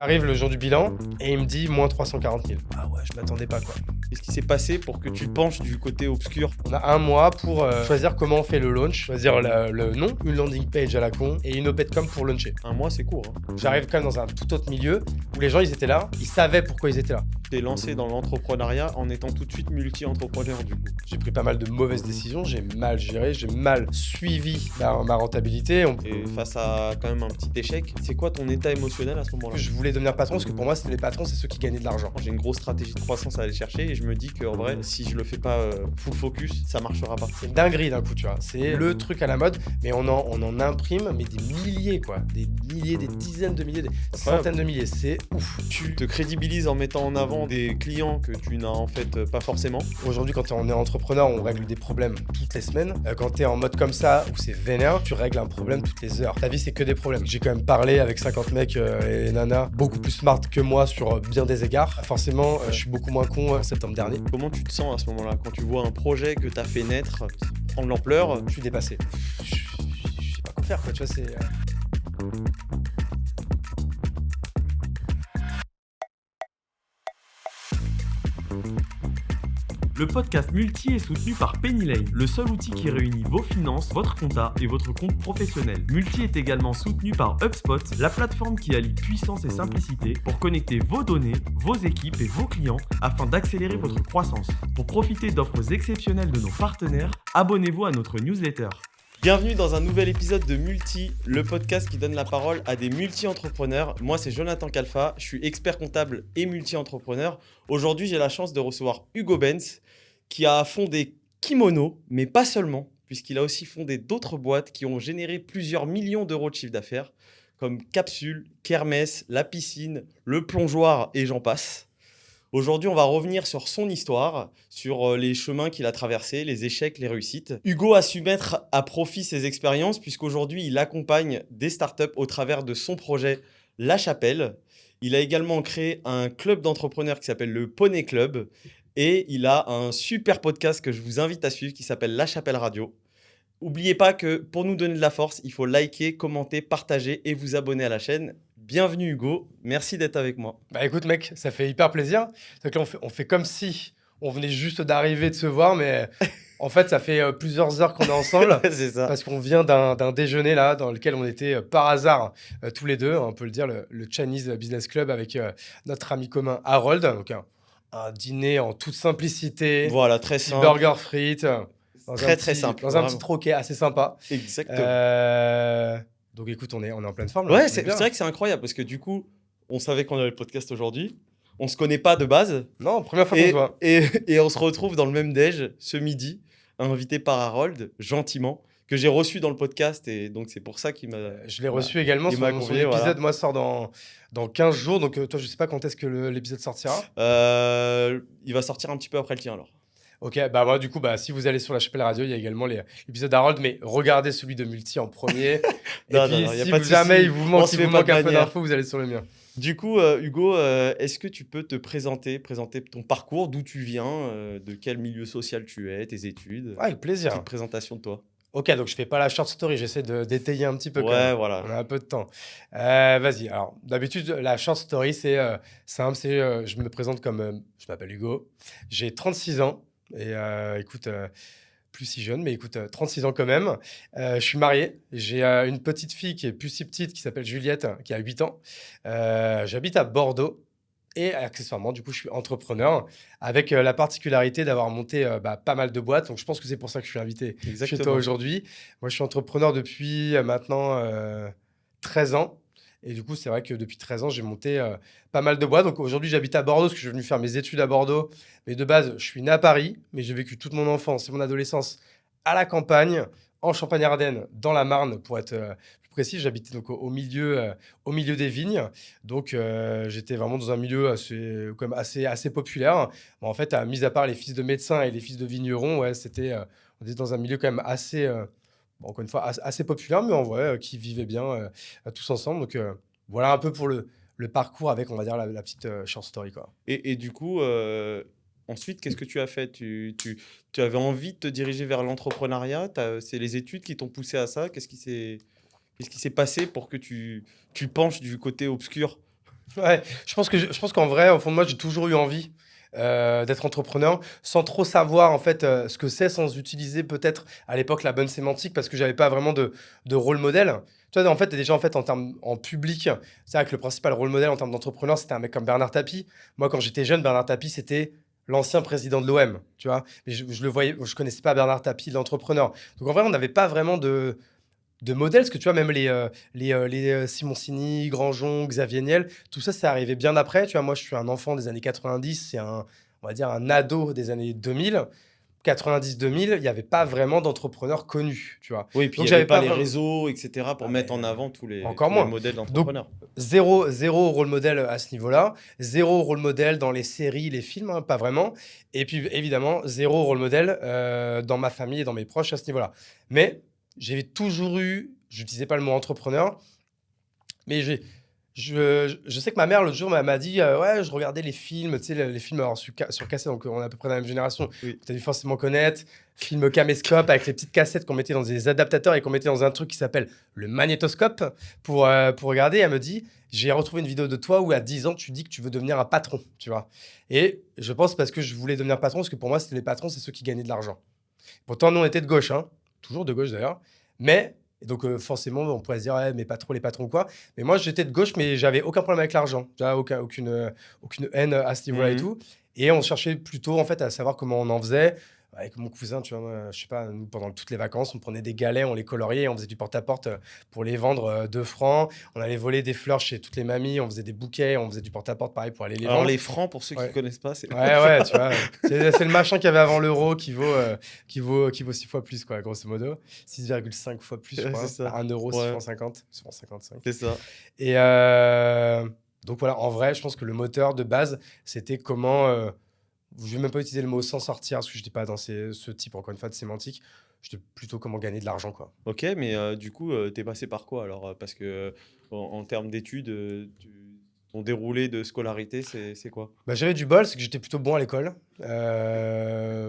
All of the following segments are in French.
Arrive le jour du bilan et il me dit moins 340 000. Ah ouais, je m'attendais pas quoi. Qu'est-ce qui s'est passé pour que tu penches du côté obscur? On a un mois pour choisir comment on fait le launch, choisir le nom, une landing page à la con et une OPEDCOM pour launcher. Un mois, c'est court. J'arrive quand même dans un tout autre milieu où les gens ils étaient là, ils savaient pourquoi ils étaient là. T'es lancé dans l'entrepreneuriat en étant tout de suite multi-entrepreneur du coup. J'ai pris pas mal de mauvaises décisions, j'ai mal géré, j'ai mal suivi ma rentabilité. Et face à quand même un petit échec, c'est quoi ton état émotionnel à ce moment-là? Je voulais devenir patron parce que pour moi, c'était les patrons, c'est ceux qui gagnaient de l'argent. J'ai une grosse stratégie de croissance à aller chercher et je me dis qu'en vrai, si je le fais pas full focus, ça marchera pas. C'est une dinguerie d'un coup, tu vois. C'est le truc à la mode, mais on en imprime mais des milliers, quoi. Des milliers, des dizaines de milliers, des centaines de milliers. C'est ouf. Tu te crédibilises en mettant en avant des clients que tu n'as en fait pas forcément. Aujourd'hui, quand on est entrepreneur, on règle des problèmes toutes les semaines. Quand t'es en mode comme ça, où c'est vénère, tu règles un problème toutes les heures. Ta vie, c'est que des problèmes. J'ai quand même parlé avec 50 mecs et nanas beaucoup plus smart que moi sur bien des égards. Forcément, je suis beaucoup moins con en septembre dernier. Comment tu te sens à ce moment-là quand tu vois un projet que t'as fait naître prendre l'ampleur? Je suis dépassé. Je sais pas quoi faire, quoi. Tu vois, c'est... Le podcast Multi est soutenu par Pennylane, le seul outil qui réunit vos finances, votre compta et votre compte professionnel. Multi est également soutenu par HubSpot, la plateforme qui allie puissance et simplicité pour connecter vos données, vos équipes et vos clients afin d'accélérer votre croissance. Pour profiter d'offres exceptionnelles de nos partenaires, abonnez-vous à notre newsletter. Bienvenue dans un nouvel épisode de Multi, le podcast qui donne la parole à des multi-entrepreneurs. Moi, c'est Jonathan Calfa, je suis expert comptable et multi-entrepreneur. Aujourd'hui, j'ai la chance de recevoir Hugo Benz, qui a fondé Kimono, mais pas seulement, puisqu'il a aussi fondé d'autres boîtes qui ont généré plusieurs millions d'euros de chiffre d'affaires, comme Capsule, Kermesse, La Piscine, Le Plongeoir et j'en passe. Aujourd'hui, on va revenir sur son histoire, sur les chemins qu'il a traversés, les échecs, les réussites. Hugo a su mettre à profit ses expériences puisqu'aujourd'hui, il accompagne des startups au travers de son projet La Chapelle. Il a également créé un club d'entrepreneurs qui s'appelle le Poney Club et il a un super podcast que je vous invite à suivre qui s'appelle La Chapelle Radio. N'oubliez pas que pour nous donner de la force, il faut liker, commenter, partager et vous abonner à la chaîne. Bienvenue Hugo, merci d'être avec moi. Bah écoute mec, ça fait hyper plaisir. C'est que là, on fait comme si on venait juste d'arriver de se voir, mais en fait ça fait plusieurs heures qu'on est ensemble. C'est ça. Parce qu'on vient d'un déjeuner là, dans lequel on était par hasard tous les deux, on peut le dire, le Chinese Business Club avec notre ami commun Harold. Donc un dîner en toute simplicité, Voilà, très petit simple. burger frites, Très simple, dans un vraiment. petit troquet assez sympa. Exactement. Donc écoute, on est en pleine forme. Là, Ouais, on est c'est bien. vrai que c'est incroyable parce que du coup, on savait qu'on avait le podcast aujourd'hui. On se connaît pas de base. Non, première fois qu'on se voit. Et on se retrouve dans le même déj ce midi, invité par Harold, gentiment, que j'ai reçu dans le podcast. Et donc, c'est pour ça qu'il m'a. Je l'ai reçu également. il m'a Son convié, épisode, voilà. moi, sort dans 15 jours. Donc, toi, je sais pas quand est-ce que l'épisode sortira. Il va sortir un petit peu après le tien alors. Ok, bah moi, du coup, si vous allez sur la Chapelle Radio, il y a également l'épisode d'Harold, mais regardez celui de Multi en premier. Et Non, puis, non, y a si pas de jamais souci. il vous On manque, se il fait vous pas manque de un peu manière. d'infos, vous allez sur le mien. Du coup, Hugo, est-ce que tu peux te présenter ton parcours, d'où tu viens, de quel milieu social tu es, tes études? Ouais, avec plaisir. Petite présentation de toi. Ok, donc je fais pas la short story, j'essaie d'étayer un petit peu quand Ouais, même. voilà. On a un peu de temps. Vas-y, alors d'habitude, la short story, c'est simple, je me présente comme, je m'appelle Hugo, j'ai 36 ans, et écoute, plus si jeune, mais écoute, 36 ans quand même. Je suis marié, j'ai une petite fille qui est plus si petite, qui s'appelle Juliette, qui a 8 ans. J'habite à Bordeaux. Et accessoirement, du coup, je suis entrepreneur avec la particularité d'avoir monté pas mal de boîtes. Donc, je pense que c'est pour ça que je suis invité chez toi Exactement. aujourd'hui. Moi, je suis entrepreneur depuis maintenant 13 ans. Et du coup, c'est vrai que depuis 13 ans, j'ai monté pas mal de boîtes. Donc, aujourd'hui, j'habite à Bordeaux parce que je suis venu faire mes études à Bordeaux. Mais de base, je suis né à Paris. Mais j'ai vécu toute mon enfance et mon adolescence à la campagne, en Champagne-Ardenne, dans la Marne, pour être plus précis. J'habitais donc au milieu des vignes. Donc, j'étais vraiment dans un milieu assez populaire. Bon, en fait, mis à part les fils de médecins et les fils de vignerons, ouais, on était dans un milieu quand même assez, encore une fois, assez populaire, mais en vrai, qui vivait bien tous ensemble. Donc, voilà un peu pour le parcours avec, on va dire, la petite short story, quoi. Et du coup, ensuite, qu'est-ce que tu as fait? Tu avais envie de te diriger vers l'entrepreneuriat? C'est les études qui t'ont poussé à ça? Qu'est-ce qui s'est passé pour que tu penches du côté obscur? Ouais, je pense qu'en vrai, au fond de moi, j'ai toujours eu envie d'être entrepreneur sans trop savoir en fait ce que c'est, sans utiliser peut-être à l'époque la bonne sémantique parce que j'avais pas vraiment de rôle modèle. Tu vois, en fait, déjà en fait en termes en public, c'est vrai que le principal rôle modèle en termes d'entrepreneur, c'était un mec comme Bernard Tapie. Moi, quand j'étais jeune, Bernard Tapie, c'était l'ancien président de l'OM, tu vois. Mais je le voyais, je connaissais pas Bernard Tapie, l'entrepreneur. Donc en vrai, on n'avait pas vraiment de modèles, parce que tu vois, même les Simoncini, Grandjean, Xavier Niel, tout ça, c'est arrivé bien après. Tu vois, moi, je suis un enfant des années 90, c'est on va dire, un ado des années 2000. 90-2000, il n'y avait pas vraiment d'entrepreneurs connus, tu vois. Oui, et puis il Donc, n'y avait j'avais pas pas les vraiment... réseaux, etc., pour Ah, mettre mais, en avant tous encore tous les moins. modèles Donc, d'entrepreneurs. zéro rôle modèle à ce niveau-là. Zéro rôle modèle dans les séries, les films, hein, pas vraiment. Et puis, évidemment, zéro rôle modèle dans ma famille et dans mes proches à ce niveau-là. Mais j'ai toujours eu, je n'utilisais pas le mot entrepreneur, mais je sais que ma mère, l'autre jour, m'a dit ouais, je regardais les films, tu sais, les films alors, sur cassette, donc on est à peu près dans la même génération. Oui. Tu as dû forcément connaître. Film caméscope avec les petites cassettes qu'on mettait dans des adaptateurs et qu'on mettait dans un truc qui s'appelle le magnétoscope pour regarder. Elle me dit j'ai retrouvé une vidéo de toi où à 10 ans, tu dis que tu veux devenir un patron, tu vois. Et je pense parce que je voulais devenir patron, parce que pour moi, c'était les patrons, c'est ceux qui gagnaient de l'argent. Pourtant, nous, on était de gauche, hein, toujours de gauche d'ailleurs. Mais, et donc forcément, on pourrait se dire, ouais, mais pas trop les patrons ou quoi. Mais moi, j'étais de gauche, mais j'avais aucun problème avec l'argent. J'avais aucune haine à ce niveau-là et Mhm. tout. Et on cherchait plutôt, en fait, à savoir comment on en faisait. Avec mon cousin, tu vois, moi, je sais pas, nous, pendant toutes les vacances, on prenait des galets, on les coloriait, on faisait du porte-à-porte pour les vendre 2 francs. On allait voler des fleurs chez toutes les mamies, on faisait des bouquets, on faisait du porte-à-porte pareil pour aller les Alors, vendre. les francs, pour ceux qui Ouais. ne connaissent pas, c'est. Ouais, tu vois. C'est le machin qu'il y avait avant l'euro qui vaut 6 fois plus, quoi, grosso modo. 6,5 fois plus, je Ouais, crois. c'est ça. 1 euro, 6 Ouais. francs 50. 6 francs 55. C'est ça. Et donc voilà, en vrai, je pense que le moteur de base, c'était comment. Je vais même pas utiliser le mot s'en sortir, parce que je n'étais pas dans ce type, encore une fois, de sémantique. J'étais plutôt comment gagner de l'argent, quoi. Ok, mais du coup, t'es passé par quoi alors? Parce que en termes d'études, ton déroulé de scolarité, c'est quoi? Bah, j'avais du bol, c'est que j'étais plutôt bon à l'école.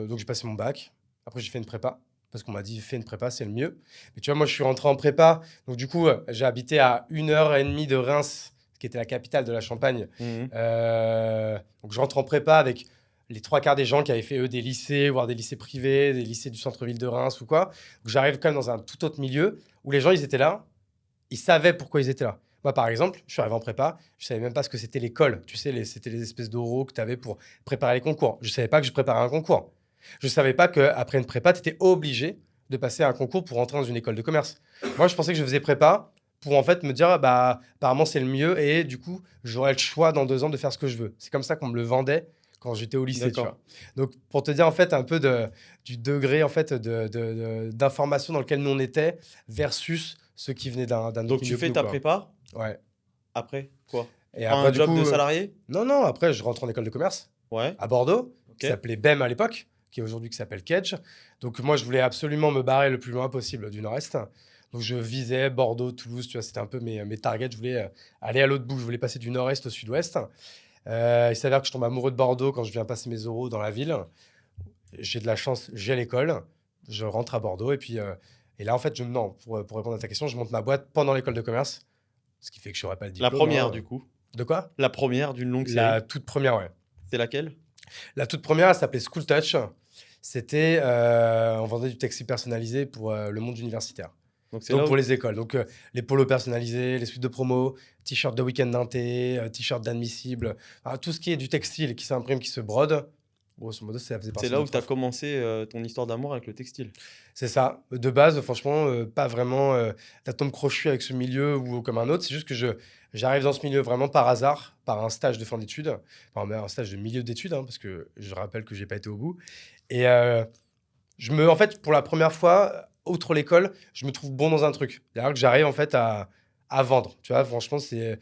Donc j'ai passé mon bac. Après, j'ai fait une prépa. Parce qu'on m'a dit, fais une prépa, c'est le mieux. Mais tu vois, moi, je suis rentré en prépa. Donc du coup, j'ai habité à 1h30 de Reims, qui était la capitale de la Champagne. Mhm. Donc je rentre en prépa avec les 3 quarts des gens qui avaient fait, eux, des lycées, voire des lycées privés, des lycées du centre-ville de Reims ou quoi. Donc j'arrive quand même dans un tout autre milieu où les gens, ils étaient là. Ils savaient pourquoi ils étaient là. Moi, par exemple, je suis arrivé en prépa, je savais même pas ce que c'était l'école. Tu sais, c'était les espèces d'oraux que tu avais pour préparer les concours. Je savais pas que je préparais un concours. Je savais pas qu'après une prépa, tu étais obligé de passer un concours pour rentrer dans une école de commerce. Moi, je pensais que je faisais prépa pour en fait me dire, bah, apparemment, c'est le mieux et du coup, j'aurais le choix dans 2 ans de faire ce que je veux. C'est comme ça qu'on me le vendait quand j'étais au lycée, tu D'accord. vois. Donc, pour te dire en fait un peu du degré en fait d'information dans lequel nous on était versus ceux qui venaient d'un autre Donc, tu milieu que fais nous, ta quoi. prépa, Ouais. après quoi? Et Prends après, un du job coup, de salarié? non, après, je rentre en école de commerce Ouais, à Bordeaux, qui ok. s'appelait BEM à l'époque, qui est aujourd'hui qui s'appelle Kedge. Donc, moi, je voulais absolument me barrer le plus loin possible du Nord-Est. Donc, je visais Bordeaux, Toulouse, tu vois, c'était un peu mes targets. Je voulais aller à l'autre bout, je voulais passer du Nord-Est au Sud-Ouest. Il s'avère que je tombe amoureux de Bordeaux quand je viens passer mes euros dans la ville. J'ai de la chance, j'ai l'école, je rentre à Bordeaux et là, en fait, non, pour répondre à ta question, je monte ma boîte pendant l'école de commerce, ce qui fait que je n'aurai pas le La diplôme. première, hein. du coup. De quoi? La première d'une longue série. La toute première, ouais. C'est laquelle? La toute première, elle s'appelait School Touch. C'était, on vendait du textile personnalisé pour le monde universitaire. Donc, c'est Donc là pour où. les écoles. Donc les polos personnalisés, les suites de promo, t-shirts de week-end d'inté, t-shirts d'admissible, tout ce qui est du textile qui s'imprime, qui se brode. Grosso modo, ça faisait partie C'est de là où notre tu as offre. commencé ton histoire d'amour avec le textile. C'est ça. De base, franchement, pas vraiment d'atome crochu avec ce milieu ou comme un autre. C'est juste que j'arrive dans ce milieu vraiment par hasard, par un stage de fin d'études, enfin mais un stage de milieu d'études, hein, parce que je rappelle que j'ai pas été au bout. Et en fait, pour la première fois, outre l'école, je me trouve bon dans un truc. C'est-à-dire que j'arrive en fait à vendre. Tu vois, franchement, c'est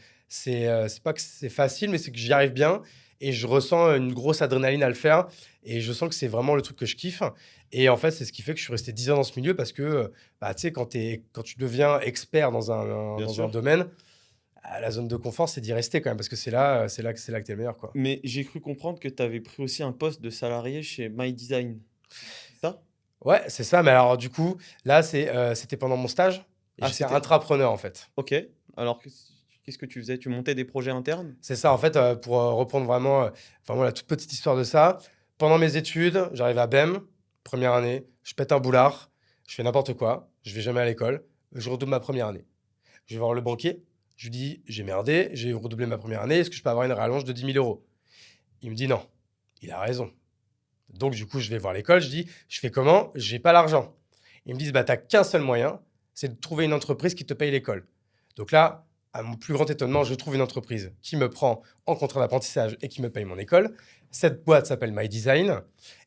pas que c'est facile, mais c'est que j'y arrive bien et je ressens une grosse adrénaline à le faire et je sens que c'est vraiment le truc que je kiffe. Et en fait, c'est ce qui fait que je suis resté 10 ans dans ce milieu parce que, bah, tu sais, quand tu deviens expert dans Bien dans un sûr. domaine, la zone de confort, c'est d'y rester quand même parce que c'est là que tu es le meilleur, quoi. Mais j'ai cru comprendre que tu avais pris aussi un poste de salarié chez My Design. C'est ça? Ouais, c'est ça. Mais alors, du coup, là, c'était pendant mon stage et Ah, j'étais c'était. intrapreneur, en fait. Ok. Alors, qu'est-ce Qu'est-ce que tu faisais? Tu montais des projets internes? C'est ça, en fait, pour reprendre vraiment la toute petite histoire de ça. Pendant mes études, j'arrive à BEM, première année, je pète un boulard, je fais n'importe quoi, je vais jamais à l'école, je redouble ma première année. Je vais voir le banquier, je lui dis: «J'ai merdé, j'ai redoublé ma première année, est-ce que je peux avoir une rallonge de 10 000 euros?» Il me dit: «Non». Il a raison. Donc du coup, je vais voir l'école, je dis: «Je fais comment? J'ai pas l'argent». Ils me disent: «Bah, tu qu'un seul moyen, c'est de trouver une entreprise qui te paye l'école». Donc là, à mon plus grand étonnement, je trouve une entreprise qui me prend en contrat d'apprentissage et qui me paye mon école. Cette boîte s'appelle My Design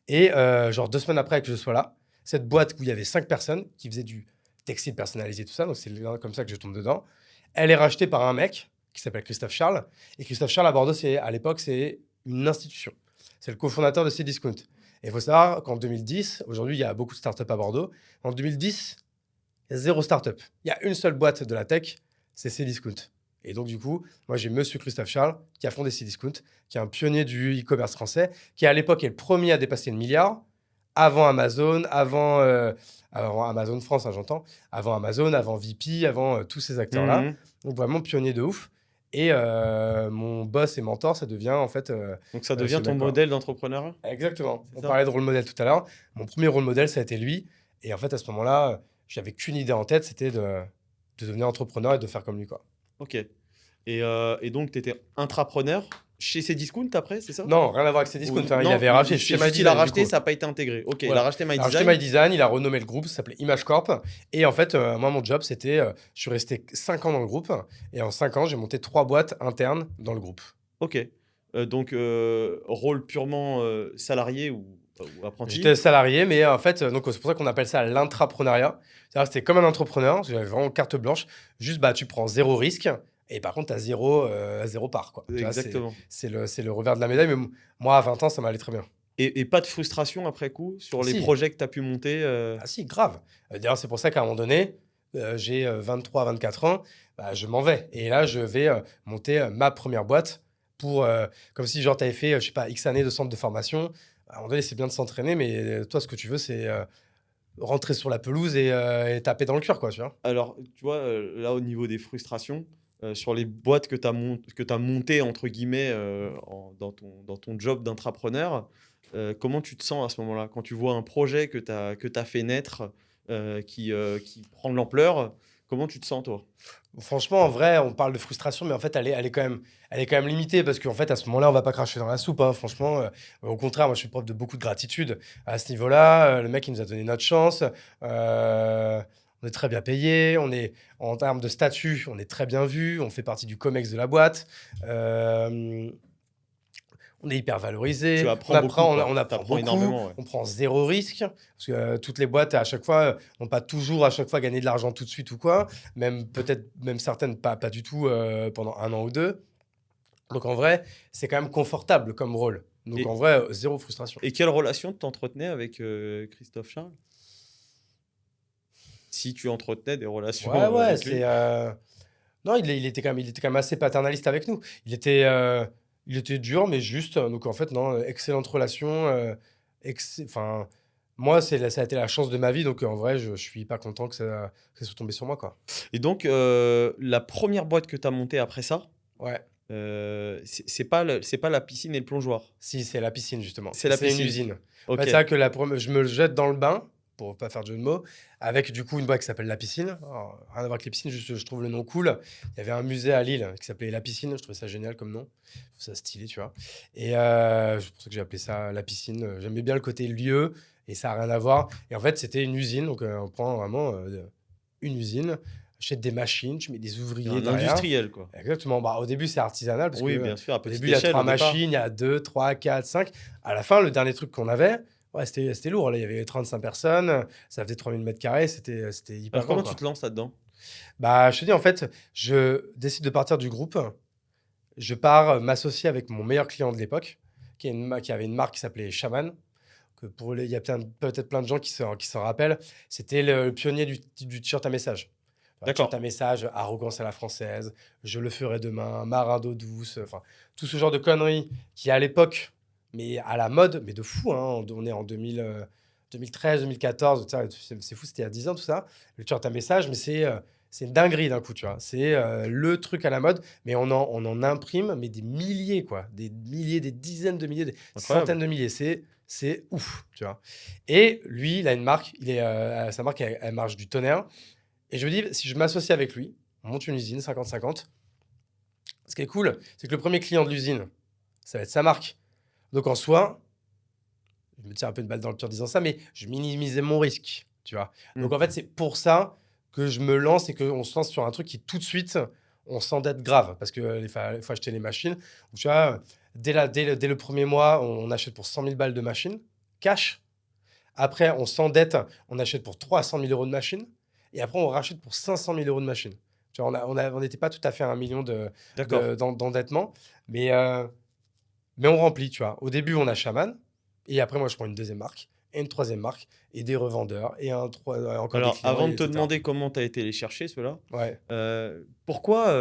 et genre 2 semaines après que je sois là, cette boîte où il y avait 5 personnes qui faisaient du textile personnalisé, tout ça, donc c'est là comme ça que je tombe dedans. Elle est rachetée par un mec qui s'appelle Christophe Charles et Christophe Charles à Bordeaux, à l'époque, c'est une institution. C'est le cofondateur de Cdiscount. Et il faut savoir qu'en 2010, aujourd'hui, il y a beaucoup de startups à Bordeaux. En 2010, il y a 0 startup. Il y a une seule boîte de la tech, c'est Cdiscount. Et donc, du coup, moi, j'ai monsieur Christophe Charles qui a fondé Cdiscount, qui est un pionnier du e-commerce français, qui à l'époque est le premier à dépasser le milliard, avant Amazon, avant Amazon France, hein, j'entends, avant Amazon, avant VP, avant tous ces acteurs-là. Mhm. Donc, vraiment pionnier de ouf. Et mon boss et mentor, ça devient en fait. Donc ça ce devient ton mec-là. modèle d'entrepreneur? Exactement. C'est On ça. parlait de rôle modèle tout à l'heure. Mon premier rôle modèle, ça a été lui. Et en fait, à ce moment-là, j'avais qu'une idée en tête, c'était de devenir entrepreneur et de faire comme lui, quoi. Ok. Et donc, tu étais intrapreneur chez Cdiscount après, c'est ça? Non, rien à voir avec Cdiscount. Ou- Hein. Il non, avait racheté c'est chez My juste qu'il a Design, du racheté, coup. ça n'a pas été intégré. Ok, il Voilà. a racheté My Il a racheté Design. My Design, il a renommé le groupe, ça s'appelait Image Corp. Et en fait, moi, mon job, c'était, je suis resté 5 ans dans le groupe. Et en 5 ans, j'ai monté 3 boîtes internes dans le groupe. Ok. Donc, rôle purement salarié ou apprenti? J'étais salarié, mais en fait, donc c'est pour ça qu'on appelle ça l'intrapreneuriat. C'est-à-dire que c'était comme un entrepreneur, j'avais vraiment carte blanche. Juste, bah, tu prends 0 risque. Et par contre, tu as 0 part, quoi. Tu vois, Exactement. c'est le revers de la médaille. Mais moi, à 20 ans, ça m'allait très bien. Et pas de frustration après coup sur les Si. projets que tu as pu monter Ah si, grave. D'ailleurs, c'est pour ça qu'à un moment donné, j'ai 23, 24 ans, bah, je m'en vais. Et là, je vais monter ma première boîte pour, comme si genre, tu avais fait, je sais pas, X années de centre de formation. À un moment donné, c'est bien de s'entraîner, mais toi, ce que tu veux, c'est rentrer sur la pelouse et taper dans le cœur, quoi, tu vois. Alors, tu vois, là, au niveau des frustrations, sur les boîtes que tu as montées, entre guillemets, dans ton job d'intrapreneur, comment tu te sens à ce moment-là? Quand tu vois un projet que tu as fait naître qui prend de l'ampleur, comment tu te sens, toi? Franchement, en vrai, on parle de frustration, mais en fait, elle est quand même limitée parce qu'en fait, à ce moment-là, on va pas cracher dans la soupe, hein, franchement. Au contraire, moi, je suis preuve de beaucoup de gratitude à ce niveau-là. Le mec, il nous a donné notre chance. On est très bien payé. En termes de statut, on est très bien vu. On fait partie du COMEX de la boîte. On est hyper valorisé. Tu apprends beaucoup, quoi. On apprend T'apprends beaucoup. énormément, ouais. On prend 0 risque. Parce que toutes les boîtes, à chaque fois, n'ont pas toujours à chaque fois gagné de l'argent tout de suite ou quoi. Même certaines, pas du tout pendant 1 an ou 2. Donc en vrai, c'est quand même confortable comme rôle. Donc Et- en vrai, 0 frustration. Et quelle relation tu entretenais avec Christophe Charles? Si tu entretenais des relations Ouais, avec lui. Non, il était quand même assez paternaliste avec nous. Il était dur, mais juste. Donc en fait, non, excellente relation. Enfin, moi, ça a été la chance de ma vie. Donc en vrai, je suis pas content que ça soit tombé sur moi, quoi. Et donc, la première boîte que tu as montée après ça, Ouais. c'est pas la piscine et le plongeoir. Si, c'est la piscine, justement. C'est la une piscine. usine. Ok. En fait, c'est vrai que je me jette dans le bain, pour pas faire de jeu de mots, avec du coup une boîte qui s'appelle La Piscine. Alors, rien à voir avec les piscines, juste je trouve le nom cool. Il y avait un musée à Lille qui s'appelait La Piscine, je trouvais ça génial comme nom. Je trouve ça stylé, tu vois. Et c'est pour ça que j'ai appelé ça La Piscine. J'aimais bien le côté lieu et ça n'a rien à voir. Et en fait, c'était une usine, donc on prend vraiment une usine, achète des machines, tu mets des ouvriers Un derrière. industriel, quoi. Exactement. Bah, au début, c'est artisanal parce Oui, que bien sûr, à au petite début, il y a échelle, 3 au départ. machines, il y a 2, 3, 4, 5. À la fin, le dernier truc qu'on avait, ouais, c'était lourd. Là, il y avait 35 personnes, ça faisait 3000 mètres carrés, c'était hyper Alors, comment grand, tu quoi. te lances là-dedans? Bah, je te dis, en fait, je décide de partir du groupe. Je pars m'associer avec mon meilleur client de l'époque, qui avait une marque qui s'appelait Shaman. Il y a peut-être plein de gens qui s'en rappellent. C'était le pionnier du t-shirt à message. Enfin, D'accord. t-shirt à message, arrogance à la française, je le ferai demain, marin d'eau douce, enfin, tout ce genre de conneries qui, à l'époque, mais à la mode, mais de fou, hein, on est en 2013, 2014, c'est fou, c'était il y a 10 ans tout ça, le t-shirt à message, mais c'est une dinguerie d'un coup, tu vois. C'est le truc à la mode, mais on en imprime mais des milliers, quoi. Des milliers, des dizaines de milliers, des Incroyable. centaines de milliers. C'est ouf, tu vois. Et lui, il a une marque, sa marque, elle marche du tonnerre. Et je me dis, si je m'associe avec lui, on monte une usine 50-50. Ce qui est cool, c'est que le premier client de l'usine, ça va être sa marque. Donc en soi, je me tire un peu une balle dans le pied en disant ça, mais je minimisais mon risque, tu vois. Donc en fait, c'est pour ça que je me lance et qu'on se lance sur un truc qui tout de suite, on s'endette grave parce qu'il faut acheter les machines. Donc, tu vois, dès le premier mois, on achète pour 100 000 balles de machines, cash. Après, on s'endette, on achète pour 300 000 euros de machines. Et après, on rachète pour 500 000 euros de machines. Tu vois, on n'était pas tout à fait à 1 million D'accord. d'endettement, mais on remplit, tu vois. Au début, on a Shaman. Et après, moi, je prends une deuxième marque et une troisième marque et des revendeurs et encore des Alors, clients, avant de et te etc. demander comment tu as été les chercher, ceux-là, Ouais. pourquoi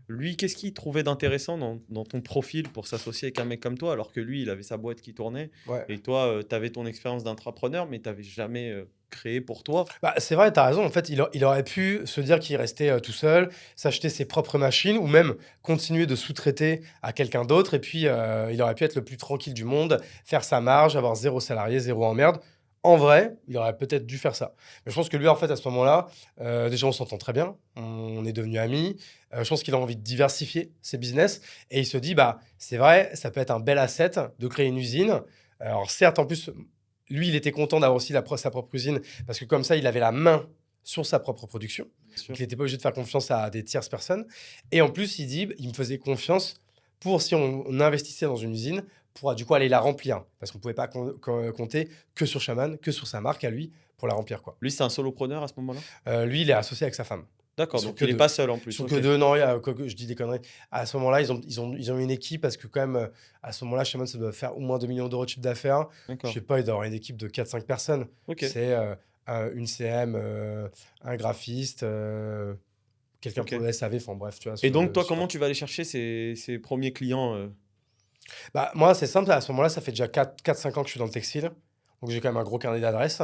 lui, qu'est-ce qu'il trouvait d'intéressant dans ton profil pour s'associer avec un mec comme toi, alors que lui, il avait sa boîte qui tournait Ouais. et toi, tu avais ton expérience d'intrapreneur, mais tu n'avais jamais créé pour toi. Bah, c'est vrai, tu as raison. En fait, il aurait pu se dire qu'il restait tout seul, s'acheter ses propres machines ou même continuer de sous-traiter à quelqu'un d'autre. Et puis, il aurait pu être le plus tranquille du monde, faire sa marge, avoir 0 salarié, 0 emmerde. En vrai, il aurait peut-être dû faire ça. Mais je pense que lui, en fait, à ce moment-là, déjà, on s'entend très bien. On est devenus amis. Je pense qu'il a envie de diversifier ses business. Et il se dit, bah, c'est vrai, ça peut être un bel asset de créer une usine. Alors, certes, en plus, lui, il était content d'avoir aussi sa propre usine parce que comme ça, il avait la main sur sa propre production. Bien sûr. Donc, il n'était pas obligé de faire confiance à des tierces personnes. Et en plus, il dit, il me faisait confiance pour, si on investissait dans une usine, pour du coup aller la remplir. Parce qu'on ne pouvait pas compter que sur Shaman, que sur sa marque à lui, pour la remplir, quoi. Lui, c'est un solopreneur à ce moment-là. Lui, il est associé avec sa femme. D'accord, Ils sont donc que il n'est deux. pas seul en Ils plus. sont Ok. que deux, non, je dis des conneries. À ce moment-là, ils ont une équipe parce que quand même, à ce moment-là, Shaman, ça doit faire au moins 2 millions d'euros de chiffre d'affaires. Je D'accord. sais pas, il doit avoir une équipe de 4-5 personnes. Ok. C'est une CM, un graphiste, quelqu'un Ok. pour le SAV, enfin bref, tu vois. Et donc, toi, comment tu vas aller chercher ces premiers clients Bah, moi, c'est simple, à ce moment-là, ça fait déjà 4-5 ans que je suis dans le textile. Donc, j'ai quand même un gros carnet d'adresses.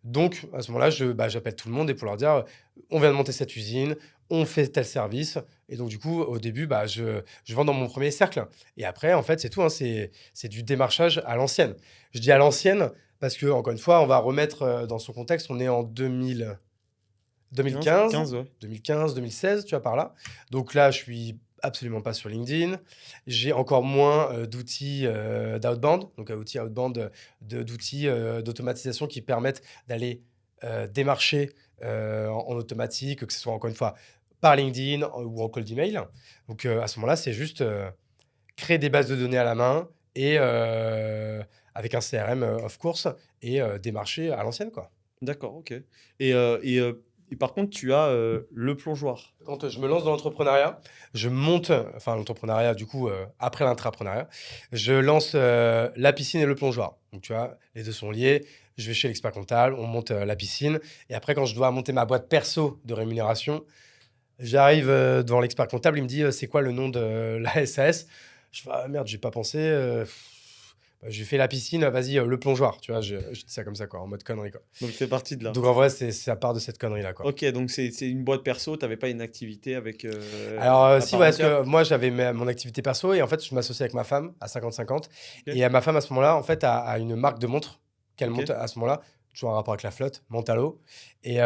Donc, à ce moment-là, j'appelle tout le monde et pour leur dire, on vient de monter cette usine, on fait tel service. Et donc, du coup, au début, je vends dans mon premier cercle. Et après, en fait, c'est tout, hein, c'est du démarchage à l'ancienne. Je dis à l'ancienne parce que, encore une fois, on va remettre dans son contexte, on est en 2015, 15, ouais. 2015, 2016, tu vois, par là. Donc là, je suis absolument pas sur LinkedIn. J'ai encore moins d'outils d'outbound, donc outils outbound, d'outils d'automatisation qui permettent d'aller démarcher en automatique, que ce soit encore une fois par LinkedIn ou en cold email. Donc à ce moment-là, c'est juste créer des bases de données à la main et avec un CRM of course et démarcher à l'ancienne, quoi. D'accord, ok. Et par contre, tu as le plongeoir. Quand je me lance dans l'entrepreneuriat, je monte, enfin l'entrepreneuriat du coup, après l'intrapreneuriat, je lance la piscine et le plongeoir. Donc tu vois, les deux sont liés. Je vais chez l'expert comptable, on monte la piscine. Et après, quand je dois monter ma boîte perso de rémunération, j'arrive devant l'expert comptable, il me dit c'est quoi le nom de la SAS? Je fais ah, merde, j'ai pas pensé. J'ai fait la piscine, vas-y, le plongeoir. Tu vois, je dis ça comme ça, quoi, en mode connerie, quoi. Donc, c'est parti de là. Donc en vrai, ça part de cette connerie-là, quoi. Ok, donc c'est une boîte perso, tu n'avais pas une activité avec. Alors, à si, part ouais, parce entière que moi, j'avais mon activité perso et en fait, je m'associe avec ma femme à 50-50. Ok. Et ma femme, à ce moment-là, en fait, a une marque de montres qu'elle Ok. monte à ce moment-là, toujours un rapport avec la flotte, Montalo. Et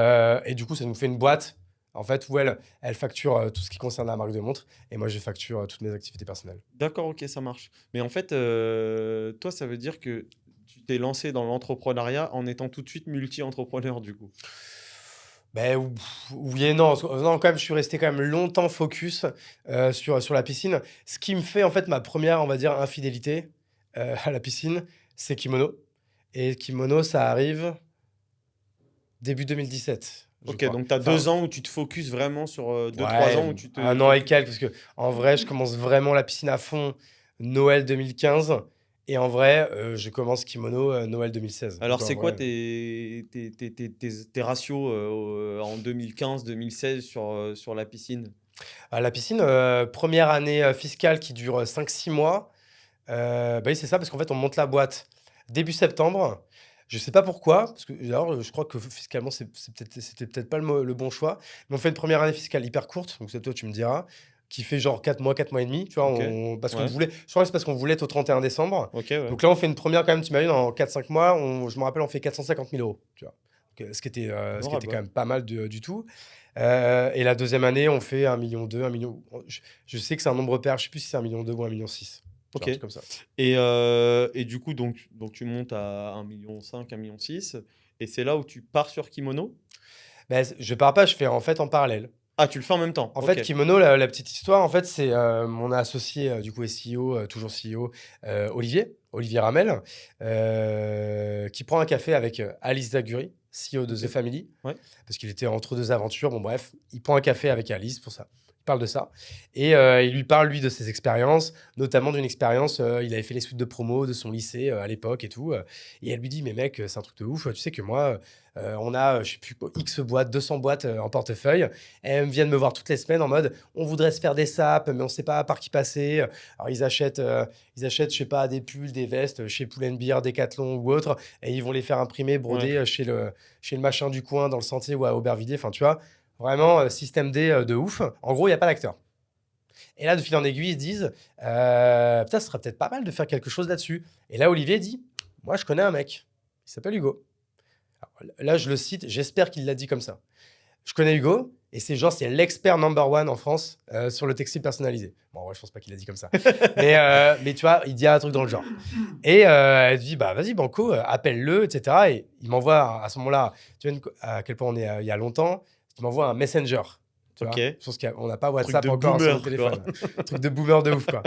du coup, ça nous fait une boîte, en fait, où elle facture tout ce qui concerne la marque de montres et moi, je facture toutes mes activités personnelles. D'accord, ok, ça marche. Mais en fait, toi, ça veut dire que tu t'es lancé dans l'entrepreneuriat en étant tout de suite multi-entrepreneur, du coup. Ben, oui et non. Non, quand même, je suis resté quand même longtemps focus sur la piscine. Ce qui me fait, en fait, ma première, on va dire, infidélité à la piscine, c'est Kimono. Et Kimono, ça arrive début 2017, je Ok, crois. donc tu as Enfin, 2 ans où tu te focuses vraiment sur 2-3 ouais, ans où tu te. 1 an et quelques, parce que en vrai, je commence vraiment la piscine à fond Noël 2015. Et en vrai, je commence Kimono Noël 2016. Alors, Donc, en c'est quoi vrai, tes ratios en 2015-2016 sur la piscine? à la piscine, première année fiscale qui dure 5-6 mois. Bah oui, c'est ça, parce qu'en fait, on monte la boîte début septembre. Je sais pas pourquoi, parce que d'ailleurs, je crois que fiscalement, c'était peut-être pas le bon choix. Mais on fait une première année fiscale hyper courte, donc c'est toi, tu me diras, qui fait genre 4 mois et demi, tu vois, Ok. parce qu'on Ouais. voulait, je crois que c'est parce qu'on voulait être au 31 décembre. Ok, ouais. Donc là, on fait une première quand même, tu imagines, en 4-5 mois, je me rappelle, on fait 450 000 euros, tu vois. Donc, ce qui était Honorable, quand ouais. même pas mal du tout. Et la deuxième année, on fait 1,2 million, 1 million. Je sais que c'est un nombre pair, je sais plus si c'est 1,2 million ou 1,6 million. Tu vois, Ok. un truc comme ça. Et du coup, donc tu montes à 1,5 million, 1,6 million. Et c'est là où tu pars sur Kimono? Ben, je pars pas, je fais en fait en parallèle. Ah, tu le fais en même temps. En fait, Ok. Kimono, la petite histoire, en fait, c'est mon associé, du coup, SEO, toujours CEO, Olivier Ramel, qui prend un café avec Alice Zaguri, CEO de The Ok. Family, Ouais. parce qu'il était entre deux aventures. Bon, bref, il prend un café avec Alice pour ça. Il parle de ça. Et il lui parle, lui, de ses expériences, notamment d'une expérience, il avait fait les suites de promo de son lycée à l'époque et tout. Et elle lui dit, mais mec, c'est un truc de ouf. Tu sais que moi, on a, je sais plus, X boîtes, 200 boîtes en portefeuille. Elles viennent me voir toutes les semaines en mode on voudrait se faire des sapes, mais on sait pas par qui passer. Alors ils achètent, je sais pas, des pulls, des vestes chez Pull&Bear, Decathlon ou autre, et ils vont les faire imprimer, Ouais. broder chez le machin du coin, dans le Sentier ou à Aubervilliers. Enfin, tu vois, vraiment système D de ouf. En gros, il n'y a pas d'acteur. Et là, de fil en aiguille, ils se disent putain, ce serait peut-être pas mal de faire quelque chose là-dessus. Et là, Olivier dit moi, je connais un mec, il s'appelle Hugo. Alors, là, je le cite, j'espère qu'il l'a dit comme ça. Je connais Hugo, et c'est l'expert number one en France sur le textile personnalisé. Bon, ouais, je pense pas qu'il a dit comme ça. mais tu vois, il dit un truc dans le genre. Et elle dit, bah vas-y, Banco, appelle-le, etc. Et il m'envoie à ce moment-là, tu vois à quel point on est il y a longtemps, il m'envoie un Messenger. Tu Ok. vois, je pense qu'on n'a pas Truc WhatsApp de encore sur boomer, nos téléphones. Truc de boomer de ouf, quoi.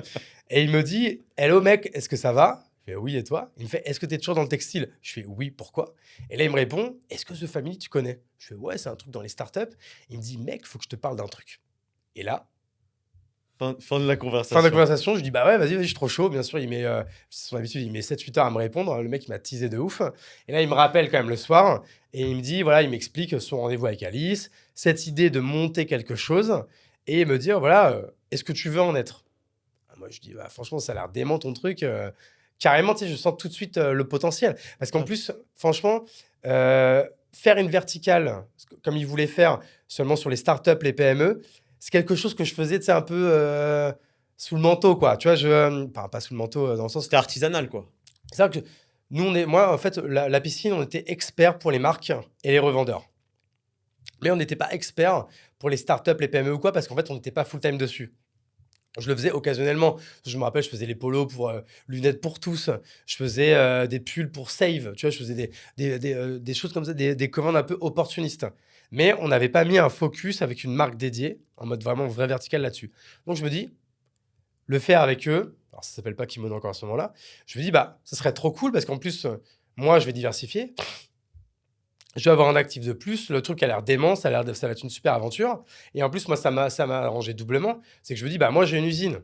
Et il me dit, hello mec, est-ce que ça va? Je fais oui, et toi? Il me fait, est-ce que tu es toujours dans le textile? Je fais oui, pourquoi? Et là, il me répond, est-ce que The Family, tu connais? Je fais ouais, c'est un truc dans les startups. Il me dit, mec, faut que je te parle d'un truc. Et là, Fin de la fin de conversation. conversation, je dis bah ouais, vas-y, je suis trop chaud. Bien sûr, c'est son habitude, il met 7-8 heures à me répondre. Le mec, il m'a teasé de ouf. Et là, il me rappelle quand même le soir et il me dit voilà, il m'explique son rendez-vous avec Alice, cette idée de monter quelque chose et me dire voilà, est-ce que tu veux en être? Moi, je dis bah, franchement, ça a l'air dément ton truc. Carrément, tu sais, je sens tout de suite le potentiel. Parce qu'en Ouais. plus, franchement, faire une verticale, comme il voulait faire seulement sur les startups, les PME, c'est quelque chose que je faisais, tu sais, un peu sous le manteau, quoi. Tu vois, enfin, pas sous le manteau, dans le sens. C'était artisanal, quoi. C'est ça que moi, en fait, la piscine, on était experts pour les marques et les revendeurs. Mais on n'était pas experts pour les startups, les PME ou quoi, parce qu'en fait, on n'était pas full-time dessus. Je le faisais occasionnellement. Je me rappelle, je faisais les polos pour Lunettes pour tous. Je faisais des pulls pour Save. Tu vois, je faisais des choses comme ça, des commandes un peu opportunistes. Mais on n'avait pas mis un focus avec une marque dédiée, en mode vraiment vrai vertical là-dessus. Donc je me dis, le faire avec eux, alors ça s'appelle pas Kimono encore à ce moment-là, je me dis, bah, ça serait trop cool parce qu'en plus, moi, je vais diversifier. Je vais avoir un actif de plus. Le truc a l'air dément, ça va être une super aventure. Et en plus, moi, ça m'a arrangé doublement. C'est que je me dis, bah, moi, j'ai une usine.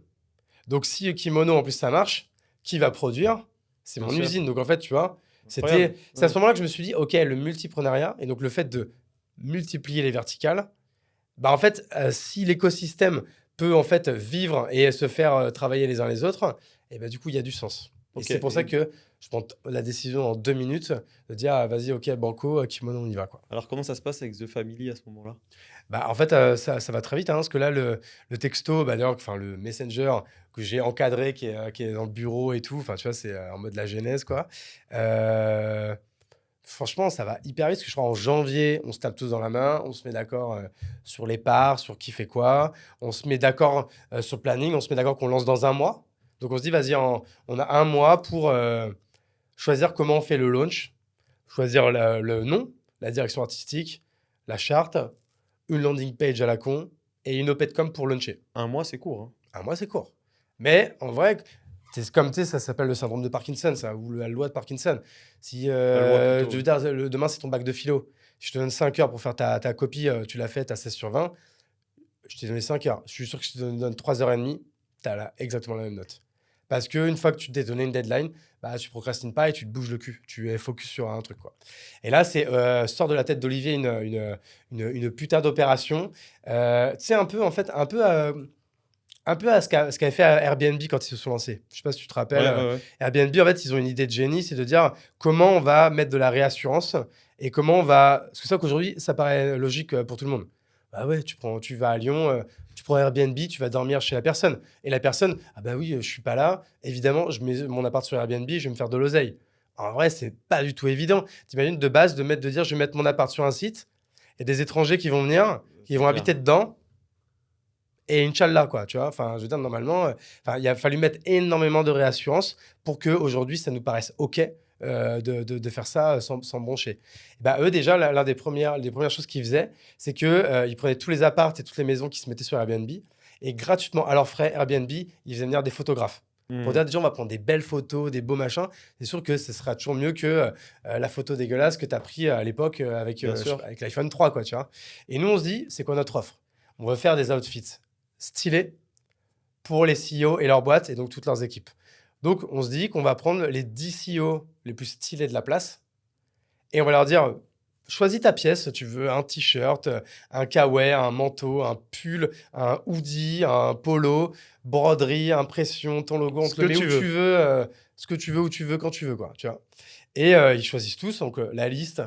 Donc, si Kimono, en plus, ça marche, qui va produire? C'est Bien mon sûr. usine. Donc, en fait, tu vois, Incroyable. c'est à ce moment-là que je me suis dit, OK, le multipreneuriat, et donc le fait de multiplier les verticales, bah, en fait, si l'écosystème peut, en fait, vivre et se faire travailler les uns les autres, et bah, du coup, il y a du sens. Et Ok. c'est pour ça que je prends la décision en 2 minutes de dire, ah, vas-y, OK, Banco, Kimono, on y va, quoi. Alors, comment ça se passe avec The Family à ce moment-là? Bah, en fait, ça va très vite, hein, parce que là, le texto, bah, d'ailleurs, enfin, le Messenger que j'ai encadré, qui est dans le bureau et tout, enfin, tu vois, c'est en mode la genèse, quoi. Euh, Franchement, ça va hyper vite, parce que je crois en janvier, on se tape tous dans la main, on se met d'accord sur les parts, sur qui fait quoi, on se met d'accord sur le planning, on se met d'accord qu'on lance dans un mois. Donc, on se dit, vas-y, on a un mois pour choisir comment on fait le launch, choisir le nom, la direction artistique, la charte, une landing page à la con et une OPEDCOM pour launcher. Un mois, c'est court, hein. Un mois, c'est court. Mais en vrai, c'est comme tu sais, ça s'appelle le syndrome de Parkinson, ça, ou la loi de Parkinson. Si La loi plutôt, je veux dire, demain, c'est ton bac de philo. Je te donne 5 heures pour faire ta copie, tu l'as faite à 16 sur 20. Je t'ai donné 5 heures. Je suis sûr que je te donne 3h30, tu as exactement la même note. Parce qu'une fois que tu t'es donné une deadline, bah, tu procrastines pas et tu te bouges le cul. Tu es focus sur un truc, quoi. Et là, c'est sort de la tête d'Olivier une putain d'opération. Tu sais, un peu, en fait, un peu Un peu à ce qu'avait fait Airbnb quand ils se sont lancés. Je sais pas si tu te rappelles. Ouais. Airbnb, en fait, ils ont une idée de génie, c'est de dire comment on va mettre de la réassurance et comment on va. Parce que ça qu'aujourd'hui, ça paraît logique pour tout le monde. Bah ouais, tu vas à Lyon, tu prends Airbnb, tu vas dormir chez la personne. Et la personne, ah bah oui, je suis pas là. Évidemment, je mets mon appart sur Airbnb, je vais me faire de l'oseille. En vrai, c'est pas du tout évident. T'imagines de base de dire je vais mettre mon appart sur un site, il y a des étrangers qui vont venir, qui vont clair. habiter dedans. Et Inch'Allah, quoi, tu vois. Enfin, je veux dire, normalement, il a fallu mettre énormément de réassurance pour qu'aujourd'hui, ça nous paraisse OK de faire ça sans broncher. Et bah, eux, déjà, l'un des premières choses qu'ils faisaient, c'est qu'ils prenaient tous les apparts et toutes les maisons qui se mettaient sur Airbnb et gratuitement, à leurs frais, Airbnb, ils faisaient venir des photographes. Pour dire, déjà, on va prendre des belles photos, des beaux machins. C'est sûr que ce sera toujours mieux que la photo dégueulasse que tu as pris à l'époque Bien sûr. avec l'iPhone 3, quoi, tu vois. Et nous, on se dit, c'est quoi notre offre? On va faire des outfits stylés pour les CEO et leurs boîtes et donc toutes leurs équipes. Donc, on se dit qu'on va prendre les 10 CEO les plus stylés de la place et on va leur dire choisis ta pièce. Tu veux un t-shirt, un kawaii, un manteau, un pull, un hoodie, un polo, broderie, impression, ton logo. On te le met où tu veux, ce que tu veux, où tu veux, quand tu veux, quoi. Tu vois. Et ils choisissent tous. Donc, la liste,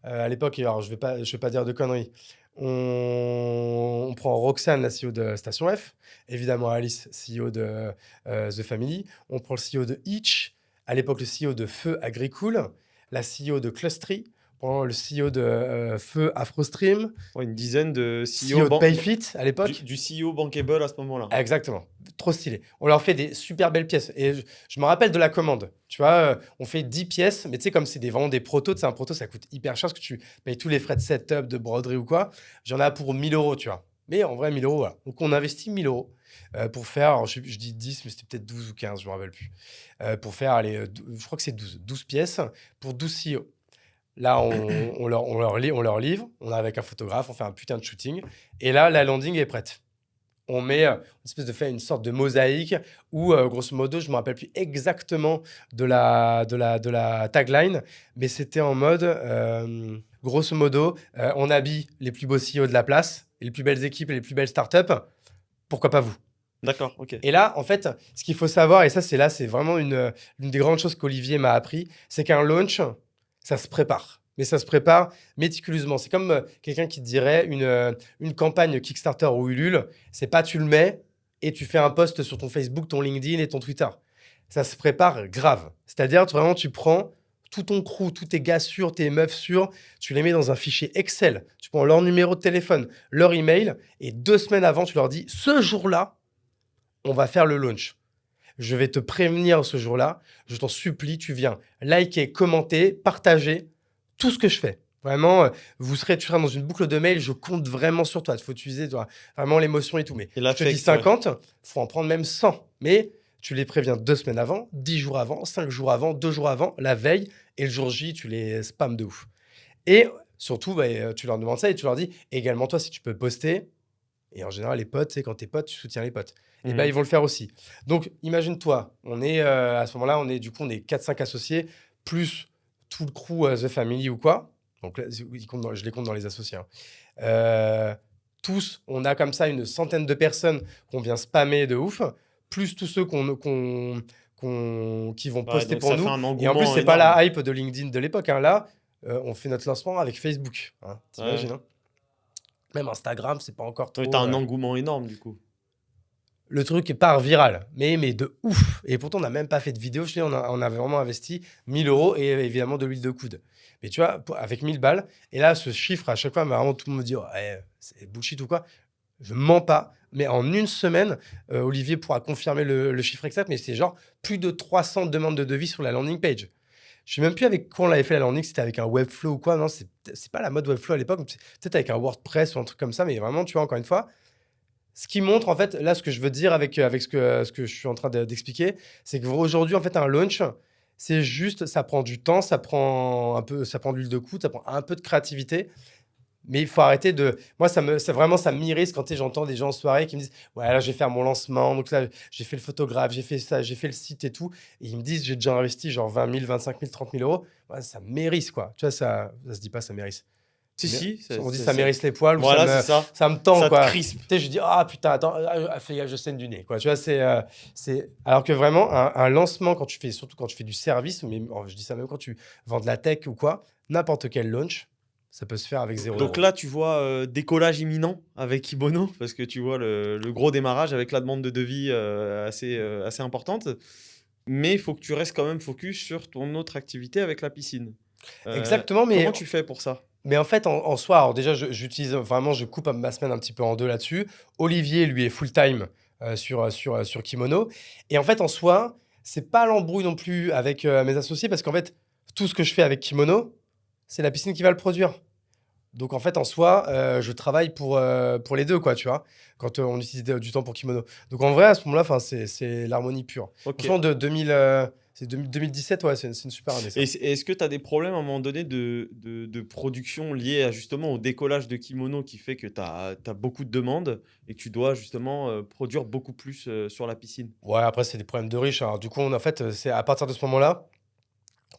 à l'époque, alors je vais pas dire de conneries. On prend Roxane, la CEO de Station F. Évidemment, Alice, CEO de The Family. On prend le CEO de Itch. À l'époque, le CEO de Feu Agricool. La CEO de Clustry. On prend le CEO de Feu AfroStream. Ouais, une dizaine de CEO de Payfit à l'époque. Du CEO bankable à ce moment-là. Exactement. Trop stylé. On leur fait des super belles pièces. Et je me rappelle de la commande. Tu vois, on fait 10 pièces, mais tu sais, comme c'est vraiment des protos, un proto, ça coûte hyper cher parce que tu payes tous les frais de setup, de broderie ou quoi. J'en ai pour 1000 €, tu vois. Mais en vrai, 1000 €, voilà. Donc, on investit 1000 € pour faire, alors, je dis 10, mais c'était peut-être 12 ou 15, je ne me rappelle plus. Pour faire, allez, je crois que c'est 12 pièces pour 12 CEO. Là, on leur livre, on est avec un photographe, on fait un putain de shooting. Et là, la landing est prête. On met une sorte de mosaïque où, grosso modo, je ne me rappelle plus exactement de la tagline, mais c'était en mode, grosso modo, on habille les plus beaux CEO de la place, et les plus belles équipes et les plus belles startups. Pourquoi pas vous? D'accord, ok. Et là, en fait, ce qu'il faut savoir, et ça, c'est vraiment une des grandes choses qu'Olivier m'a appris, c'est qu'un launch, ça se prépare. Mais ça se prépare méticuleusement. C'est comme quelqu'un qui te dirait une campagne Kickstarter ou Ulule, c'est pas tu le mets et tu fais un post sur ton Facebook, ton LinkedIn et ton Twitter. Ça se prépare grave. C'est-à-dire, vraiment, tu prends tout ton crew, tous tes gars sûrs, tes meufs sûrs, tu les mets dans un fichier Excel. Tu prends leur numéro de téléphone, leur email, et 2 semaines avant, tu leur dis, ce jour-là, on va faire le launch. Je vais te prévenir ce jour-là. Je t'en supplie, tu viens liker, commenter, partager tout ce que je fais. Vraiment, tu seras dans une boucle de mail. Je compte vraiment sur toi. Il faut utiliser vraiment l'émotion et tout. Mais je te dis 50, il faut en prendre même 100. Mais tu les préviens 2 semaines avant, 10 jours avant, 5 jours avant, 2 jours avant, la veille. Et le jour J, tu les spams de ouf. Et surtout, tu leur demandes ça et tu leur dis également, toi, si tu peux poster. Et en général, les potes, quand t'es pote, tu soutiens les potes. Et ils vont le faire aussi. Donc, imagine-toi, on est à ce moment-là, on est 4-5 associés, plus tout le crew The Family ou quoi. Donc, là, je les compte dans les associés. Tous, on a comme ça une centaine de personnes qu'on vient spammer de ouf, plus tous ceux qui vont poster pour nous. Et en plus, c'est pas la hype de LinkedIn de l'époque. Là, on fait notre lancement avec Facebook. T'imagines, hein. Même Instagram, c'est pas encore trop... T'as un engouement énorme, du coup. Le truc part viral, mais de ouf. Et pourtant, on n'a même pas fait de vidéo. Je dis, on avait vraiment investi 1000 € et évidemment de l'huile de coude. Mais tu vois, avec 1000 balles, et là, ce chiffre, à chaque fois, vraiment, tout le monde me dit, c'est bullshit ou quoi. Je mens pas. Mais en une semaine, Olivier pourra confirmer le chiffre exact, mais c'est genre plus de 300 demandes de devis sur la landing page. Je sais même plus avec quoi on l'avait fait la landing, c'était avec un Webflow ou quoi. Non, c'est pas la mode Webflow à l'époque, peut-être avec un WordPress ou un truc comme ça, mais vraiment, tu vois, encore une fois, ce qui montre, en fait, là, ce que je veux dire avec ce que je suis en train d'expliquer, c'est qu'aujourd'hui, en fait, un launch, c'est juste, ça prend du temps, ça prend de l'huile de coude, ça prend un peu de créativité. Mais il faut arrêter de... Moi, ça m'irrite quand j'entends des gens en soirée qui me disent « Ouais, là, je vais faire mon lancement. Donc là, j'ai fait le photographe, j'ai fait ça, j'ai fait le site et tout. » Et ils me disent « J'ai déjà investi genre 20 000, 25 000, 30 000 €. » Ouais, ça m'érisse, quoi. Tu vois, ça se dit pas, ça m'érisse. Si, si. On dit ça m'érisse les poils ou Voilà, c'est ça. ça me tend, Ça quoi. te crispe. Tu sais, je dis, ah putain, attends, fais gaffe, je saigne du nez, quoi. Tu vois, alors que vraiment, un lancement, surtout quand tu fais du service, mais je dis ça même quand tu vends de la tech ou quoi, n'importe quel launch, ça peut se faire avec 0 Donc €. là, tu vois décollage imminent avec Kimono, parce que tu vois le gros démarrage avec la demande de devis assez importante. Mais il faut que tu restes quand même focus sur ton autre activité avec la piscine. Exactement, mais Comment tu fais pour ça? en fait, en soi, alors déjà, j'utilise vraiment, je coupe ma semaine un petit peu en deux là-dessus. Olivier, lui, est full-time sur Kimono. Et en fait, en soi, c'est pas l'embrouille non plus avec mes associés parce qu'en fait, tout ce que je fais avec Kimono, c'est la piscine qui va le produire. Donc en fait, en soi, je travaille pour les deux, quoi, tu vois, quand on utilise du temps pour Kimono. Donc en vrai, à ce moment-là, 'fin, c'est l'harmonie pure. Ok. Franchement, 2017, ouais, c'est une super année, ça. Et est-ce que tu as des problèmes à un moment donné de production liés justement au décollage de Kimono qui fait que tu as beaucoup de demandes et que tu dois justement produire beaucoup plus sur la piscine? Ouais, après, c'est des problèmes de riches. Alors, du coup, en fait, c'est à partir de ce moment-là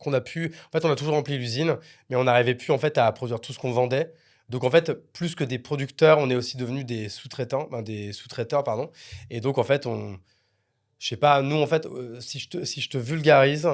qu'on a pu. En fait, on a toujours rempli l'usine, mais on n'arrivait plus en fait à produire tout ce qu'on vendait. Donc, en fait, plus que des producteurs, on est aussi devenus des sous-traitants, des sous-traiteurs, pardon. Et donc, en fait, je sais pas, nous, en fait, si je te vulgarise,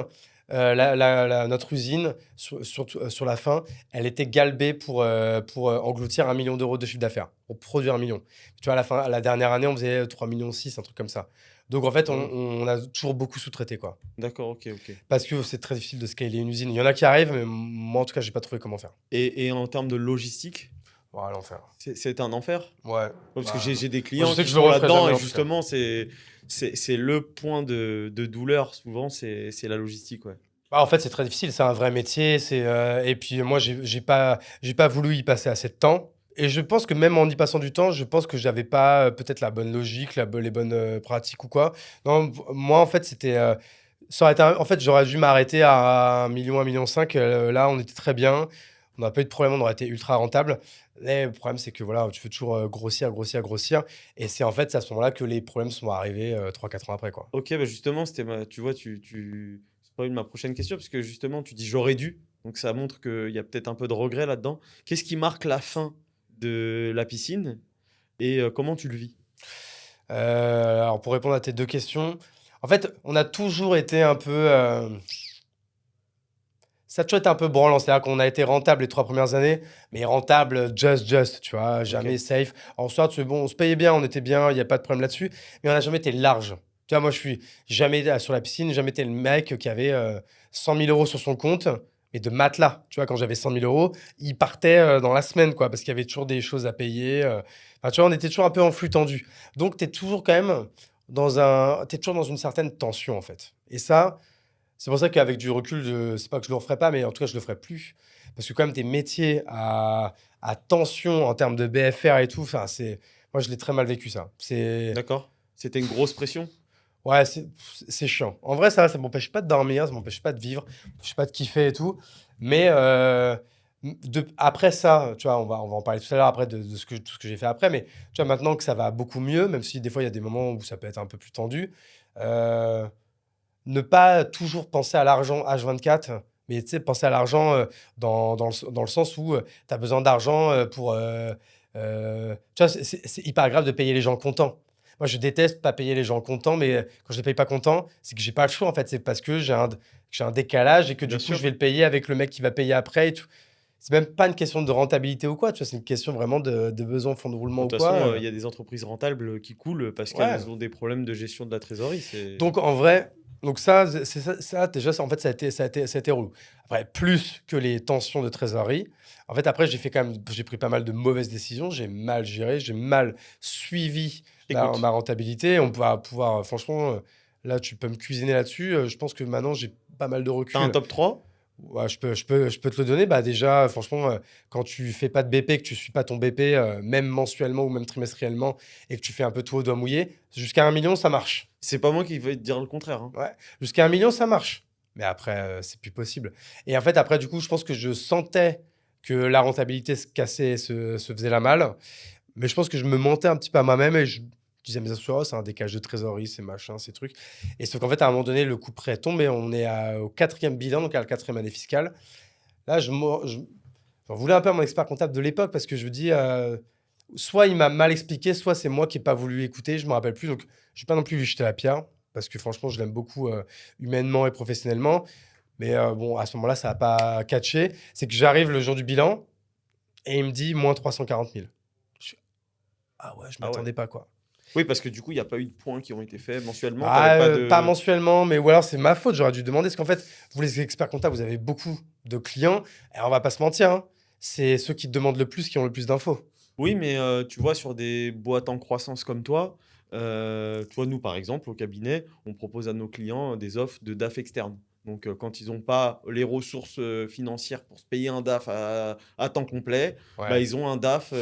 notre usine, sur la fin, elle était galbée pour engloutir 1 million d'euros de chiffre d'affaires, pour produire 1 million. Tu vois, à la fin, la dernière année, on faisait 3,6 millions, un truc comme ça. Donc, en fait, Ah ouais. on a toujours beaucoup sous-traité, quoi. D'accord, ok, ok. Parce que c'est très difficile de scaler une usine. Il y en a qui arrivent, mais moi, en tout cas, j'ai pas trouvé comment faire. Et en termes de logistique, Voilà, l'enfer. c'est un enfer? Ouais. Parce que Bah, j'ai des moi, clients je sais qui que je le sont referai là-dedans jamais, et en tout cas. justement, c'est le point de douleur souvent, c'est la logistique, ouais. Bah, en fait, c'est très difficile. C'est un vrai métier. Et puis, moi, j'ai pas voulu y passer assez de temps. Et je pense que même en y passant du temps, je pense que j'avais pas peut-être la bonne logique, les bonnes pratiques ou quoi. Non, moi, en fait, ça aurait été en fait, j'aurais dû m'arrêter à 1 million, 1,5 million. Là, on était très bien. On n'a pas eu de problème. On aurait été ultra rentable. Mais le problème, c'est que voilà, tu veux toujours grossir, grossir, grossir. Et c'est en fait c'est à ce moment-là que les problèmes sont arrivés 3-4 ans après, quoi. Ok, bah justement, tu vois, c'est pas une ma prochaine question, parce que justement, tu dis j'aurais dû. Donc ça montre qu'il y a peut-être un peu de regret là-dedans. Qu'est-ce qui marque la fin de la piscine et comment tu le vis? Alors, pour répondre à tes deux questions, en fait, on a toujours été un peu. Ça a toujours été un peu branlant. C'est-à-dire qu'on a été rentable les 3 premières années, mais rentable just, tu vois, jamais Ok. safe. En soit, c'est bon, on se payait bien, on était bien, il n'y a pas de problème là-dessus, mais on n'a jamais été large. Tu vois, moi, je suis jamais sur la piscine, jamais été le mec qui avait 100 000 euros sur son compte, mais de matelas. Tu vois, quand j'avais 100 000 euros, il partait dans la semaine, quoi, parce qu'il y avait toujours des choses à payer. Enfin, tu vois, on était toujours un peu en flux tendu. Donc, tu es toujours quand même t'es toujours dans une certaine tension, en fait. Et ça, c'est pour ça qu'avec du recul, c'est pas que je le referai pas, mais en tout cas, je le ferai plus. Parce que quand même, tes métiers à tension en termes de BFR et tout, enfin, moi, je l'ai très mal vécu, ça. D'accord? C'était une grosse pression? Ouais, c'est chiant. En vrai, ça m'empêche pas de dormir, ça m'empêche pas de vivre, ça m'empêche pas de kiffer et tout. Mais après ça, tu vois, on va en parler tout à l'heure après de tout ce que j'ai fait après. Mais tu vois, maintenant que ça va beaucoup mieux, même si des fois, il y a des moments où ça peut être un peu plus tendu, euh, ne pas toujours penser à l'argent H24, mais tu sais, penser à l'argent dans le sens où tu as besoin d'argent tu vois, c'est hyper grave de payer les gens contents. Moi, je déteste pas payer les gens contents, mais quand je les paye pas contents, c'est que j'ai pas le choix, en fait. C'est parce que j'ai un décalage et que du Bien coup, sûr. je vais le payer avec le mec qui va payer après et tout. C'est même pas une question de rentabilité ou quoi, tu vois, c'est une question vraiment de besoin, fonds de roulement De ou toute quoi. façon, il y a des entreprises rentables qui coulent parce Ouais. qu'elles ont des problèmes de gestion de la trésorerie. Donc en vrai, donc ça, déjà, en fait, ça a été relou. Après, plus que les tensions de trésorerie, en fait, après, j'ai pris pas mal de mauvaises décisions, j'ai mal géré, j'ai mal suivi ma, Écoute, ma rentabilité. On va pouvoir, franchement, là, tu peux me cuisiner là-dessus. Je pense que maintenant, j'ai pas mal de t'as un recul. top 3? Ouais, je peux te le donner. Bah déjà, franchement, quand tu fais pas de BP, que tu suis pas ton BP, même mensuellement ou même trimestriellement, et que tu fais un peu tout au doigt mouillé, jusqu'à 1 million, ça marche. C'est pas moi qui vais te dire le contraire, hein. Ouais, jusqu'à 1 million, ça marche. Mais après, c'est plus possible. Et en fait, après, du coup, je pense que je sentais que la rentabilité se cassait, se faisait la malle. Mais je pense que je me mentais un petit peu à moi-même et je disais à mes associés, oh, c'est un décalage de trésorerie, c'est machin, ces trucs. Et sauf qu'en fait, à un moment donné, le coup près est tombé. On est au 4e bilan, donc à la 4e année fiscale. Là, j'en voulais un peu à mon expert comptable de l'époque parce que je me dis, soit il m'a mal expliqué, soit c'est moi qui n'ai pas voulu écouter, je ne me rappelle plus. Donc, je n'ai pas non plus lui jeter la pierre parce que franchement, je l'aime beaucoup humainement et professionnellement. Mais bon, à ce moment-là, ça n'a pas catché. C'est que j'arrive le jour du bilan et il me dit moins 340 000. Je fais, ah ouais, je ne Ah ouais. m'attendais pas, quoi. Oui, parce que du coup, il n'y a pas eu de points qui ont été faits mensuellement. Ah, T'avais pas mensuellement, mais ou alors c'est ma faute, j'aurais dû demander. Parce qu'en fait, vous les experts comptables, vous avez beaucoup de clients. Et on va pas se mentir, hein, c'est ceux qui te demandent le plus qui ont le plus d'infos. Oui, mais tu vois, sur des boîtes en croissance comme toi, nous, par exemple, au cabinet, on propose à nos clients des offres de DAF externe. Donc, quand ils n'ont pas les ressources financières pour se payer un DAF à temps complet, bah, Ouais. ils ont un DAF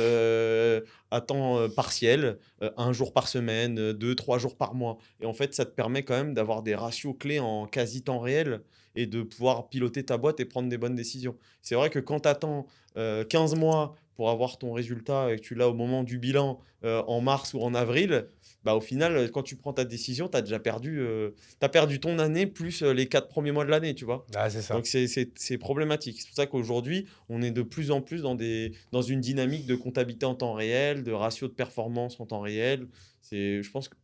à temps partiel, 1 jour par semaine, 2, 3 jours par mois. Et en fait, ça te permet quand même d'avoir des ratios clés en quasi temps réel et de pouvoir piloter ta boîte et prendre des bonnes décisions. C'est vrai que quand tu attends 15 mois pour avoir ton résultat et que tu l'as au moment du bilan en mars ou en avril, bah, au final, quand tu prends ta décision, tu as déjà perdu ton année plus les 4 premiers mois de l'année, tu vois. Ah, c'est ça. Donc, c'est problématique. C'est pour ça qu'aujourd'hui, on est de plus en plus dans une dynamique de comptabilité en temps réel, de ratio de performance en temps réel.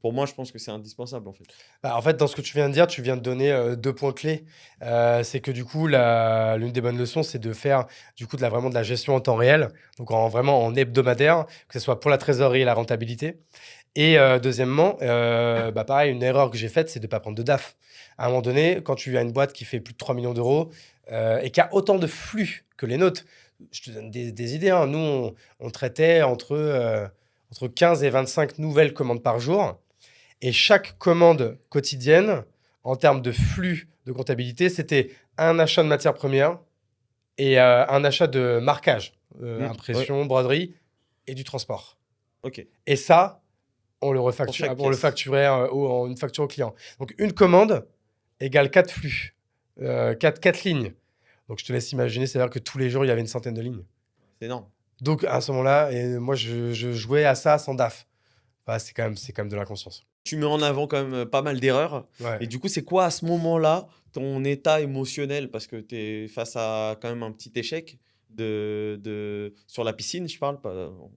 Pour moi, je pense que c'est indispensable, en fait. Bah, en fait, dans ce que tu viens de dire, tu viens de donner 2 points clés. C'est que du coup, l'une des bonnes leçons, c'est de faire du coup vraiment de la gestion en temps réel, donc vraiment en hebdomadaire, que ce soit pour la trésorerie et la rentabilité. Et deuxièmement, bah, pareil, une erreur que j'ai faite, c'est de ne pas prendre de DAF. À un moment donné, quand tu as une boîte qui fait plus de 3 millions d'euros et qui a autant de flux que les nôtres, je te donne des idées, hein. Nous, on traitait entre 15 et 25 nouvelles commandes par jour. Et chaque commande quotidienne, en termes de flux de comptabilité, c'était un achat de matières premières et un achat de marquage, Ouais. impression, broderie et du transport. Ok. Et ça, on le Pour chaque on le pièce. facturait en une facture au client. Donc, une commande égale 4 flux, 4 lignes. Donc, je te laisse imaginer, c'est-à-dire que tous les jours, il y avait une centaine de lignes. C'est énorme. Donc, à ce moment-là, moi, je jouais à ça sans DAF. Enfin, c'est quand même de l'inconscience. Tu mets en avant quand même pas mal d'erreurs. Ouais. Et du coup, c'est quoi à ce moment-là ton état émotionnel? Parce que tu es face à quand même un petit échec sur la piscine, je parle.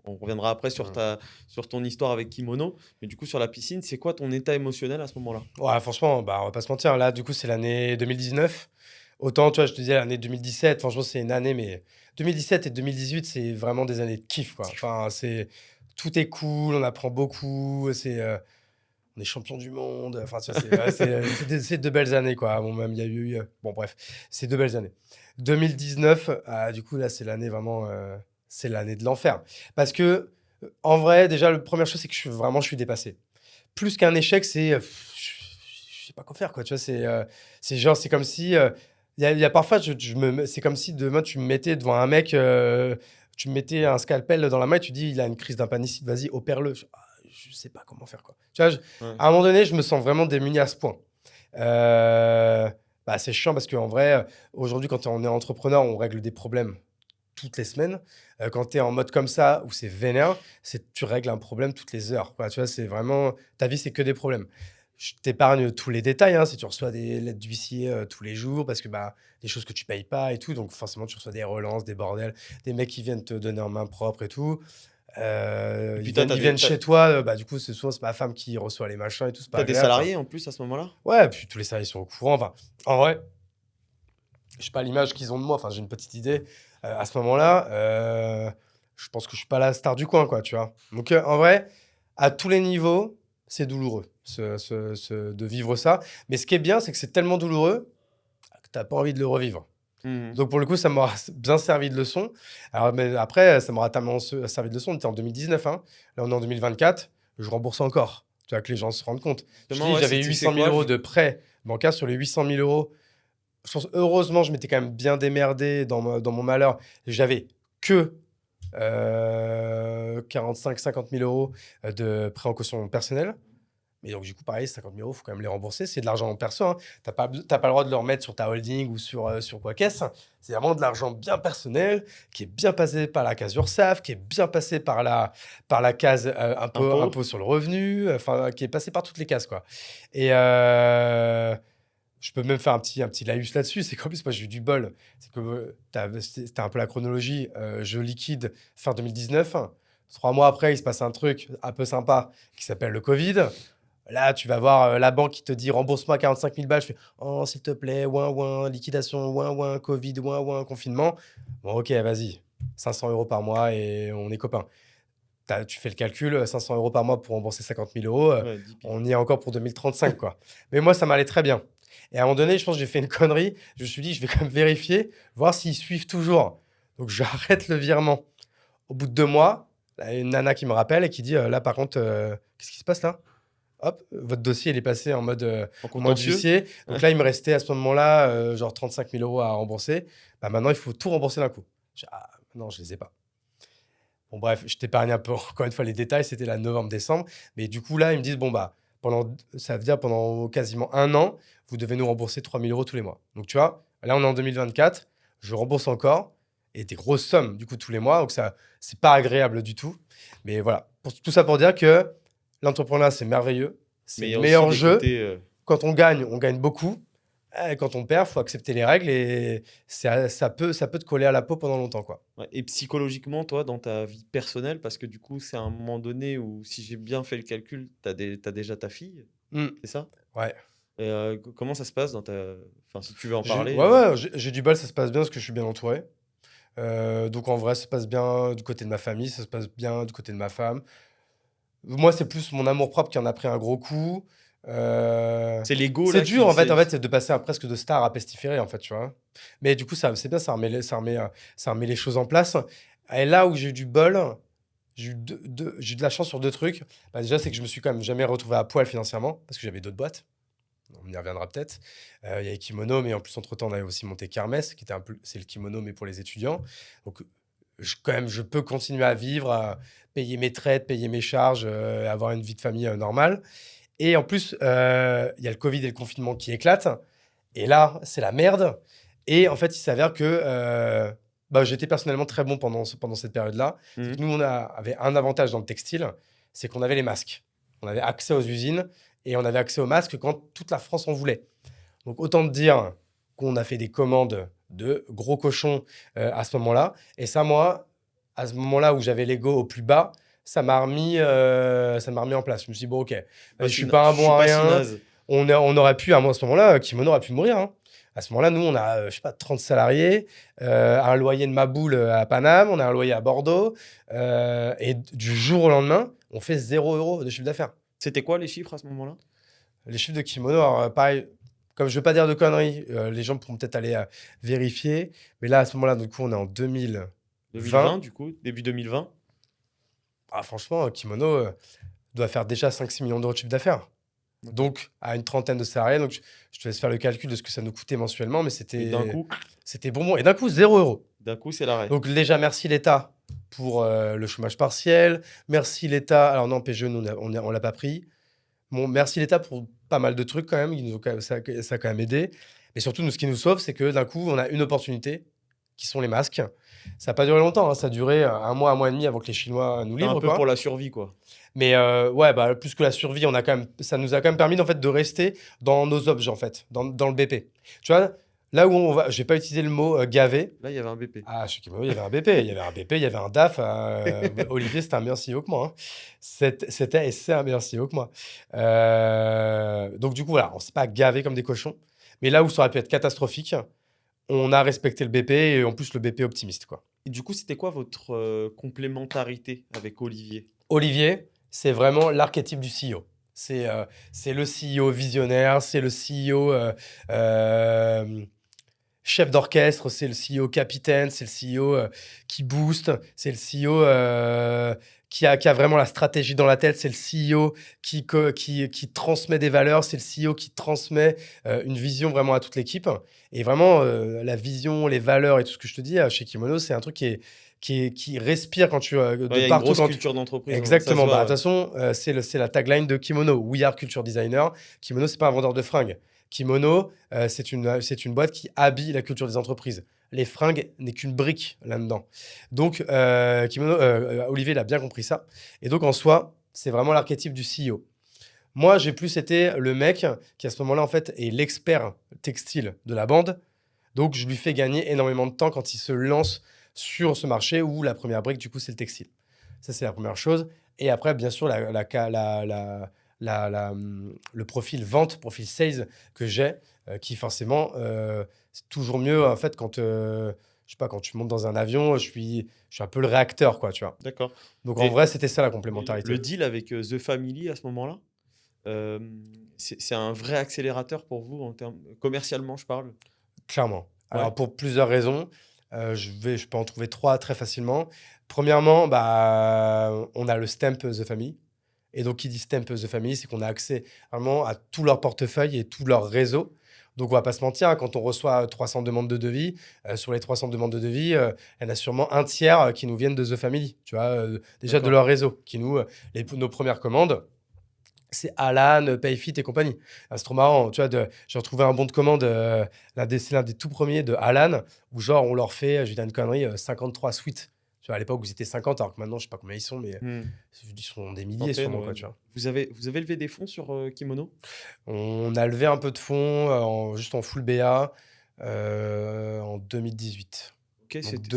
On reviendra après sur ton histoire avec Kimono. Mais du coup, sur la piscine, c'est quoi ton état émotionnel à ce moment-là? Ouais, franchement, bah, on va pas se mentir. Là, du coup, c'est l'année 2019. Autant, tu vois, je te disais l'année 2017. Franchement, c'est une année, mais 2017 et 2018, c'est vraiment des années de kiff, quoi. Enfin, tout est cool, on apprend beaucoup. On est champion du monde. Enfin, tu vois, c'est de belles années, quoi. Bon, même, il y a eu. Bon, bref, c'est de belles années. 2019, du coup, là, c'est l'année vraiment. C'est l'année de l'enfer. Parce que, en vrai, déjà, la première chose, c'est que je suis dépassé. Plus qu'un échec, je sais pas quoi faire, quoi. Tu vois, c'est comme si. Il y a parfois, c'est comme si demain, tu me mettais devant un mec, tu me mettais un scalpel dans la main et tu dis, il a une crise d'appendicite, vas-y, opère-le. Je sais pas comment faire, quoi. Tu vois, Ouais. à un moment donné, je me sens vraiment démuni à ce point. Bah, c'est chiant parce qu'en vrai, aujourd'hui, quand on est entrepreneur, on règle des problèmes toutes les semaines. Quand tu es en mode comme ça, où c'est vénère, tu règles un problème toutes les heures, quoi. Tu vois, c'est vraiment... Ta vie, c'est que des problèmes. Je t'épargne tous les détails, hein, si tu reçois des lettres d'huissier tous les jours, parce que bah, des choses que tu payes pas et tout, donc forcément, tu reçois des relances, des bordels, des mecs qui viennent te donner en main propre et tout. Et puis Ils viennent chez toi, bah, du coup, c'est ma femme qui reçoit les machins et tout, c'est pas T'as des agréable, quoi. salariés en plus à ce moment-là? Ouais, puis tous les salariés sont au courant. Enfin, en vrai, je sais pas l'image qu'ils ont de moi. Enfin, j'ai une petite idée. À ce moment-là, je pense que je suis pas la star du coin, quoi, tu vois. Donc, en vrai, à tous les niveaux, c'est douloureux de vivre ça. Mais ce qui est bien, c'est que c'est tellement douloureux que t'as pas envie de le revivre. Mhm. Donc, pour le coup, ça m'aura bien servi de leçon. Alors, mais après, ça m'aura tellement servi de leçon. On était en 2019, hein. Là, on est en 2024. Je rembourse encore. Tu vois, que les gens se rendent compte. Je Justement, dis, ouais, j'avais tu sais 800 000 quoi, euros de prêt bancaire sur les 800 000 euros. Je pense, heureusement, je m'étais quand même bien démerdé dans mon malheur. J'avais que 45-50 000 euros de prêt en caution personnelle. Mais donc, du coup, pareil, 50 000 euros, il faut quand même les rembourser. C'est de l'argent en perso, hein. Tu n'as pas le droit de le remettre sur ta holding ou sur quoi qu'est-ce. C'est vraiment de l'argent bien personnel, qui est bien passé par la case URSSAF, qui est bien passé par la case impôt sur le revenu, enfin, qui est passé par toutes les cases, quoi. Et Je peux même faire un petit laïus là-dessus. C'est qu'en plus, moi, j'ai eu du bol. C'est que c'était un peu la chronologie. Je liquide fin 2019. 3 mois après, il se passe un truc un peu sympa qui s'appelle le Covid. Là, tu vas voir la banque qui te dit rembourse-moi 45 000 balles. Je fais oh, s'il te plaît, ouin, ouin, liquidation, ouin, ouin, Covid, ouin, ouin, confinement. Bon, ok, vas-y. 500 € par mois et on est copains. Tu fais le calcul, 500 € par mois pour rembourser 50 000 €. Ouais, 10 piges. On y est encore pour 2035, quoi. Mais moi, ça m'allait très bien. Et à un moment donné, je pense que j'ai fait une connerie. Je me suis dit, je vais quand même vérifier, voir s'ils suivent toujours. Donc, j'arrête le virement. Au bout de 2 mois, là, il y a une nana qui me rappelle et qui dit, là, par contre, qu'est-ce qui se passe là? Hop, votre dossier, il est passé en mode En en mode contentieux. huissier. Donc Ouais. là, il me restait à ce moment-là, genre 35 000 € à rembourser. Bah, maintenant, il faut tout rembourser d'un coup. Ah, non, je les ai pas. Bon, bref, je t'épargne un peu, encore une fois, les détails. C'était là, novembre-décembre. Mais du coup, là, ils me disent, bon, bah, ça veut dire pendant quasiment 1 an, vous devez nous rembourser 3 000 € tous les mois. Donc, tu vois, là, on est en 2024. Je rembourse encore. Et des grosses sommes, du coup, tous les mois. Donc, ça, c'est pas agréable du tout. Mais voilà. Tout ça pour dire que l'entrepreneuriat, c'est merveilleux. C'est Mais il y le a meilleur aussi des jeu. côtés, Quand on gagne beaucoup. Quand on perd, il faut accepter les règles et ça peut te coller à la peau pendant longtemps, quoi. ouais. Et psychologiquement, toi, dans ta vie personnelle, parce que du coup, c'est à un moment donné où, si j'ai bien fait le calcul, t'as déjà ta fille, Mm. c'est ça? Ouais. Et comment ça se passe dans ta... Enfin, si tu veux en parler. Ouais, ouais, j'ai du bol, ça se passe bien parce que je suis bien entouré. Donc en vrai, ça se passe bien du côté de ma famille, ça se passe bien du côté de ma femme. Moi, c'est plus mon amour-propre qui en a pris un gros coup. C'est l'ego, C'est là, dur, qui... en fait, c'est de passer presque de star à pestiféré, en fait, tu vois. Mais du coup, c'est bien, ça remet les choses en place. Et là où j'ai eu du bol, j'ai eu j'ai eu de la chance sur 2 trucs. Bah, déjà, c'est que je me suis quand même jamais retrouvé à poil financièrement parce que j'avais d'autres boîtes. On y reviendra peut-être. Il y avait Kimono, mais en plus, entre-temps, on avait aussi monté Kermesse, qui était un peu, c'est le kimono, mais pour les étudiants. Donc, quand même, je peux continuer à vivre, à payer mes traites, payer mes charges, avoir une vie de famille normale. Et en plus, il y a le Covid et le confinement qui éclatent. Et là, c'est la merde. Et en fait, il s'avère que bah, j'étais personnellement très bon pendant cette période-là. Mhm. Nous, on avait un avantage dans le textile, c'est qu'on avait les masques. On avait accès aux usines et on avait accès aux masques quand toute la France en voulait. Donc, autant te dire qu'on a fait des commandes de gros cochons à ce moment-là. Et ça, moi, à ce moment-là où j'avais l'ego au plus bas, ça m'a remis en place. Je me suis dit, bon, ok, je suis pas un bon à je suis pas si rien. naze. On aurait pu, à ce moment-là, Kimono aurait pu mourir. Hein. À ce moment-là, nous, on a, je sais pas, 30 salariés, un loyer de Maboule à Paname, on a un loyer à Bordeaux. Et du jour au lendemain, on fait 0 € de chiffre d'affaires. C'était quoi les chiffres à ce moment-là? Les chiffres de Kimono, alors, pareil, comme je ne veux pas dire de conneries, les gens pourront peut-être aller vérifier. Mais là, à ce moment-là, du coup, on est en 2020. 2020, du coup, début 2020. Ah, franchement, Kimono doit faire déjà 5-6 millions d'euros de chiffre d'affaires. Donc, à une trentaine de salariés. Donc, je te laisse faire le calcul de ce que ça nous coûtait mensuellement, mais Et d'un coup, c'était bonbon. Et d'un coup, 0 €. c'est l'arrêt. Donc, déjà, merci l'État pour le chômage partiel. Merci l'État. Alors, non, PGE, nous, on l'a pas pris. Bon, merci l'État pour pas mal de trucs quand même. Ça a quand même aidé. Mais surtout, nous, ce qui nous sauve, c'est que d'un coup, on a une opportunité qui sont les masques. Ça n'a pas duré longtemps. Hein. Ça a duré 1 mois, 1 mois et demi avant que les Chinois nous livrent. Un peu quoi. pour la survie, quoi. Mais ouais, bah, plus que la survie, ça nous a quand même permis en fait, de rester dans nos objets, en fait, dans le BP. Tu vois, là où on va, je vais pas utiliser le mot gavé. Là, il y avait un BP. Ah, chez Kimono, il y avait un BP, il y avait un BP, il y avait un DAF. Olivier, c'était un meilleur CEO que moi. Hein. C'était et c'est un meilleur CEO que moi. Donc du coup, voilà, on s'est pas gavé comme des cochons. Mais là où ça aurait pu être catastrophique, on a respecté le BP et en plus le BP optimiste, quoi. Et du coup, c'était quoi votre complémentarité avec Olivier? Olivier, c'est vraiment l'archétype du CEO. C'est le CEO visionnaire, c'est le CEO chef d'orchestre, c'est le CEO capitaine, c'est le CEO qui booste, c'est le CEO qui a vraiment la stratégie dans la tête, c'est le CEO qui transmet des valeurs, c'est le CEO qui transmet une vision vraiment à toute l'équipe. Et vraiment, la vision, les valeurs et tout ce que je te dis, chez Kimono, c'est un truc qui respire quand tu... Ouais, de il y a une partout, grosse quand culture d'entreprise. hein, Exactement. ça se Bah, de voit, toute façon, c'est la tagline de Kimono. We are culture designer. Kimono, c'est pas un vendeur de fringues. Kimono, c'est une boîte qui habille la culture des entreprises. Les fringues n'est qu'une brique là-dedans. Donc, Olivier, il a bien compris ça. Et donc, en soi, c'est vraiment l'archétype du CEO. Moi, j'ai plus été le mec qui, à ce moment-là, en fait, est l'expert textile de la bande. Donc, je lui fais gagner énormément de temps quand il se lance sur ce marché où la première brique, du coup, c'est le textile. Ça, c'est la première chose. Et après, bien sûr, le profil vente, profil sales que j'ai, qui forcément, c'est toujours mieux, en fait, quand, je sais pas, quand tu montes dans un avion, je suis un peu le réacteur, quoi, tu vois. D'accord. Donc, Et- en vrai, c'était ça la Et complémentarité. le deal avec The Family à ce moment-là, euh, c'est un vrai accélérateur pour vous en termes commercialement, je parle. Clairement. Ouais. Alors, pour plusieurs raisons, je peux en trouver 3 très facilement. Premièrement, bah, on a le stamp The Family. Et donc, qui dit stamp The Family, c'est qu'on a accès vraiment à tout leur portefeuille et tout leur réseau. Donc, on va pas se mentir, hein, quand on reçoit 300 demandes de devis, sur les 300 demandes de devis, il y en a sûrement un tiers qui nous viennent de The Family, tu vois, déjà de D'accord. leur réseau, qui nous, nos premières commandes. C'est Alan, Payfit et compagnie. Ah, c'est trop marrant, tu vois, j'ai retrouvé un bon de commande, c'est l'un des tout premiers de Alan, où genre on leur fait, je vais dire une connerie, 53 suites. Tu vois, à l'époque, vous étiez 50, alors que maintenant, je sais pas combien ils sont, mais Hmm. ils sont des milliers Centaines, sûrement, ouais. quoi, tu vois. Vous avez levé des fonds sur Kimono? On a levé un peu de fonds, juste en full BA, en 2018. Ok, Donc c'était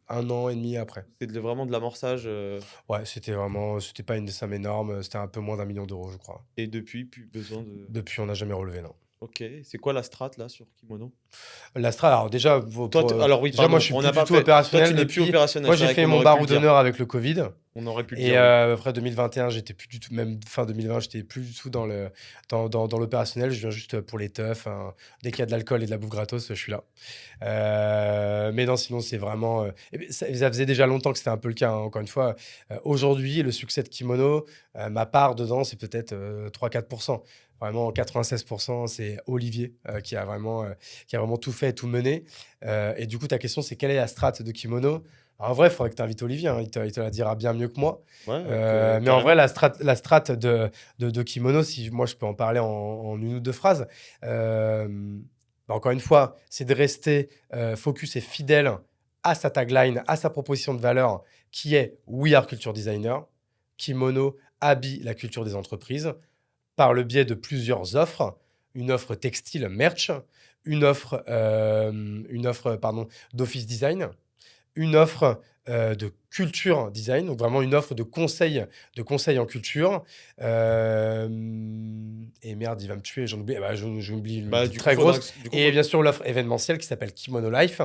1 an et demi après. vraiment de l'amorçage. Ouais, c'était pas une somme énorme, c'était un peu moins d'1 million d'euros, je crois. Et depuis, plus besoin de. Depuis, on n'a jamais relevé, non. Ok, c'est quoi la strat là sur Kimono? L'Astra, alors déjà, Alors oui, déjà moi, pardon, je suis on plus n'a du pas tout fait. Toi, opérationnel tu n'es plus depuis. opérationnel. Moi, c'est j'ai vrai fait qu'on mon aurait pu barreau le dire. d'honneur avec le Covid. On aurait pu le Et dire. Oui. après 2021, j'étais plus du tout, même fin 2020, j'étais plus du tout dans l'opérationnel. Je viens juste pour les teufs, hein. Dès qu'il y a de l'alcool et de la bouffe gratos, je suis là. Mais non, sinon, c'est vraiment. Et puis, ça faisait déjà longtemps que c'était un peu le cas, hein. Encore une fois, aujourd'hui, le succès de Kimono, ma part dedans, c'est peut-être 3-4%. Vraiment, 96%, c'est Olivier qui a vraiment tout fait et tout mené. Et du coup, ta question, c'est quelle est la strat de Kimono? Alors, en vrai, il faudrait que tu invites Olivier, hein, il te la dira bien mieux que moi. Ouais, Mais en vrai, carrément. la strat de Kimono, si moi je peux en parler en 1 ou 2 phrases, bah, encore une fois, c'est de rester focus et fidèle à sa tagline, à sa proposition de valeur qui est We are Culture Designer. Kimono habille la culture des entreprises par le biais de plusieurs offres. Une offre textile merch, une offre pardon, d'office design, une offre de culture design, donc vraiment une offre de conseil en culture. Et merde, il va me tuer, j'en oublie, j'oublie une Bah, du coup, très grosse. Et faudra- bien sûr, l'offre événementielle qui s'appelle Kimono Life.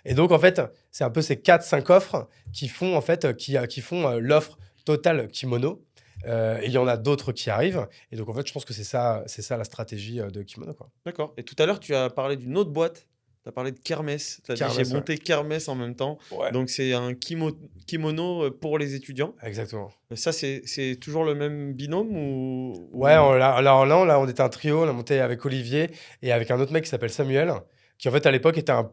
Et donc, en fait, c'est un peu ces 4-5 offres qui font, en fait, qui font l'offre totale Kimono. Et il y en a d'autres qui arrivent. Et donc, en fait, je pense que c'est ça la stratégie de Kimono, quoi. D'accord. Et tout à l'heure, tu as parlé d'une autre boîte. Tu as parlé de Kermesse. Tu as dit j'ai Kermesse, ouais. monté Kermesse en même temps. Ouais, Donc, c'est un kimono pour les étudiants. exactement. Ça, c'est toujours le même binôme ou... Ouais, alors là, on était un trio, on a monté avec Olivier et avec un autre mec qui s'appelle Samuel, qui en fait à l'époque était un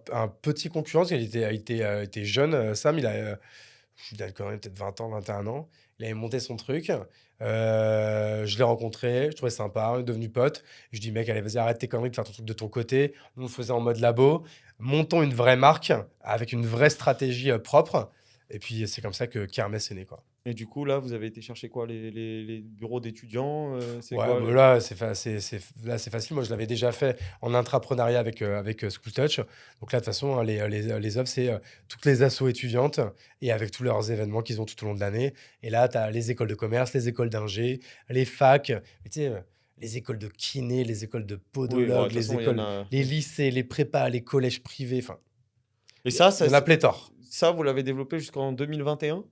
petit concurrent, parce qu'il était jeune, Sam, je suis d'accord, peut-être 20 ans, 21 ans. Il avait monté son truc. Je l'ai rencontré, je trouvais sympa, on est devenu potes. Je dis, mec, allez, vas-y, arrête tes conneries de faire ton truc de ton côté. Nous, on le faisait en mode labo. Montons une vraie marque avec une vraie stratégie propre. Et puis, c'est comme ça que Kermesse est né, quoi. Et du coup, là, vous avez été chercher quoi? Les bureaux d'étudiants c'est Ouais, quoi bah là, c'est facile. Moi, je l'avais déjà fait en intrapreneuriat avec School Touch. Donc là, de toute façon, hein, les offres, c'est toutes les assos étudiantes et avec tous leurs événements qu'ils ont tout au long de l'année. Et là, tu as les écoles de commerce, les écoles d'ingé, les facs, mais tu sais, les écoles de kiné, les écoles de Oui, bon, de podologue, toute les façon, il y en écoles, a... les lycées, les prépas, les collèges privés. Enfin, Et il ça, y en a pléthore. ça, vous l'avez développé jusqu'en 2021?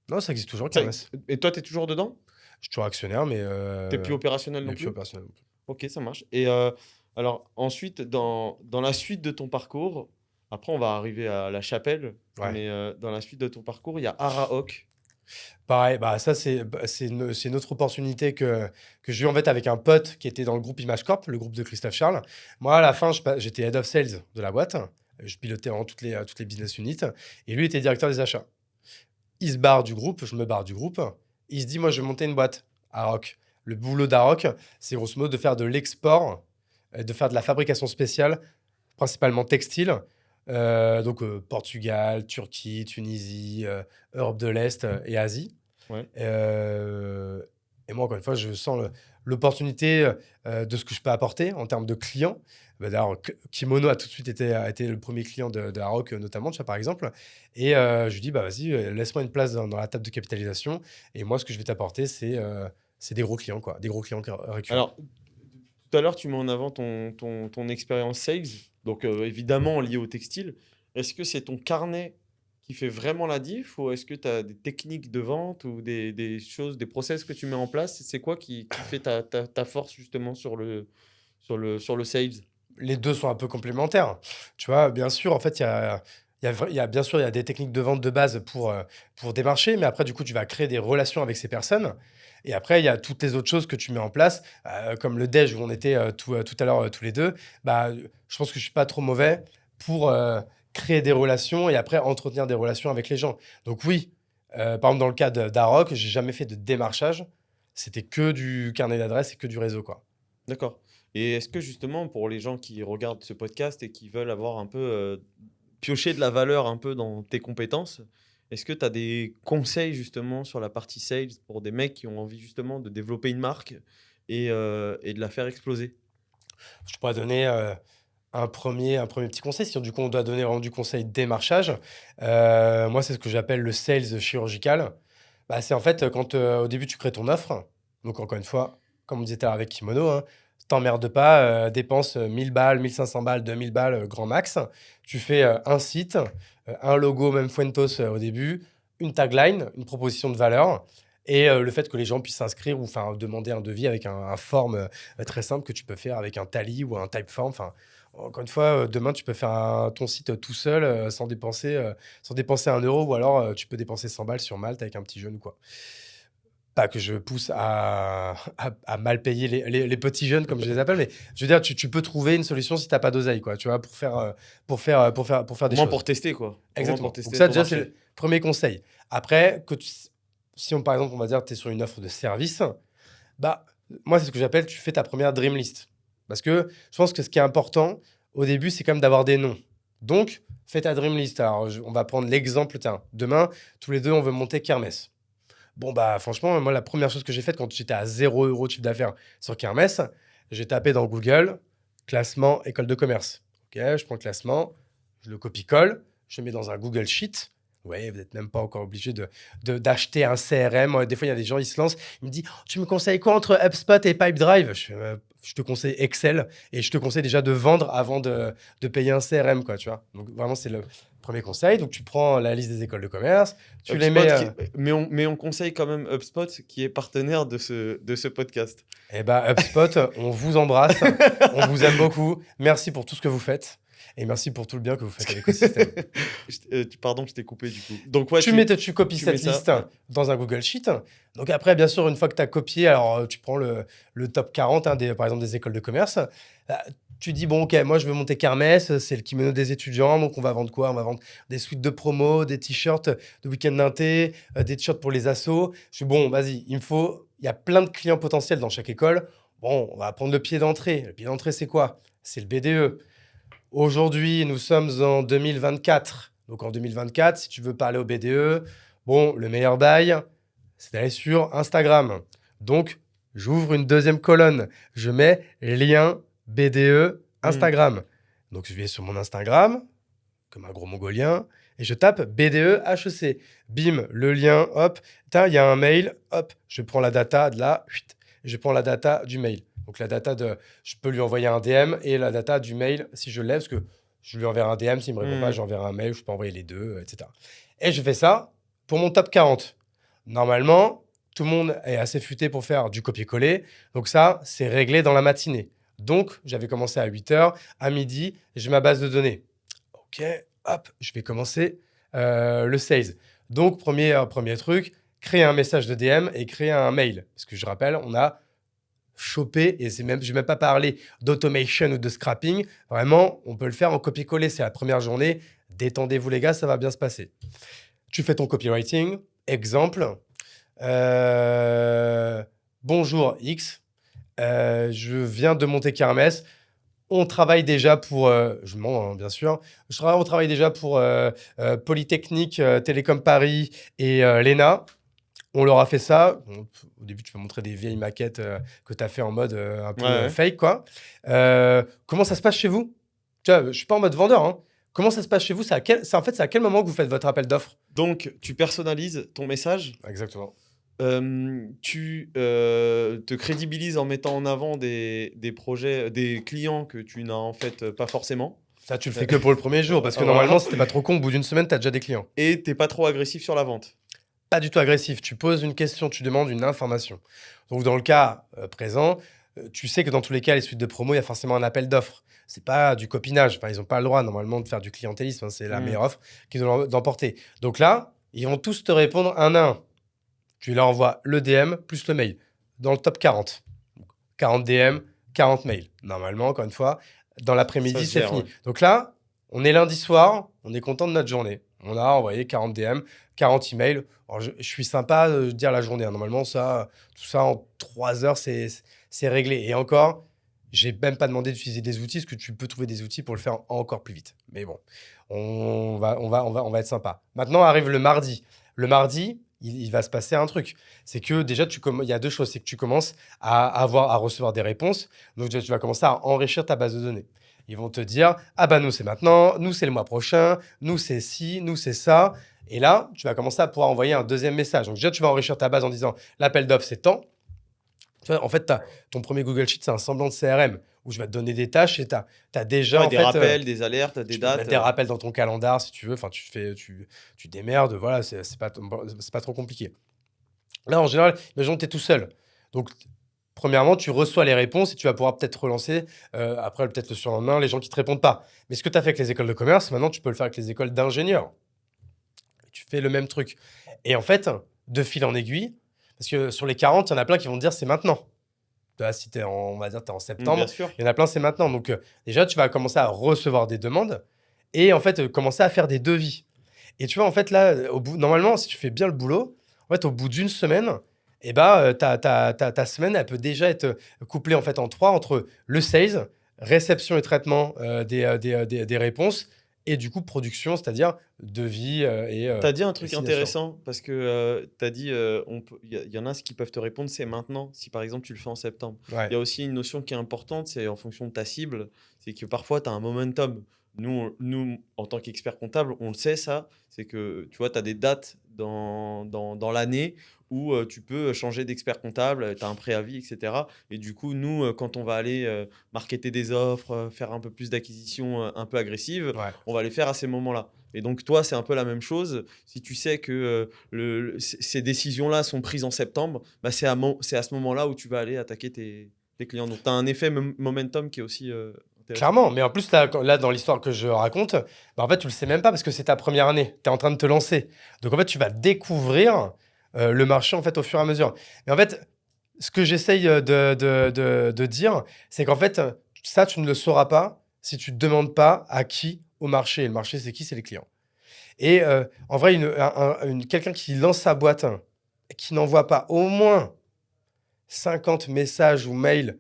Non, ça existe toujours, Ça- Kermesse. Et toi, tu es toujours dedans? Je suis toujours actionnaire, mais Tu plus opérationnel non mais plus plus? opérationnel. Ok, ça marche. Et alors, ensuite, dans la suite de ton parcours, après, on va arriver à la chapelle, Ouais. mais dans la suite de ton parcours, il y a Araok. Pareil, bah ça c'est une autre opportunité que j'ai eu en fait avec un pote qui était dans le groupe Image Corp, le groupe de Christophe Charles. Moi, à la fin, j'étais head of sales de la boîte. Je pilotais vraiment toutes les business units. Et lui était directeur des achats. Il se barre du groupe, je me barre du groupe. Il se dit, moi, je vais monter une boîte, Aroc. Le boulot d'Aroc, c'est grosso modo de faire de l'export, de faire de la fabrication spéciale, principalement textile. Donc, Portugal, Turquie, Tunisie, Europe de l'Est et Asie. Ouais. Et moi, encore une fois, je sens l'opportunité de ce que je peux apporter en termes de clients. D'ailleurs, Kimono a tout de suite été le premier client de Aroc, notamment, tu vois, par exemple. Et je lui dis, bah, vas-y, laisse-moi une place dans la table de capitalisation. Et moi, ce que je vais t'apporter, c'est des gros clients, quoi. Des gros clients récurrents. Alors, tout à l'heure, tu mets en avant ton expérience sales, donc évidemment liée au textile. Est-ce que c'est ton carnet qui fait vraiment la diff ou est-ce que tu as des techniques de vente ou des choses, des process que tu mets en place? C'est quoi qui fait ta force justement sur le sales? Les deux sont un peu complémentaires. Tu vois, bien sûr, en fait, bien sûr, il y a des techniques de vente de base pour démarcher, mais après, du coup, tu vas créer des relations avec ces personnes. Et après, il y a toutes les autres choses que tu mets en place, comme le déj où on était tout à l'heure tous les deux. Bah, je pense que je suis pas trop mauvais pour créer des relations et après entretenir des relations avec les gens. Donc oui, par exemple, dans le cas d'Aroc, j'ai jamais fait de démarchage. C'était que du carnet d'adresses et que du réseau, quoi. D'accord. Et est-ce que justement, pour les gens qui regardent ce podcast et qui veulent avoir un peu pioché de la valeur un peu dans tes compétences, est-ce que tu as des conseils justement sur la partie sales pour des mecs qui ont envie justement de développer une marque et de la faire exploser? Je pourrais donner un premier petit conseil. Si du coup on doit donner vraiment du conseil démarchage, moi c'est ce que j'appelle le sales chirurgical. Bah, c'est en fait quand au début tu crées ton offre, donc encore une fois, comme on disait tout à l'heure avec Kimono, hein, t'emmerdes pas, dépense 1000 balles, 1500 balles, 2000 balles, grand max. Tu fais un site, un logo, même Fuentos au début, une tagline, une proposition de valeur. Et le fait que les gens puissent s'inscrire ou enfin demander un devis avec un form très simple que tu peux faire avec un Tally ou un Typeform. Enfin, encore une fois, demain, tu peux faire ton site tout seul sans dépenser 1 euro ou alors tu peux dépenser 100 balles sur Malte avec un petit jeune ou quoi. Pas que je pousse à mal payer les petits jeunes, comme je les appelle, mais je veux dire, tu peux trouver une solution si tu n'as pas d'oseille, quoi, tu vois, pour faire des Au moins choses. pour tester, quoi. Au moins Exactement. pour Donc tester ça, ton déjà, c'est marché. le premier conseil. Après, si par exemple, on va dire, tu es sur une offre de service, bah, moi, c'est ce que j'appelle, tu fais ta première dream list. Parce que je pense que ce qui est important au début, c'est quand même d'avoir des noms. Donc, fais ta dream list. Alors, on va prendre l'exemple, tiens, demain, tous les deux, on veut monter Kermesse. Bon, bah, franchement, moi, la première chose que j'ai faite quand j'étais à 0 € de chiffre d'affaires sur Kermesse, j'ai tapé dans Google classement école de commerce. Ok, je prends le classement, je le copie-colle, je le mets dans un Google Sheet. Ouais, vous n'êtes même pas encore obligé d'acheter un CRM. Des fois, il y a des gens, ils se lancent. Ils me disent, oh, tu me conseilles quoi entre HubSpot et Pipedrive? Je te conseille Excel et je te conseille déjà de vendre avant de payer un CRM, quoi, tu vois. Donc, vraiment, c'est le premier conseil. Donc, tu prends la liste des écoles de commerce, tu les HubSpot mets. mais on conseille quand même HubSpot qui est partenaire de ce podcast. Eh ben, HubSpot, on vous embrasse, on vous aime beaucoup. Merci pour tout ce que vous faites et merci pour tout le bien que vous faites à l'écosystème. Pardon, je t'ai coupé du coup. Donc ouais, Tu copies tu mets cette ça, liste ouais. dans un Google Sheet. Donc après, bien sûr, une fois que tu as copié, alors tu prends le top 40, hein, par exemple des écoles de commerce. Tu dis, bon, ok, moi je veux monter Kermesse, c'est le kimono des étudiants, donc on va vendre quoi? On va vendre des suites de promo, des t-shirts de week-end d'inté, des t-shirts pour les assos. Je dis, bon, vas-y, il y a plein de clients potentiels dans chaque école. Bon, on va prendre le pied d'entrée. Le pied d'entrée, c'est quoi? C'est le BDE. Aujourd'hui, nous sommes en 2024. Donc en 2024, si tu veux parler au BDE, bon, le meilleur bail, c'est d'aller sur Instagram. Donc, j'ouvre une deuxième colonne. Je mets lien BDE Instagram. Donc, je vais sur mon Instagram, comme un gros mongolien, et je tape BDE HEC. Bim, le lien, hop, il y a un mail, hop, je prends la data de là, je prends la data du mail. Donc la data je peux lui envoyer un DM et la data du mail si je l'ai, parce que je lui enverrai un DM, s'il ne me répond pas, j'enverrai un mail, je peux envoyer les deux, etc. Et je fais ça pour mon top 40. Normalement, tout le monde est assez futé pour faire du copier-coller, donc ça, c'est réglé dans la matinée. Donc, j'avais commencé à 8h, à midi, j'ai ma base de données. Ok, hop, je vais commencer le sales. Donc, premier truc, créer un message de DM et créer un mail. Parce que je rappelle, on a chopé, et je ne vais même pas parler d'automation ou de scrapping. Vraiment, on peut le faire en copier-coller. C'est la première journée. Détendez-vous les gars, ça va bien se passer. Tu fais ton copywriting. Exemple. Bonjour X. Je viens de monter Kermesse. On travaille déjà pour, je mens hein, bien sûr, on travaille déjà pour Polytechnique, Télécom Paris et l'ENA. On leur a fait ça. Au début, tu peux montrer des vieilles maquettes que tu as fait en mode un peu Ouais. fake, quoi. Comment ça se passe chez vous? Tu vois, je suis pas en mode vendeur, hein. Comment ça se passe chez vous? En fait, c'est à quel moment que vous faites votre appel d'offres? Donc, tu personnalises ton message. Exactement. Tu te crédibilises en mettant en avant des projets, des clients que tu n'as en fait pas forcément. Ça, tu le fais que pour le premier jour, parce que Voilà. normalement, si t'es pas trop con, au bout d'une semaine, tu as déjà des clients. Et t'es pas trop agressif sur la vente. Pas du tout agressif. Tu poses une question, tu demandes une information. Donc, dans le cas présent, tu sais que dans tous les cas, les suites de promo, il y a forcément un appel d'offres. C'est pas du copinage. Enfin, ils n'ont pas le droit, normalement, de faire du clientélisme, hein. C'est la meilleure offre qu'ils ont d'emporter. Donc là, ils vont tous te répondre un à un. Tu leur envoies le DM plus le mail. Dans le top 40. 40 DM, 40 mails. Normalement, encore une fois, dans Ça l'après-midi, se c'est gère, fini. ouais. Donc là, on est lundi soir, on est content de notre journée. On a envoyé 40 DM, 40 emails. Alors, je suis sympa de dire la journée, hein. Normalement, tout ça en 3 heures, c'est réglé. Et encore, j'ai même pas demandé d'utiliser des outils, parce que tu peux trouver des outils pour le faire encore plus vite. Mais bon, on va être sympa. Maintenant arrive le mardi. Le mardi, il va se passer un truc. C'est que déjà, il y a deux choses. C'est que tu commences à recevoir des réponses. Donc, tu vas commencer à enrichir ta base de données. Ils vont te dire, ah bah nous, c'est maintenant, nous, c'est le mois prochain, nous, c'est ci, nous, c'est ça. Et là, tu vas commencer à pouvoir envoyer un deuxième message. Donc déjà, tu vas enrichir ta base en disant, l'appel d'offres, c'est tant. Tu vois, en fait, ton premier Google Sheet, c'est un semblant de CRM où je vais te donner des tâches et tu as déjà Ouais, en des fait, rappels, des alertes, des tu peux mettre dates. des rappels dans ton calendar si tu veux. Enfin, tu démerdes. Voilà, c'est pas trop compliqué. Là, en général, imaginons que tu es tout seul. Donc, premièrement, tu reçois les réponses et tu vas pouvoir peut-être relancer après, peut-être le surlendemain, les gens qui ne te répondent pas. Mais ce que tu as fait avec les écoles de commerce, maintenant, tu peux le faire avec les écoles d'ingénieurs. Tu fais le même truc. Et en fait, de fil en aiguille, parce que sur les 40, il y en a plein qui vont te dire c'est maintenant. Là, si on va dire tu es en septembre, Bien sûr. il y en a plein, c'est maintenant. Donc, déjà, tu vas commencer à recevoir des demandes et en fait, commencer à faire des devis. Et tu vois, en fait, là, normalement, si tu fais bien le boulot, en fait, au bout d'une semaine, eh ben, ta semaine, elle peut déjà être couplée en fait en 3 entre le sales, réception et traitement des réponses et du coup, production, c'est-à-dire devis et. Tu as dit un truc signature. intéressant parce que tu as dit il y en a qui peuvent te répondre c'est maintenant si par exemple tu le fais en septembre. Ouais. Il y a aussi une notion qui est importante, c'est en fonction de ta cible, c'est que parfois tu as un momentum. Nous, en tant qu'experts comptables, on le sait ça, c'est que tu vois, tu as des dates dans l'année où tu peux changer d'expert comptable, tu as un préavis, etc. Et du coup, nous, quand on va aller marketer des offres, faire un peu plus d'acquisition un peu agressive, Ouais. on va les faire à ces moments-là. Et donc, toi, c'est un peu la même chose. Si tu sais que ces décisions-là sont prises en septembre, bah, c'est à ce moment-là où tu vas aller attaquer tes clients. Donc, tu as un effet momentum qui est aussi intéressant. Clairement, mais en plus, là, dans l'histoire que je raconte, bah, en fait, tu le sais même pas parce que c'est ta première année. Tu es en train de te lancer. Donc, en fait, tu vas découvrir le marché en fait, au fur et à mesure. Mais en fait, ce que j'essaye de dire, c'est qu'en fait, ça, tu ne le sauras pas si tu ne demandes pas à qui au marché. Et le marché, c'est qui? C'est les clients. Et en vrai, quelqu'un qui lance sa boîte, qui n'envoie pas au moins 50 messages ou mails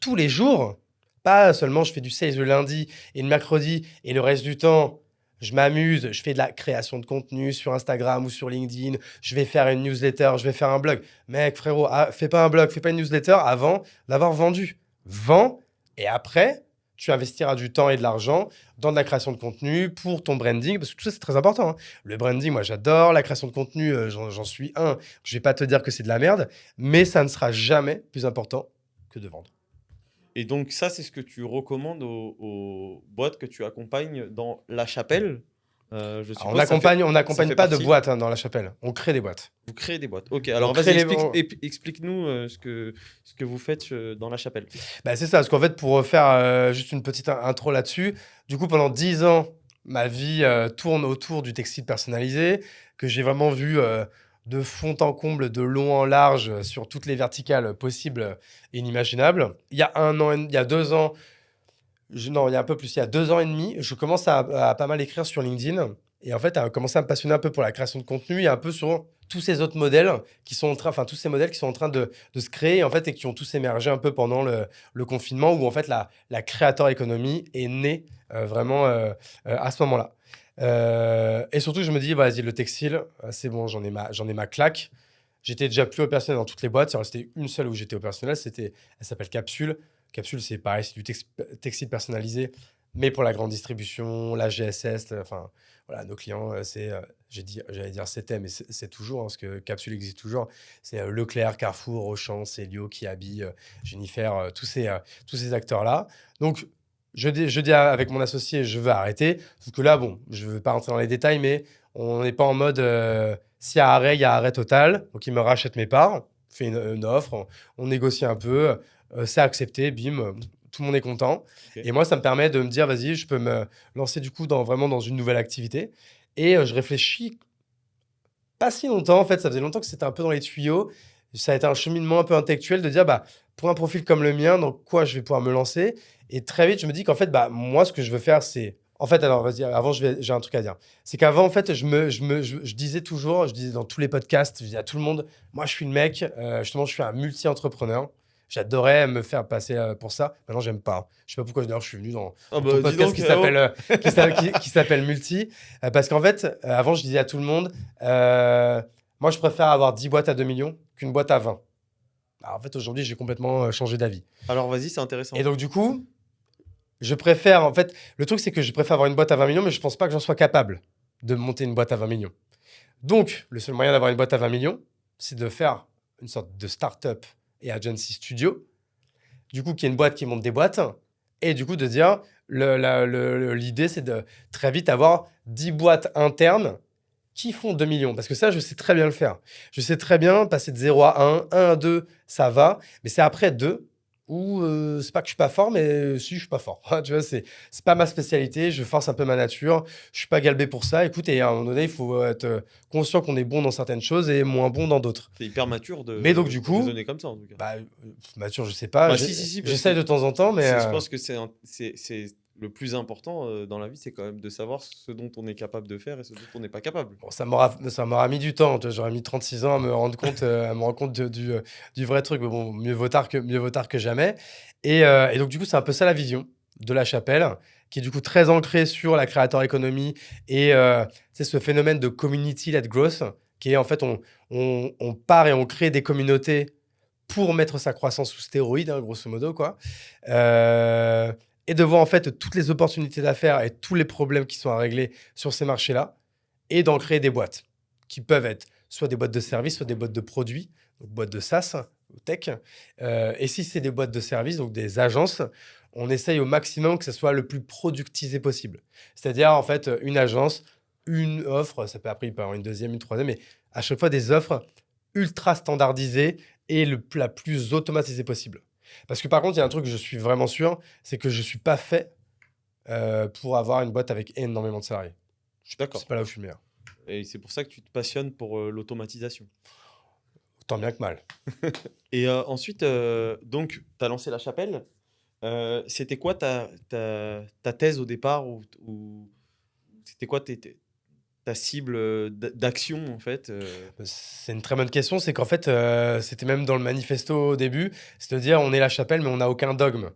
tous les jours, pas seulement je fais du sales le lundi et le mercredi et le reste du temps, je m'amuse, je fais de la création de contenu sur Instagram ou sur LinkedIn, je vais faire une newsletter, je vais faire un blog. Mec, frérot, fais pas un blog, fais pas une newsletter avant d'avoir vendu. Vends et après, tu investiras du temps et de l'argent dans de la création de contenu pour ton branding, parce que tout ça, c'est très important, hein. Le branding, moi, j'adore. La création de contenu, j'en suis un. Je vais pas te dire que c'est de la merde, mais ça ne sera jamais plus important que de vendre. Et donc, ça, c'est ce que tu recommandes aux boîtes que tu accompagnes dans la chapelle. Je Alors, suppose on ça accompagne, on ça n'accompagne fait pas de partie- boîtes on la chapelle. On crée des boîtes. Vous créez des boîtes. Ok, alors crée vas-y, les- explique-nous ce que vous faites dans la chapelle. Bah, c'est ça, parce qu'en fait, pour faire juste une petite intro là-dessus, du coup, pendant 10 ans, ma vie tourne autour du textile personnalisé, que j'ai vraiment vu de fond en comble, de long en large, sur toutes les verticales possibles et inimaginables. Il y a il y a 2 ans, non, il y a un peu plus, il y a 2 ans et demi, je commence à pas mal écrire sur LinkedIn et en fait, à commencer à me passionner un peu pour la création de contenu et un peu sur tous ces autres modèles qui sont tous ces modèles qui sont en train de se créer en fait et qui ont tous émergé un peu pendant le confinement où en fait la creator economy est née vraiment à ce moment-là. Et surtout, je me dis, vas-y, le textile, c'est bon, j'en ai ma claque. j'étais déjà plus opérationnel dans toutes les boîtes. Il restait une seule où j'étais opérationnel. Elle s'appelle Capsule. Capsule, c'est pareil, c'est du textile personnalisé, mais pour la grande distribution, la GSS, enfin, voilà, nos clients, j'allais dire c'était, mais c'est toujours, hein, parce que Capsule existe toujours. C'est Leclerc, Carrefour, Auchan, Célio, Kiabi, Jennifer, tous ces acteurs-là. Donc, je dis avec mon associé, je veux arrêter. Sauf que là, bon, je ne veux pas rentrer dans les détails, mais on n'est pas en mode s'il y a arrêt, il y a arrêt total. Donc, il me rachète mes parts, fait une offre, on négocie un peu, c'est accepté, bim, tout le monde est content. Ok. Et moi, ça me permet de me dire, vas-y, je peux me lancer du coup vraiment dans une nouvelle activité. Et je réfléchis pas si longtemps, en fait, ça faisait longtemps que c'était un peu dans les tuyaux. Ça a été un cheminement un peu intellectuel de dire, bah, pour un profil comme le mien, dans quoi je vais pouvoir me lancer. Et très vite, je me dis qu'en fait, bah, moi, ce que je veux faire, c'est. En fait, alors, vas-y, avant, j'ai un truc à dire. C'est qu'avant, en fait, je disais toujours, je disais dans tous les podcasts, je disais à tout le monde, moi, je suis le mec, justement, je suis un multi-entrepreneur. J'adorais me faire passer pour ça. Maintenant, j'aime pas. Je sais pas pourquoi, d'ailleurs, je suis venu dans Ah ton bah, dis podcast donc, qui oh. s'appelle qui s'appelle Multi. Parce qu'en fait, avant, je disais à tout le monde, moi, je préfère avoir 10 boîtes à 2 millions qu'une boîte à 20. Alors, en fait, aujourd'hui, j'ai complètement changé d'avis. Alors vas-y, c'est intéressant. Et donc, du coup, je préfère, en fait, le truc, c'est que je préfère avoir une boîte à 20 millions, mais je pense pas que j'en sois capable de monter une boîte à 20 millions. Donc, le seul moyen d'avoir une boîte à 20 millions, c'est de faire une sorte de start-up et agency studio. Du coup, qui est une boîte qui monte des boîtes. Et du coup, de dire, l'idée, c'est de très vite avoir 10 boîtes internes qui font 2 millions. Parce que ça, je sais très bien le faire. Je sais très bien passer de 0 à 1, 1 à 2, ça va. Mais c'est après 2 où c'est pas que je suis pas fort, mais si, je suis pas fort. Tu vois, c'est pas ma spécialité. Je force un peu ma nature. Je suis pas galbé pour ça. Écoute, et à un moment donné, il faut être conscient qu'on est bon dans certaines choses et moins bon dans d'autres. C'est hyper mature de Mais donc, du coup, raisonner comme ça, en tout cas. Bah, mature, je sais pas. Bah, si, parce J'essaye que de temps en temps, mais je pense que c'est le plus important dans la vie, c'est quand même de savoir ce dont on est capable de faire et ce dont on n'est pas capable. bon, ça m'aura mis du temps. Tu vois, j'aurais mis 36 ans à me rendre compte, du vrai truc. Mais bon, mieux vaut tard que jamais. Et donc, du coup, c'est un peu ça la vision de La Chapelle, qui est du coup très ancrée sur la creator economy et c'est ce phénomène de community-led growth, qui est en fait, on part et on crée des communautés pour mettre sa croissance sous stéroïdes, hein, grosso modo, quoi. Et de voir en fait toutes les opportunités d'affaires et tous les problèmes qui sont à régler sur ces marchés-là, et d'en créer des boîtes qui peuvent être soit des boîtes de services, soit des boîtes de produits, donc boîtes de SaaS, ou tech. Et si c'est des boîtes de services, donc des agences, on essaye au maximum que ça soit le plus productisé possible. C'est-à-dire, en fait, une agence, une offre, ça peut après, il peut y avoir une deuxième, une troisième, mais à chaque fois des offres ultra standardisées et la plus automatisée possible. Parce que par contre, il y a un truc que je suis vraiment sûr, c'est que je ne suis pas fait pour avoir une boîte avec énormément de salariés. D'accord. C'est pas là où je suis le meilleur. Et c'est pour ça que tu te passionnes pour l'automatisation. Tant bien que mal. Et ensuite, donc, tu as lancé La Chapelle. C'était quoi ta thèse au départ ou c'était quoi ta cible d'action, en fait C'est une très bonne question. C'est qu'en fait, c'était même dans le manifesto au début. C'est de dire, on est La Chapelle, mais on n'a aucun dogme.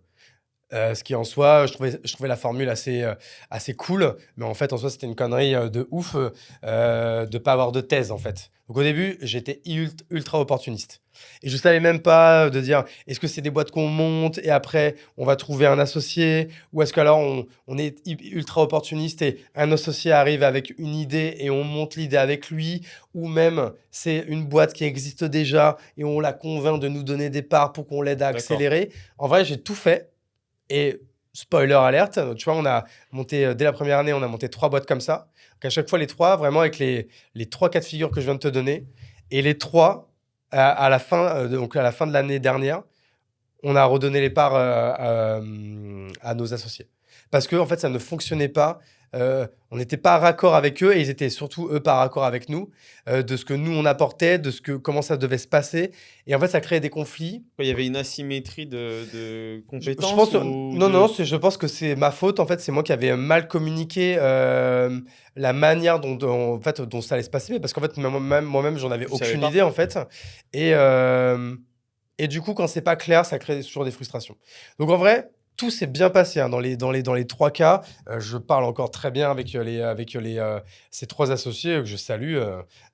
Ce qui en soi, je trouvais la formule assez cool, mais en fait, en soi, c'était une connerie de ouf de ne pas avoir de thèse, en fait. Donc au début, j'étais ultra opportuniste. Et je ne savais même pas de dire, est-ce que c'est des boîtes qu'on monte et après, on va trouver un associé, ou est-ce qu'alors on est ultra opportuniste et un associé arrive avec une idée et on monte l'idée avec lui, ou même c'est une boîte qui existe déjà et on la convainc de nous donner des parts pour qu'on l'aide à D'accord. accélérer. En vrai, j'ai tout fait. Et spoiler alerte, tu vois, on a monté, dès la première année, on a monté 3 boîtes comme ça. Donc à chaque fois, les 3, vraiment avec les 3 cas de figure que je viens de te donner. Et les 3, à la fin de l'année dernière, on a redonné les parts à nos associés. Parce que en fait, ça ne fonctionnait pas. On n'était pas raccord avec eux et ils étaient surtout, eux, pas raccord avec nous, de ce que nous, on apportait, comment ça devait se passer. Et en fait, ça créait des conflits. Il y avait une asymétrie de compétences Je pense, ou non, je pense que c'est ma faute. En fait, c'est moi qui avais mal communiqué la manière en fait, dont ça allait se passer. Parce qu'en fait, moi-même, j'en avais Tu savais aucune pas. idée, en fait. Et du coup, quand c'est pas clair, ça crée toujours des frustrations. Donc, en vrai, tout s'est bien passé dans les 3 cas. Je parle encore très bien avec ces 3 associés que je salue,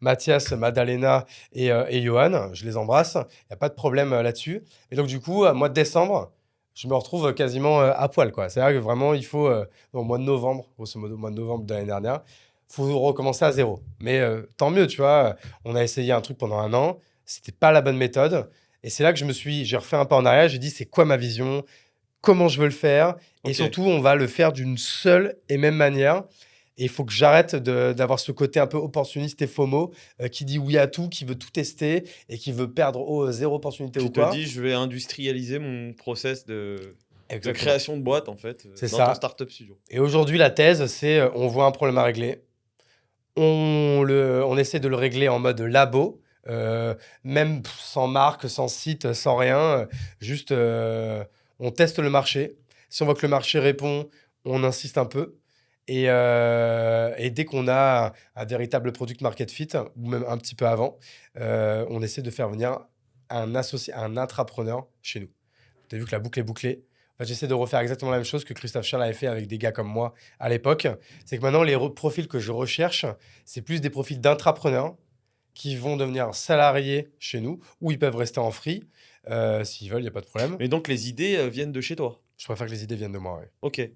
Mathias, Madalena et Johan. Je les embrasse. Il n'y a pas de problème là-dessus. Et donc, du coup, mois de décembre, je me retrouve quasiment à poil, quoi. C'est-à-dire que vraiment, il faut, au mois de novembre, grosso modo, au mois de novembre de l'année dernière, il faut recommencer à zéro. Mais tant mieux, tu vois. On a essayé un truc pendant 1 an. C'était pas la bonne méthode. Et c'est là que j'ai refait un pas en arrière. J'ai dit, c'est quoi ma vision? Comment je veux le faire? Et surtout, on va le faire d'une seule et même manière. Et il faut que j'arrête d'avoir ce côté un peu opportuniste et FOMO qui dit oui à tout, qui veut tout tester et qui veut perdre zéro opportunité Tu ou te quoi. dis, je vais industrialiser mon process de Exactement. création de boîte, en fait, C'est dans ça. ton startup studio. Et aujourd'hui, la thèse, c'est on voit un problème à régler. On essaie de le régler en mode labo, même sans marque, sans site, sans rien. Juste, on teste le marché. Si on voit que le marché répond, on insiste un peu. Et dès qu'on a un véritable product market fit, ou même un petit peu avant, on essaie de faire venir un intrapreneur chez nous. Tu as vu que la boucle est bouclée. En fait, j'essaie de refaire exactement la même chose que Christophe Charles avait fait avec des gars comme moi à l'époque. C'est que maintenant, les profils que je recherche, c'est plus des profils d'intrapreneurs qui vont devenir salariés chez nous, ou ils peuvent rester en free. S'ils veulent, il n'y a pas de problème. Mais donc, les idées viennent de chez toi. Je préfère que les idées viennent de moi, ouais. Ok,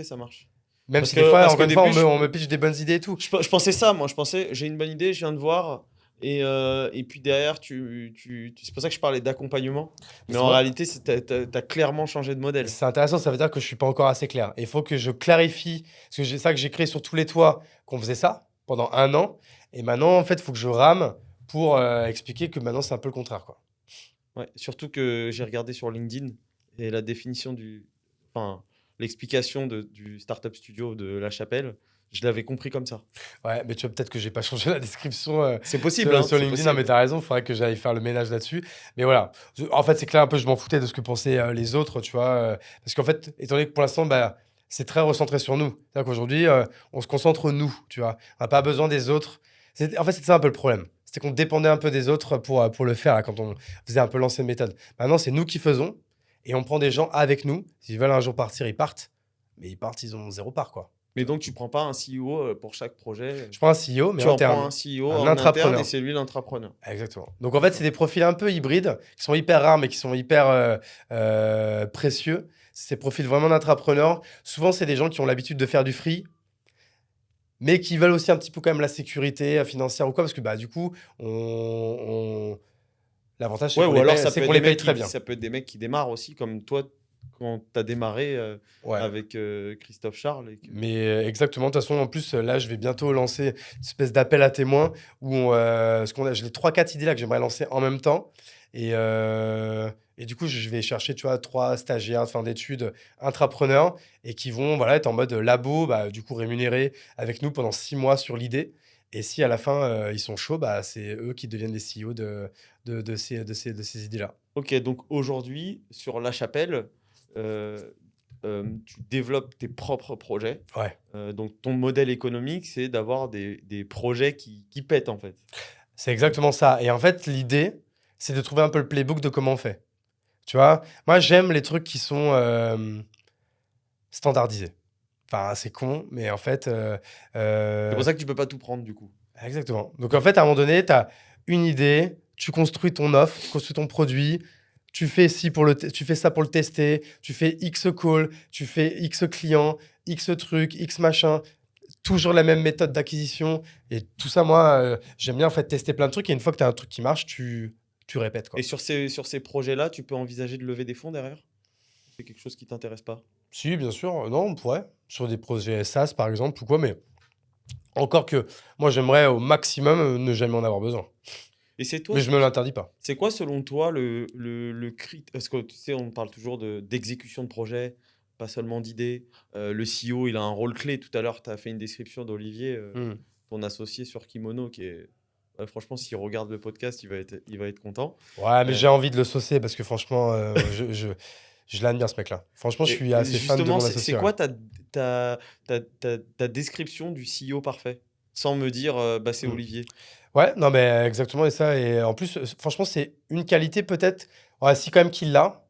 ça marche. Même Parce si que- des fois, parce encore qu'au une fois, début, on me pitch des bonnes idées et tout. Je pensais ça, moi. Je pensais, j'ai une bonne idée, je viens de voir. Et puis derrière, c'est pour ça que je parlais d'accompagnement. Mais C'est en vrai. réalité, t'as clairement changé de modèle. C'est intéressant, ça veut dire que je suis pas encore assez clair. Il faut que je clarifie, parce que c'est ça que j'ai créé sur tous les toits, qu'on faisait ça pendant 1 an. Et maintenant, en fait, il faut que je rame pour expliquer que maintenant, c'est un peu le contraire, quoi. Ouais, surtout que j'ai regardé sur LinkedIn et la définition enfin, l'explication du startup studio de La Chapelle, je l'avais compris comme ça. Ouais, mais tu vois, peut-être que j'ai pas changé la description C'est possible, sur, hein, sur c'est LinkedIn. Non, mais possible. t'as raison, il faudrait que j'aille faire le ménage là-dessus. Mais voilà. En fait, c'est clair, un peu, je m'en foutais de ce que pensaient les autres, tu vois. Parce qu'en fait, étant donné que pour l'instant, bah, c'est très recentré sur nous. C'est-à-dire qu'aujourd'hui, on se concentre nous, tu vois. On n'a pas besoin des autres. En fait, c'était ça un peu le problème. C'était qu'on dépendait un peu des autres pour le faire, là, quand on faisait un peu l'ancienne méthode. Maintenant, c'est nous qui faisons et on prend des gens avec nous. S'ils veulent un jour partir, ils partent. Mais ils partent, ils ont 0 part, quoi. Mais donc, tu prends pas un CEO pour chaque projet. Je prends un CEO, mais Tu en interne. prends un CEO Un en interne intrapreneur. et c'est lui l'intrapreneur. Exactement. Donc en fait, c'est des profils un peu hybrides, qui sont hyper rares, mais qui sont hyper précieux. C'est des profils vraiment d'entrepreneurs. Souvent, c'est des gens qui ont l'habitude de faire du free, mais qui veulent aussi un petit peu quand même la sécurité financière ou quoi, parce que bah, du coup, l'avantage, c'est Ouais, qu'on ou les alors paye, ça c'est peut qu'on être les des paye mecs très bien. ça peut être des mecs qui démarrent aussi, comme toi, quand tu as démarré Ouais. avec Christophe Charles. Mais exactement, de toute façon, en plus, là, je vais bientôt lancer une espèce d'appel à témoins où j'ai les 3-4 idées là que j'aimerais lancer en même temps. Et du coup, je vais chercher, tu vois, 3 stagiaires de fin d'études intrapreneurs et qui vont voilà, être en mode labo, bah, du coup, rémunérés avec nous pendant 6 mois sur l'idée. Et si à la fin, ils sont chauds, bah, c'est eux qui deviennent les CEO de ces idées-là. Ok, donc aujourd'hui, sur La Chapelle, tu développes tes propres projets. Ouais. Donc ton modèle économique, c'est d'avoir des projets qui pètent en fait. C'est exactement ça. Et en fait, l'idée, c'est de trouver un peu le playbook de comment on fait. Tu vois, moi, j'aime les trucs qui sont standardisés. Enfin, c'est con, mais en fait... C'est pour ça que tu peux pas tout prendre du coup. Exactement. Donc, en fait, à un moment donné, tu as une idée, tu construis ton offre, tu construis ton produit, tu fais ça pour le tester, tu fais X call, tu fais X clients, X trucs, X machin, toujours la même méthode d'acquisition. Et tout ça, moi, j'aime bien en fait tester plein de trucs. Et une fois que tu as un truc qui marche, tu répètes, quoi. Et sur ces projets-là, tu peux envisager de lever des fonds derrière? C'est quelque chose qui t'intéresse pas? Si, bien sûr. Non, on pourrait. Sur des projets SaaS, par exemple, ou quoi. Mais encore que moi, j'aimerais au maximum ne jamais en avoir besoin. Et c'est toi, Mais je me l'interdis pas. c'est quoi selon toi le critère? Parce que tu sais, on parle toujours d'exécution de projet, pas seulement d'idées. Le CEO, il a un rôle clé. Tout à l'heure, tu as fait une description d'Olivier, ton associé sur Kimono, qui est... franchement, s'il regarde le podcast, il va être content. Ouais, mais j'ai envie de le saucer parce que franchement, je l'admire, ce mec-là. Franchement, je suis assez fan de mon associé. C'est quoi ta description du CEO parfait? Sans me dire, bah, c'est Olivier. Ouais, non, mais exactement. Et ça, et en plus, franchement, c'est une qualité peut-être. Ouais, si, quand même qu'il l'a.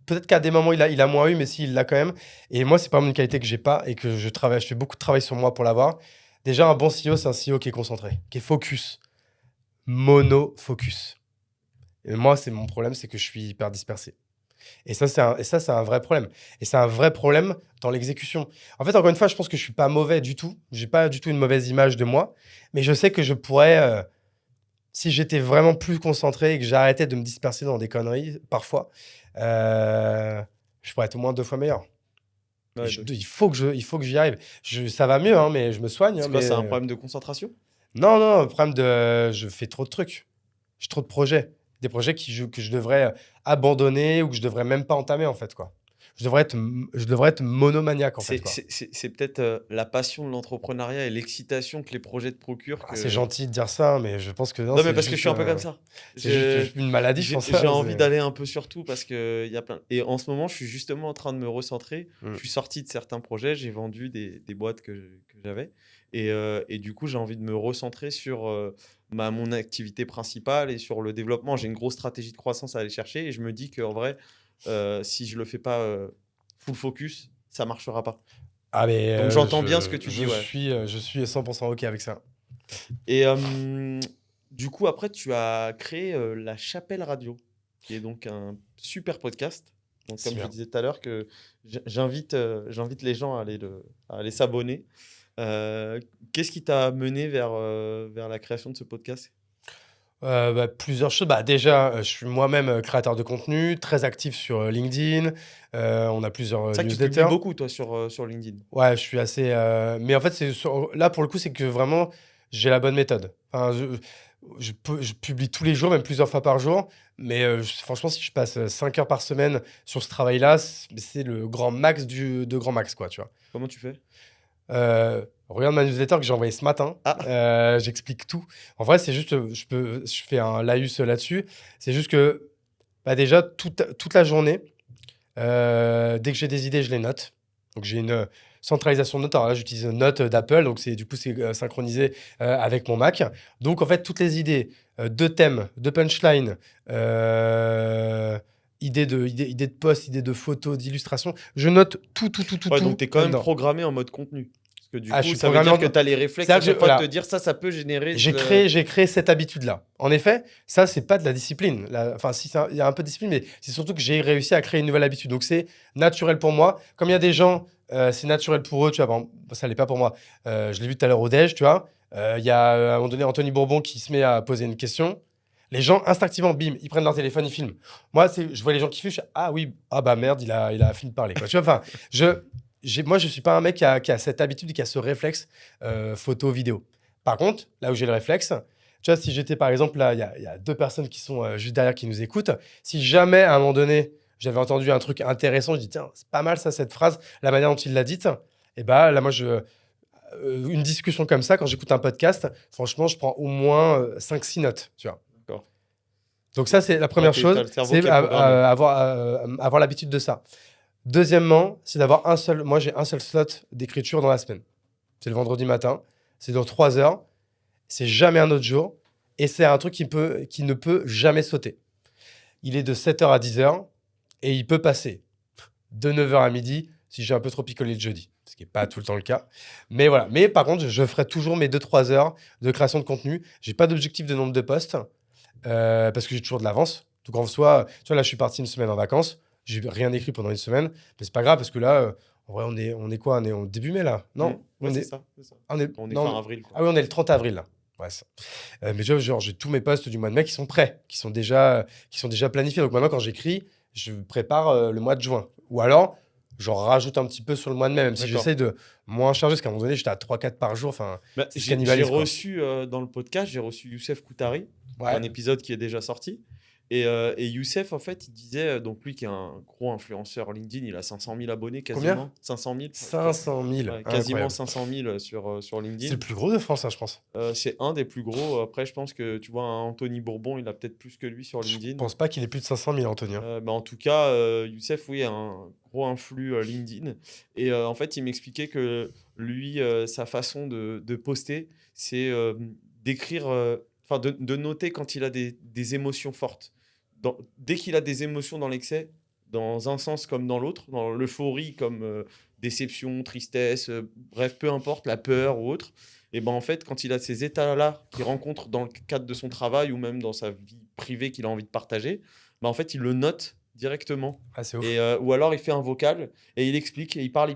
peut-être qu'à des moments, il a moins eu, mais si, il l'a quand même. Et moi, c'est pas une qualité que j'ai pas et que je fais beaucoup de travail sur moi pour l'avoir. Déjà, un bon CEO, c'est un CEO qui est concentré, qui est focus, mono-focus. Et moi, c'est mon problème, c'est que je suis hyper dispersé. Et ça, c'est un vrai problème. Et c'est un vrai problème dans l'exécution. En fait, encore une fois, je pense que je suis pas mauvais du tout. J'ai pas du tout une mauvaise image de moi. Mais je sais que je pourrais, si j'étais vraiment plus concentré et que j'arrêtais de me disperser dans des conneries, parfois, je pourrais être au moins 2 fois meilleur. Ouais, Il faut que j'y arrive. Ça va mieux, hein, mais je me soigne. c'est Hein, quoi, mais... c'est un problème de concentration? Non, non, le problème je fais trop de trucs. J'ai trop de projets. Des projets que je devrais abandonner ou que je devrais même pas entamer, en fait, quoi. Je devrais être monomaniaque, en fait, quoi. C'est peut-être la passion de l'entrepreneuriat et l'excitation que les projets te procurent Ah, c'est gentil de dire ça, mais je pense que non, Non, mais c'est parce que je juste, suis un peu comme ça. c'est juste une maladie, je pense. J'ai envie d'aller un peu sur tout parce qu'il y a plein. Et en ce moment, je suis justement en train de me recentrer. Mm. Je suis sorti de certains projets, j'ai vendu des boîtes que j'avais. Et du coup, j'ai envie de me recentrer sur mon activité principale et sur le développement. J'ai une grosse stratégie de croissance à aller chercher et je me dis qu'en vrai, si je le fais pas full focus, ça marchera pas. Ah, mais Donc j'entends bien ce que tu dis, ouais. je suis 100% OK avec ça. Et du coup, après, tu as créé La Chapelle Radio, qui est donc un super podcast. Donc, C'est comme je bien. disais tout à l'heure, que j'invite les gens à aller s'abonner. Qu'est-ce qui t'a mené vers la création de ce podcast? Plusieurs choses. Déjà, je suis moi-même, créateur de contenu, très actif sur, LinkedIn. On a plusieurs, C'est vrai que tu publies newsletters. beaucoup, toi, sur LinkedIn. Ouais, je suis assez, mais en fait, là, pour le coup, c'est que vraiment, j'ai la bonne méthode. Enfin, je publie tous les jours, même plusieurs fois par jour, mais franchement, si je passe 5 heures par semaine sur ce travail-là, c'est le grand max de grand max, quoi, tu vois? Comment tu fais? Regarde ma newsletter que j'ai envoyée ce matin. Ah, J'explique tout. En vrai, c'est juste, je fais un laïus là-dessus. C'est juste que, déjà, toute la journée, dès que j'ai des idées, je les note. Donc, j'ai une centralisation de notes. Alors là, j'utilise Notes d'Apple. Donc, c'est synchronisé avec mon Mac. Donc, en fait, toutes les idées de thèmes, de punchline, idées de posts, idées de photos, d'illustrations, je note tout, ouais, donc tu es quand même là-dedans. programmé en mode contenu. Parce que du Ah, je coup, suis ça veut dire programmé que tu as les réflexes à C'est-à-dire chaque que fois de voilà. te dire ça peut générer. J'ai créé cette habitude-là. En effet, ça, c'est pas de la discipline. Enfin, si, il y a un peu de discipline, mais c'est surtout que j'ai réussi à créer une nouvelle habitude. Donc, c'est naturel pour moi. Comme il y a des gens, c'est naturel pour eux, tu vois, par exemple, ça l'est pas pour moi. Je l'ai vu tout à l'heure au déj, tu vois. Il y a à un moment donné Anthony Bourbon qui se met à poser une question. Les gens, instinctivement, bim, ils prennent leur téléphone, ils filment. Moi, je vois les gens qui filment, je fais, ah oui, ah bah merde, il a fini de parler, quoi. Tu vois, enfin, moi, je suis pas un mec qui a cette habitude et qui a ce réflexe photo, vidéo. Par contre, là où j'ai le réflexe, tu vois, si j'étais par exemple là, il y a 2 personnes qui sont juste derrière qui nous écoutent. Si jamais à un moment donné, j'avais entendu un truc intéressant, je dis tiens, c'est pas mal ça, cette phrase, la manière dont il l'a dite. Et bah là, moi, une discussion comme ça, quand j'écoute un podcast, franchement, je prends au moins 5-6 notes, tu vois. D'accord. Donc ça, c'est la première t'as chose, le cerveau c'est qui est programmé. avoir l'habitude de ça. Deuxièmement, c'est d'avoir moi j'ai un seul slot d'écriture dans la semaine. C'est le vendredi matin, c'est dans 3 heures, c'est jamais un autre jour, et c'est un truc qui ne peut jamais sauter. Il est de 7h à 10h, et il peut passer de 9h à midi, si j'ai un peu trop picolé le jeudi, ce qui n'est pas tout le temps le cas. Mais voilà. Mais par contre, je ferai toujours mes 2-3 heures de création de contenu. J'ai pas d'objectif de nombre de posts, parce que j'ai toujours de l'avance. Donc en soi, tu vois, là, je suis parti une semaine en vacances. J'ai rien écrit pendant une semaine, mais c'est pas grave parce que là, en vrai, on est quoi? On est en début mai là? Non, Ouais, on c'est est, ça. C'est ça. on est, On est non, fin avril, quoi. ah oui, on est le 30 avril là. Ouais, ça. Mais tu vois, genre, j'ai tous mes posts du mois de mai qui sont prêts, qui sont déjà planifiés. Donc maintenant, quand j'écris, je prépare le mois de juin. Ou alors, j'en rajoute un petit peu sur le mois de mai, même si D'accord. j'essaie de moins charger, parce qu'à un moment donné, j'étais à 3-4 par jour. Enfin, Bah, c'est j'ai cannibaliste, quoi. reçu dans le podcast, j'ai reçu Youssef Koutari, Ouais. un épisode qui est déjà sorti. Et Youssef, en fait, il disait, donc lui qui est un gros influenceur LinkedIn, il a 500 000 abonnés quasiment. Combien? 500 000. 500 000. Ouais, quasiment Incroyable. 500 000 sur C'est LinkedIn. le plus gros de France, hein, je pense. C'est un des plus gros. Après, je pense que tu vois, un Anthony Bourbon, il a peut-être plus que lui sur Je LinkedIn. pense pas qu'il ait plus de 500 000, Anthony. Hein. En tout cas, Youssef, oui, a un gros influx LinkedIn. Et en fait, il m'expliquait que lui, sa façon de poster, c'est d'écrire, enfin de noter quand il a des émotions fortes. Dès qu'il a des émotions dans l'excès, dans un sens comme dans l'autre, dans l'euphorie comme déception, tristesse, bref, peu importe, la peur ou autre. Et ben en fait, quand il a ces états-là qu'il rencontre dans le cadre de son travail ou même dans sa vie privée qu'il a envie de partager, ben en fait, il le note directement. Ah, c'est ouf. Ou alors, il fait un vocal et il explique, et il parle,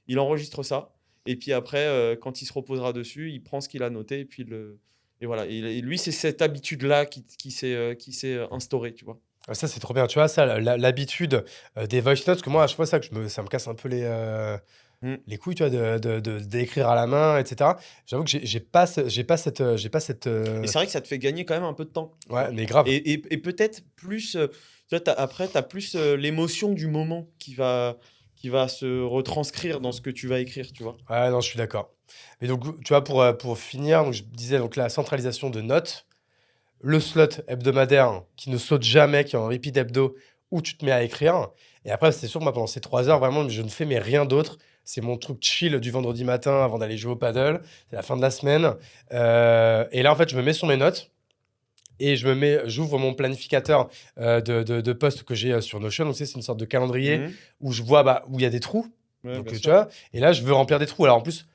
il enregistre ça. Et puis après, quand il se reposera dessus, il prend ce qu'il a noté et puis et voilà. Et lui, c'est cette habitude-là qui s'est instaurée, tu vois. Ah, ça, c'est trop bien. Tu vois, ça, l'habitude des voice notes, que moi, à chaque fois, ça me casse un peu Mm. les couilles, tu vois, d'écrire à la main, etc. J'avoue que j'ai pas, j'ai pas cette. Et c'est vrai que ça te fait gagner quand même un peu de temps. Ouais, mais grave. Et peut-être plus, tu vois, après, tu as plus l'émotion du moment qui va se retranscrire dans ce que tu vas écrire, tu vois. Ouais, non, je suis d'accord. Mais donc, tu vois, pour finir, donc, je disais donc la centralisation de notes, le slot hebdomadaire qui ne saute jamais, qui est en repeat hebdo, où tu te mets à écrire. Et après, c'est sûr que moi, pendant ces 3 heures, vraiment, je ne fais mais rien d'autre. C'est mon truc chill du vendredi matin avant d'aller jouer au paddle. C'est la fin de la semaine. Et là, en fait, je me mets sur mes notes et j'ouvre mon planificateur de postes que j'ai sur Notion. Donc, c'est une sorte de calendrier Mhm. où je vois où il y a des trous. Ouais, Donc, bien tu sûr. vois, et là, je veux remplir des trous. Alors, en plus,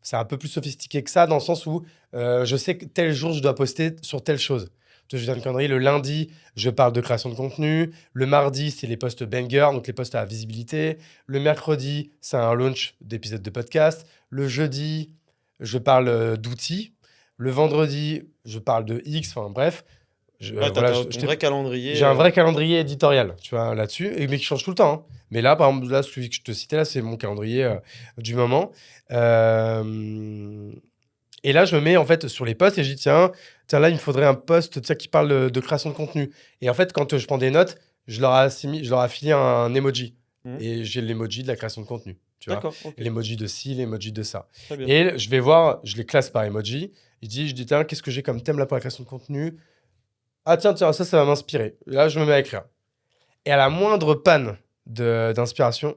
c'est un peu plus sophistiqué que ça, dans le sens où je sais que tel jour, je dois poster sur telle chose. Je donne le calendrier. Le lundi, je parle de création de contenu. Le mardi, c'est les posts banger, donc les posts à visibilité. Le mercredi, c'est un launch d'épisode de podcast. Le jeudi, je parle d'outils. Le vendredi, je parle de X. Enfin, bref. Ouais, Voilà, ton vrai calendrier. j'ai un vrai calendrier éditorial, tu vois, là-dessus, mais qui change tout le temps, hein. Mais là, par exemple, là, celui que je te citais, là, c'est mon calendrier du moment. Et là, je me mets en fait sur les posts et je dis, tiens, là, il me faudrait un post, tu sais, qui parle de création de contenu. Et en fait, quand je prends des notes, je leur ai affilié un emoji. Mhm. Et j'ai l'emoji de la création de contenu, tu vois. D'accord, ok. L'emoji de ci, l'emoji de ça. Très bien. Et je vais voir, je les classe par emoji. Je dis, tiens, qu'est-ce que j'ai comme thème là pour la création de contenu? Ah tiens, ça va m'inspirer. Là, je me mets à écrire. Et à la moindre panne d'inspiration,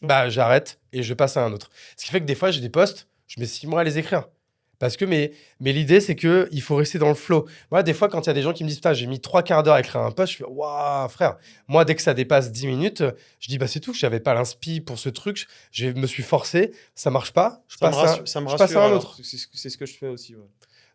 bah j'arrête et je passe à un autre. Ce qui fait que des fois, j'ai des posts, je mets 6 mois à les écrire. Parce que mais l'idée, c'est qu'il faut rester dans le flow. Moi, des fois, quand il y a des gens qui me disent, putain, j'ai mis 3/4 d'heure à écrire un post, je fais, waouh, frère. Moi, dès que ça dépasse 10 minutes, je dis, bah c'est tout, je n'avais pas l'inspi pour ce truc, je me suis forcé, ça marche pas, je passe Ça me je passe rassure, à un alors. autre. C'est ce que je fais aussi. Ouais.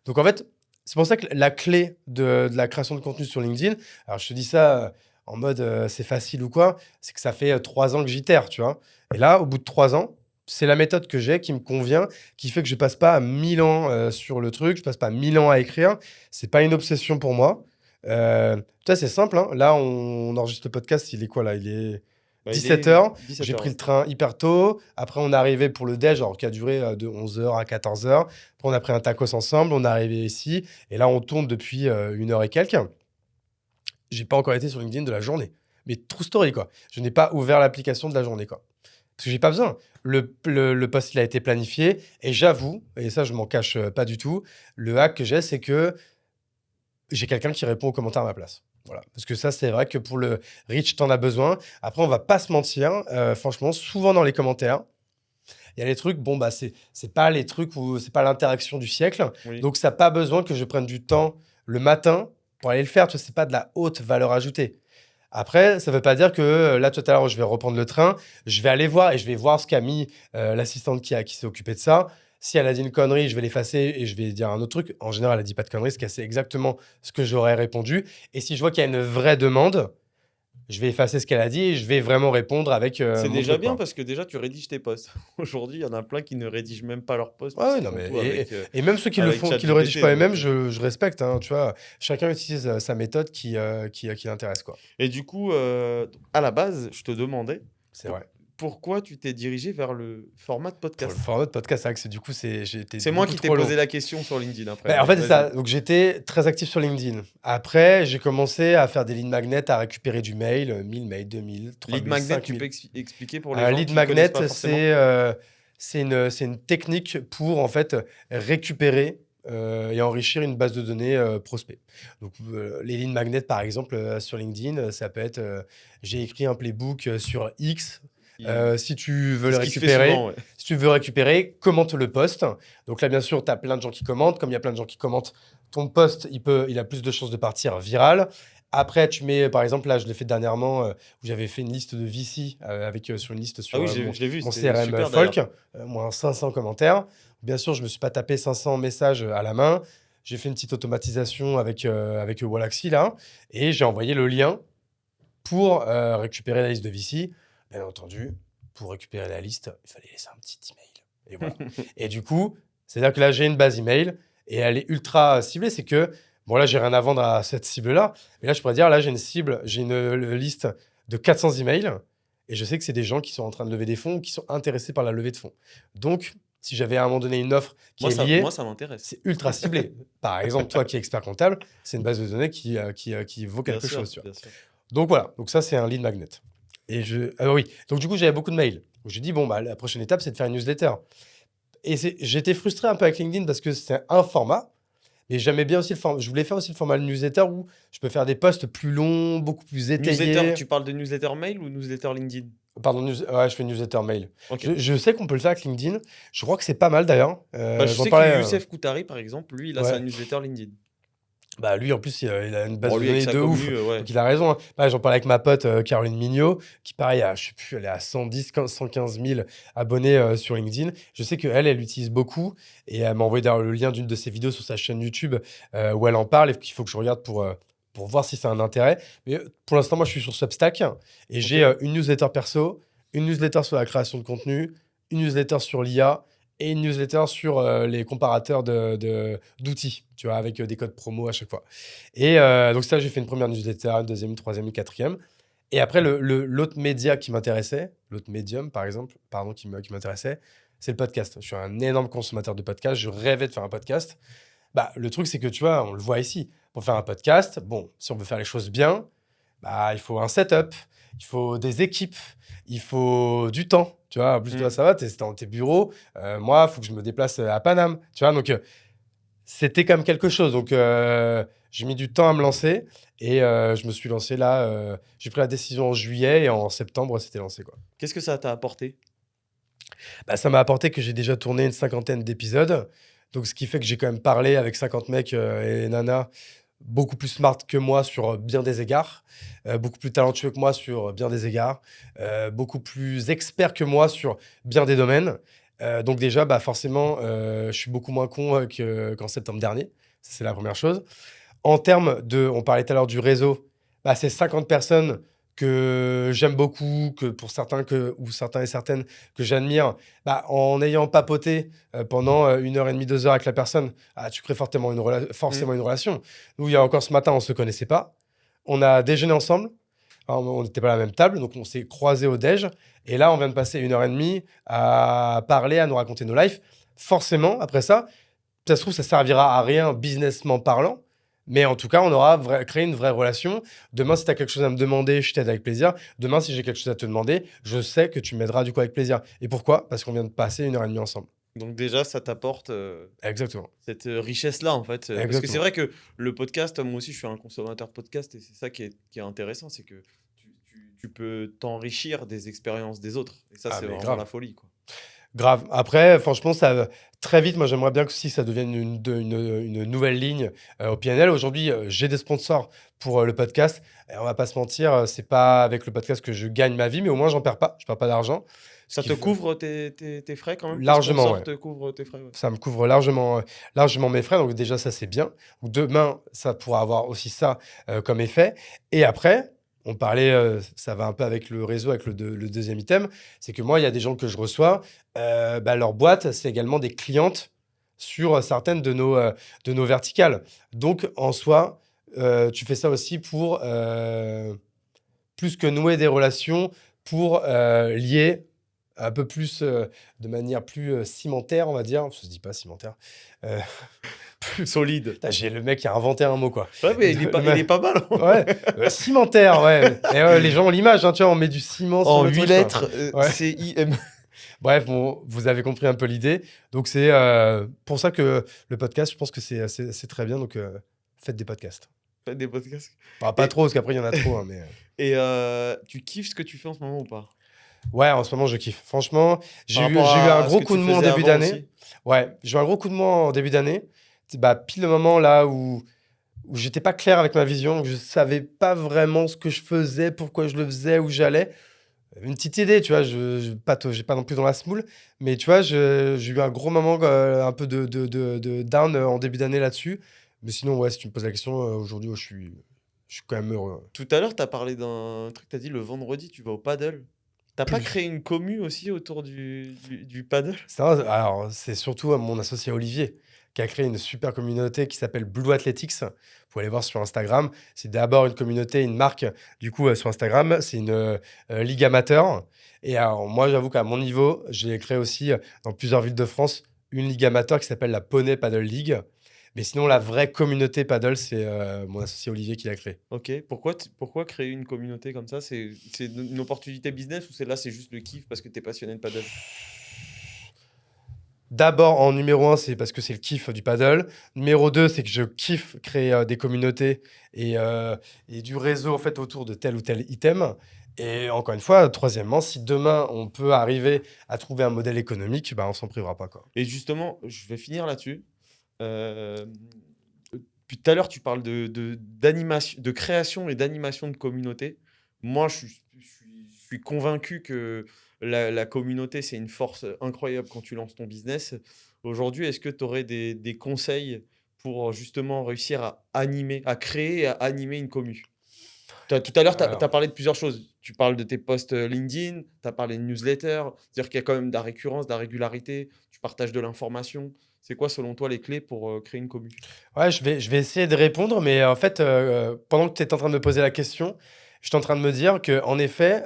Donc en fait, c'est pour ça que la clé de la création de contenu sur LinkedIn, alors je te dis ça en mode c'est facile ou quoi, c'est que ça fait 3 ans que j'itère, tu vois. Et là, au bout de 3 ans, c'est la méthode que j'ai qui me convient, qui fait que je passe pas 1000 ans sur le truc, je passe pas 1000 ans à écrire. C'est pas une obsession pour moi. Tu vois, c'est simple, hein. Là, on enregistre le podcast, il est quoi là? Il est Bah, 17h. 17 J'ai heures, pris ouais. le train hyper tôt. Après, on est arrivé pour le déj, alors qui a duré de 11h à 14h. Après, on a pris un tacos ensemble. On est arrivé ici. Et là, on tourne depuis 1 heure et quelques. J'ai pas encore été sur LinkedIn de la journée. Mais true story, quoi. Je n'ai pas ouvert l'application de la journée, quoi. Parce que j'ai pas besoin. Le post, il a été planifié. Et j'avoue, et ça, je m'en cache pas du tout, le hack que j'ai, c'est que j'ai quelqu'un qui répond aux commentaires à ma place. Voilà. Parce que ça, c'est vrai que pour le reach, t'en as besoin. Après, on va pas se mentir. Franchement, souvent dans les commentaires, il y a les trucs, bon, bah, c'est pas les trucs où c'est pas l'interaction du siècle. Oui. Donc, ça n'a pas besoin que je prenne du temps le matin pour aller le faire. Tu vois, c'est pas de la haute valeur ajoutée. Après, ça veut pas dire que là, tout à l'heure, je vais reprendre le train, je vais aller voir et je vais voir ce qu'a mis l'assistante qui s'est occupée de ça. Si elle a dit une connerie, je vais l'effacer et je vais dire un autre truc. En général, elle a dit pas de conneries, parce qu'elle sait exactement ce que j'aurais répondu. Et si je vois qu'il y a une vraie demande, je vais effacer ce qu'elle a dit et je vais vraiment répondre avec C'est mon déjà truc, bien quoi. parce que déjà tu rédiges tes posts. Aujourd'hui, il y en a plein qui ne rédigent même pas leurs posts. Ouais, parce ouais, qu'ils non, font mais tout avec, et même ceux qui le avec font, qui le ChatGPT, rédigent pas eux-mêmes, donc, je respecte, hein, tu vois. Chacun utilise sa méthode qui l'intéresse, quoi. Et du coup, à la base, je te demandais C'est vrai. pourquoi tu t'es dirigé vers le format de Pour podcast. le format de podcast, c'est vrai que j'ai été C'est moi beaucoup qui t'ai trop long. posé la question sur LinkedIn après. Bah, en fait, c'est Vas-y. ça. Donc, j'étais très actif sur LinkedIn. Après, j'ai commencé à faire des lead magnets, à récupérer du mail, 1000 mails, 2000, 3000, Lead magnet, tu 5000. peux expliquer pour les Un gens lead qui magnet, connaissent pas forcément. c'est une technique pour en fait récupérer et enrichir une base de données prospect. Donc, les lead magnets, par exemple, sur LinkedIn, ça peut être j'ai écrit un playbook sur X. Si tu veux le Ce qui se fait récupérer, souvent, ouais. si tu veux récupérer, commente le post. Donc là, bien sûr, tu as plein de gens qui commentent. Comme il y a plein de gens qui commentent, ton post, il a plus de chances de partir viral. Après, tu mets, par exemple, là, je l'ai fait dernièrement, où j'avais fait une liste de VC sur une liste Ah sur oui, mon, je l'ai vu, mon c'était CRM super Folk, d'ailleurs. moins 500 commentaires. Bien sûr, je me suis pas tapé 500 messages à la main. J'ai fait une petite automatisation avec Wallaxy, là, et j'ai envoyé le lien pour récupérer la liste de VC. Bien entendu, pour récupérer la liste, il fallait laisser un petit email. Et voilà. Et du coup, c'est-à-dire que là, j'ai une base email et elle est ultra ciblée. C'est que, bon, là, j'ai rien à vendre à cette cible-là. Mais là, je pourrais dire, là, j'ai une cible, j'ai une liste de 400 emails et je sais que c'est des gens qui sont en train de lever des fonds ou qui sont intéressés par la levée de fonds. Donc, si j'avais à un moment donné une offre qui est liée, Moi, ça m'intéresse. c'est ultra ciblé. Par exemple, toi qui es expert comptable, c'est une base de données qui vaut Bien quelque sûr, chose. Tu vois. bien sûr. Donc voilà, donc ça c'est un lead magnet. Oui, donc du coup j'avais beaucoup de mails. Donc j'ai dit bon bah la prochaine étape c'est de faire une newsletter. Et j'étais frustré un peu avec LinkedIn parce que c'est un format, mais j'aimais bien aussi le format. Je voulais faire aussi le format de newsletter où je peux faire des posts plus longs, beaucoup plus Newsletter, étayés. tu parles de newsletter mail ou newsletter LinkedIn? Pardon, ouais, je fais une newsletter mail. Ok. Je sais qu'on peut le faire avec LinkedIn. Je crois que c'est pas mal d'ailleurs. Bah, je J'en sais parlais. que Youssef Koutari, par exemple, lui, il a sa Ouais. newsletter LinkedIn. Bah lui en plus il a une base Bon, de lui, avec données sa de ouf. commu, ouais. Donc il a raison. Hein. Bah, j'en parlais avec ma pote Caroline Mignot, qui pareil, je sais plus, elle est à 115 000 abonnés sur LinkedIn. Je sais elle l'utilise beaucoup et elle m'a envoyé d'ailleurs le lien d'une de ses vidéos sur sa chaîne YouTube où elle en parle et qu'il faut que je regarde pour voir si c'est un intérêt. Mais pour l'instant, moi je suis sur Substack et j'ai une newsletter perso, une newsletter sur la création de contenu, une newsletter sur l'IA et une newsletter sur les comparateurs d'outils, tu vois, avec des codes promo à chaque fois. Et donc ça, j'ai fait une première newsletter, une deuxième, une troisième, une quatrième. Et après, l'autre média qui m'intéressait, l'autre médium, par exemple, pardon, qui m'intéressait, c'est le podcast. Je suis un énorme consommateur de podcasts. Je rêvais de faire un podcast. Bah, le truc, c'est que, tu vois, on le voit ici. Pour faire un podcast, bon, si on veut faire les choses bien, bah, il faut un setup, il faut des équipes, il faut du temps. Tu vois, en plus, toi, ça va, t'es dans tes bureaux. Moi, il faut que je me déplace à Paname. Tu vois, donc c'était comme quelque chose. Donc, j'ai mis du temps à me lancer et je me suis lancé là. J'ai pris la décision en juillet et en septembre, c'était lancé, quoi. Qu'est-ce que ça t'a apporté? Bah, ça m'a apporté que j'ai déjà tourné une 50aine d'épisodes. Donc, ce qui fait que j'ai quand même parlé avec 50 mecs et nanas beaucoup plus smart que moi sur bien des égards, beaucoup plus talentueux que moi sur bien des égards, beaucoup plus expert que moi sur bien des domaines. Donc déjà, bah forcément, je suis beaucoup moins con qu'en septembre dernier. Ça, c'est la première chose. En termes on parlait tout à l'heure du réseau, bah, c'est 50 personnes que j'aime beaucoup, que pour certains, ou certains et certaines que j'admire, bah, en ayant papoté pendant 1 heure et demie, 2 heures avec la personne, tu crées forcément une relation. Nous, il y a encore ce matin, on ne se connaissait pas. On a déjeuné ensemble. Alors, on n'était pas à la même table, donc on s'est croisés au déj. Et là, on vient de passer 1 heure et demie à parler, à nous raconter nos lives. Forcément, après ça se trouve, ça servira à rien businessment parlant. Mais en tout cas, on aura créé une vraie relation. Demain, si tu as quelque chose à me demander, je t'aide avec plaisir. Demain, si j'ai quelque chose à te demander, je sais que tu m'aideras du coup avec plaisir. Et pourquoi? Parce qu'on vient de passer 1 heure et demie ensemble. Donc déjà, ça t'apporte Exactement. cette richesse-là, en fait. Parce que Exactement. c'est vrai que le podcast, moi aussi, je suis un consommateur podcast et c'est ça qui est intéressant, c'est que tu peux t'enrichir des expériences des autres. Et ça, Ah, c'est mais vraiment grave. la folie, quoi. Grave. Après, franchement, très vite, moi, j'aimerais bien que si ça devienne une nouvelle ligne au PNL. Aujourd'hui, j'ai des sponsors pour le podcast. Et on va pas se mentir, c'est pas avec le podcast que je gagne ma vie, mais au moins, j'en perds pas. Je perds pas d'argent. Ça te couvre tes frais quand même? Largement, Tes sponsors ouais. te couvrent tes frais, ouais. Ça me couvre largement mes frais. Donc déjà, ça, c'est bien. Donc, demain, ça pourra avoir aussi ça comme effet. Et après, on parlait, ça va un peu avec le réseau, avec le deuxième item, c'est que moi, il y a des gens que je reçois, leur boîte, c'est également des clientes sur certaines de nos verticales. Donc, en soi, tu fais ça aussi pour plus que nouer des relations, pour lier un peu plus, de manière plus cimentaire, on va dire. Ça se dit pas cimentaire. Plus solide. Putain, j'ai le mec qui a inventé un mot, quoi. Ouais, mais il est pas mal. Ouais, cimentaire, ouais. Et les gens ont l'image, hein, tu vois, on met du ciment sur En le 8 truc, quoi. lettres, Ouais. CIM. Bref, bon, vous avez compris un peu l'idée. Donc, c'est pour ça que le podcast, je pense que c'est très bien. Donc, faites des podcasts. Faites des podcasts. Enfin, pas Et- trop, parce qu'après, il y en a trop. Hein, mais... Et tu kiffes ce que tu fais en ce moment ou pas? Ouais, en ce moment, je kiffe. Franchement, j'ai Par eu rapport un à ce gros que coup tu de mou en faisais début avant d'année. aussi? Ouais, j'ai eu un gros coup de mou en début d'année. Bah, pile le moment là où où j'étais pas clair avec ma vision, où je savais pas vraiment ce que je faisais, pourquoi je le faisais, où j'allais. Une petite idée, tu vois, j'ai pas non plus dans la semoule, mais tu vois, j'ai eu un gros moment, un peu de down en début d'année là-dessus. Mais sinon, ouais, si tu me poses la question, aujourd'hui, je suis quand même heureux. Tout à l'heure, tu as parlé d'un truc, tu as dit le vendredi, tu vas au paddle. T'as pas Plus. créé une commu aussi autour du paddle? Alors, c'est surtout mon associé Olivier qui a créé une super communauté qui s'appelle Blue Athletics. Vous pouvez aller voir sur Instagram. C'est d'abord une communauté, une marque, du coup, sur Instagram. C'est une ligue amateur. Et alors, moi, j'avoue qu'à mon niveau, j'ai créé aussi dans plusieurs villes de France une ligue amateur qui s'appelle la Poney Paddle League. Mais sinon, la vraie communauté paddle, c'est mon associé Olivier qui l'a créée. Ok, pourquoi créer une communauté comme ça? C'est une opportunité business ou c'est juste le kiff parce que t'es passionné de paddle? D'abord, en numéro un, c'est parce que c'est le kiff du paddle. Numéro 2, c'est que je kiffe créer des communautés et du réseau en fait, autour de tel ou tel item. Et encore une fois, troisièmement, si demain on peut arriver à trouver un modèle économique, bah, on s'en privera pas, quoi. Et justement, je vais finir là-dessus. Euh, Puis tout à l'heure, tu parles d'animation, de création et d'animation de communauté. Moi, je suis convaincu que la communauté, c'est une force incroyable quand tu lances ton business. Aujourd'hui, est-ce que tu aurais des conseils pour justement réussir à animer, à créer et à animer une commu? Tout à l'heure, tu as Alors, parlé de plusieurs choses. Tu parles de tes posts LinkedIn, tu as parlé de newsletter, c'est-à-dire qu'il y a quand même de la récurrence, de la régularité, tu partages de l'information. C'est quoi, selon toi, les clés pour créer une commu? ouais, je vais essayer de répondre, mais en fait, pendant que tu étais en train de me poser la question, j'étais en train de me dire que, en effet,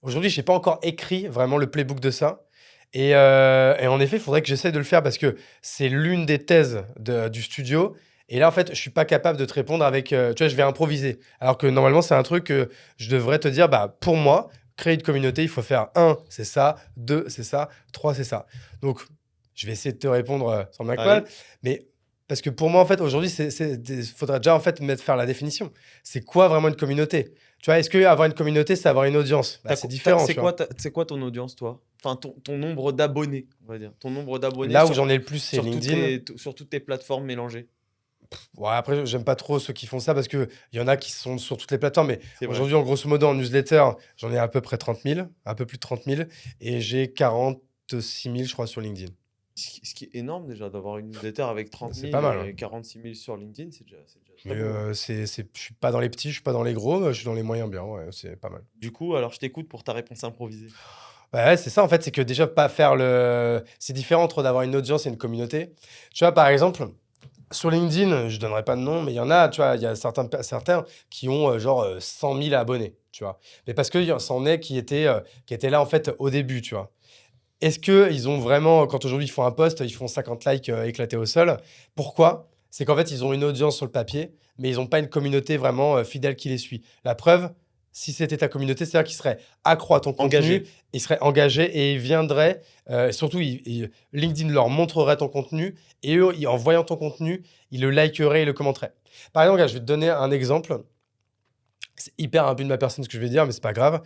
aujourd'hui, j'ai pas encore écrit vraiment le playbook de ça. Et en effet, il faudrait que j'essaie de le faire parce que c'est l'une des thèses du studio. Et là, en fait, je suis pas capable de te répondre avec, tu vois, je vais improviser. Alors que normalement, c'est un truc que je devrais te dire, bah, pour moi, créer une communauté, il faut faire un, c'est ça, deux, c'est ça, trois, c'est ça. Donc, je vais essayer de te répondre sans mal. Allez. Mais parce que pour moi, en fait, aujourd'hui, faudrait déjà en fait faire la définition. C'est quoi vraiment une communauté? Tu vois, est-ce que avoir une communauté, c'est avoir une audience? Bah, c'est différent, tu vois. C'est quoi ton audience, toi? Enfin, ton nombre d'abonnés, on va dire. Ton nombre d'abonnés Là où j'en ai le plus, c'est sur LinkedIn. sur toutes tes plateformes mélangées. Ouais, après, j'aime pas trop ceux qui font ça parce qu'il y en a qui sont sur toutes les plateformes. Mais C'est vrai. aujourd'hui, en grosso modo, en newsletter, j'en ai à peu près 30 000, un peu plus de 30 000. Et j'ai 46 000, je crois, sur LinkedIn. Ce qui est énorme déjà d'avoir une newsletter avec 30 C'est 000 pas mal, hein. et 46 000 sur LinkedIn, c'est déjà très Mais beau, hein. je suis pas dans les petits, je suis pas dans les gros, je suis dans les moyens bien. Ouais, c'est pas mal. Du coup, alors je t'écoute pour ta réponse improvisée. Bah ouais, c'est ça, en fait, c'est que déjà, pas faire le. C'est différent entre d'avoir une audience et une communauté. Tu vois, par exemple, sur LinkedIn, je donnerai pas de nom, mais il y en a, tu vois, il y a certains qui ont genre 100 000 abonnés, tu vois. Mais parce que c'en est qui étaient là, en fait, au début, tu vois. Est-ce qu'ils ont vraiment, quand aujourd'hui ils font un post, ils font 50 likes éclatés au sol? Pourquoi? C'est qu'en fait, ils ont une audience sur le papier, mais ils n'ont pas une communauté vraiment fidèle qui les suit. La preuve, si c'était ta communauté, c'est-à-dire qu'ils seraient accro à ton contenu, Engagé. ils seraient engagés et ils viendraient, surtout, LinkedIn leur montrerait ton contenu et eux, en voyant ton contenu, ils le likeraient et le commenteraient. Par exemple, regarde, je vais te donner un exemple. C'est hyper imbu de ma personne ce que je vais dire, mais c'est pas grave.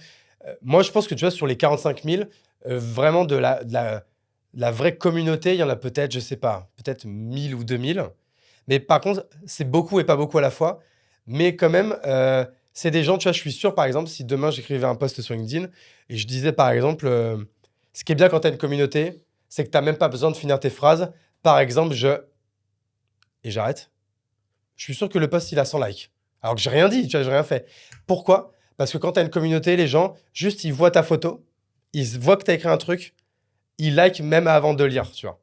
Moi, je pense que tu vois, sur les 45 000, vraiment la vraie communauté, il y en a peut-être, je sais pas, peut-être 1000 ou 2000. Mais par contre, c'est beaucoup et pas beaucoup à la fois. Mais quand même, c'est des gens, tu vois, je suis sûr, par exemple, si demain j'écrivais un post sur LinkedIn et je disais, par exemple, ce qui est bien quand tu as une communauté, c'est que tu n'as même pas besoin de finir tes phrases. Par exemple, et j'arrête. Je suis sûr que le post, il a 100 likes. Alors que j'ai rien dit, tu vois, j'ai rien fait. Pourquoi? Parce que quand tu as une communauté, les gens, juste, ils voient ta photo, ils voient que tu as écrit un truc, ils like même avant de lire, tu vois.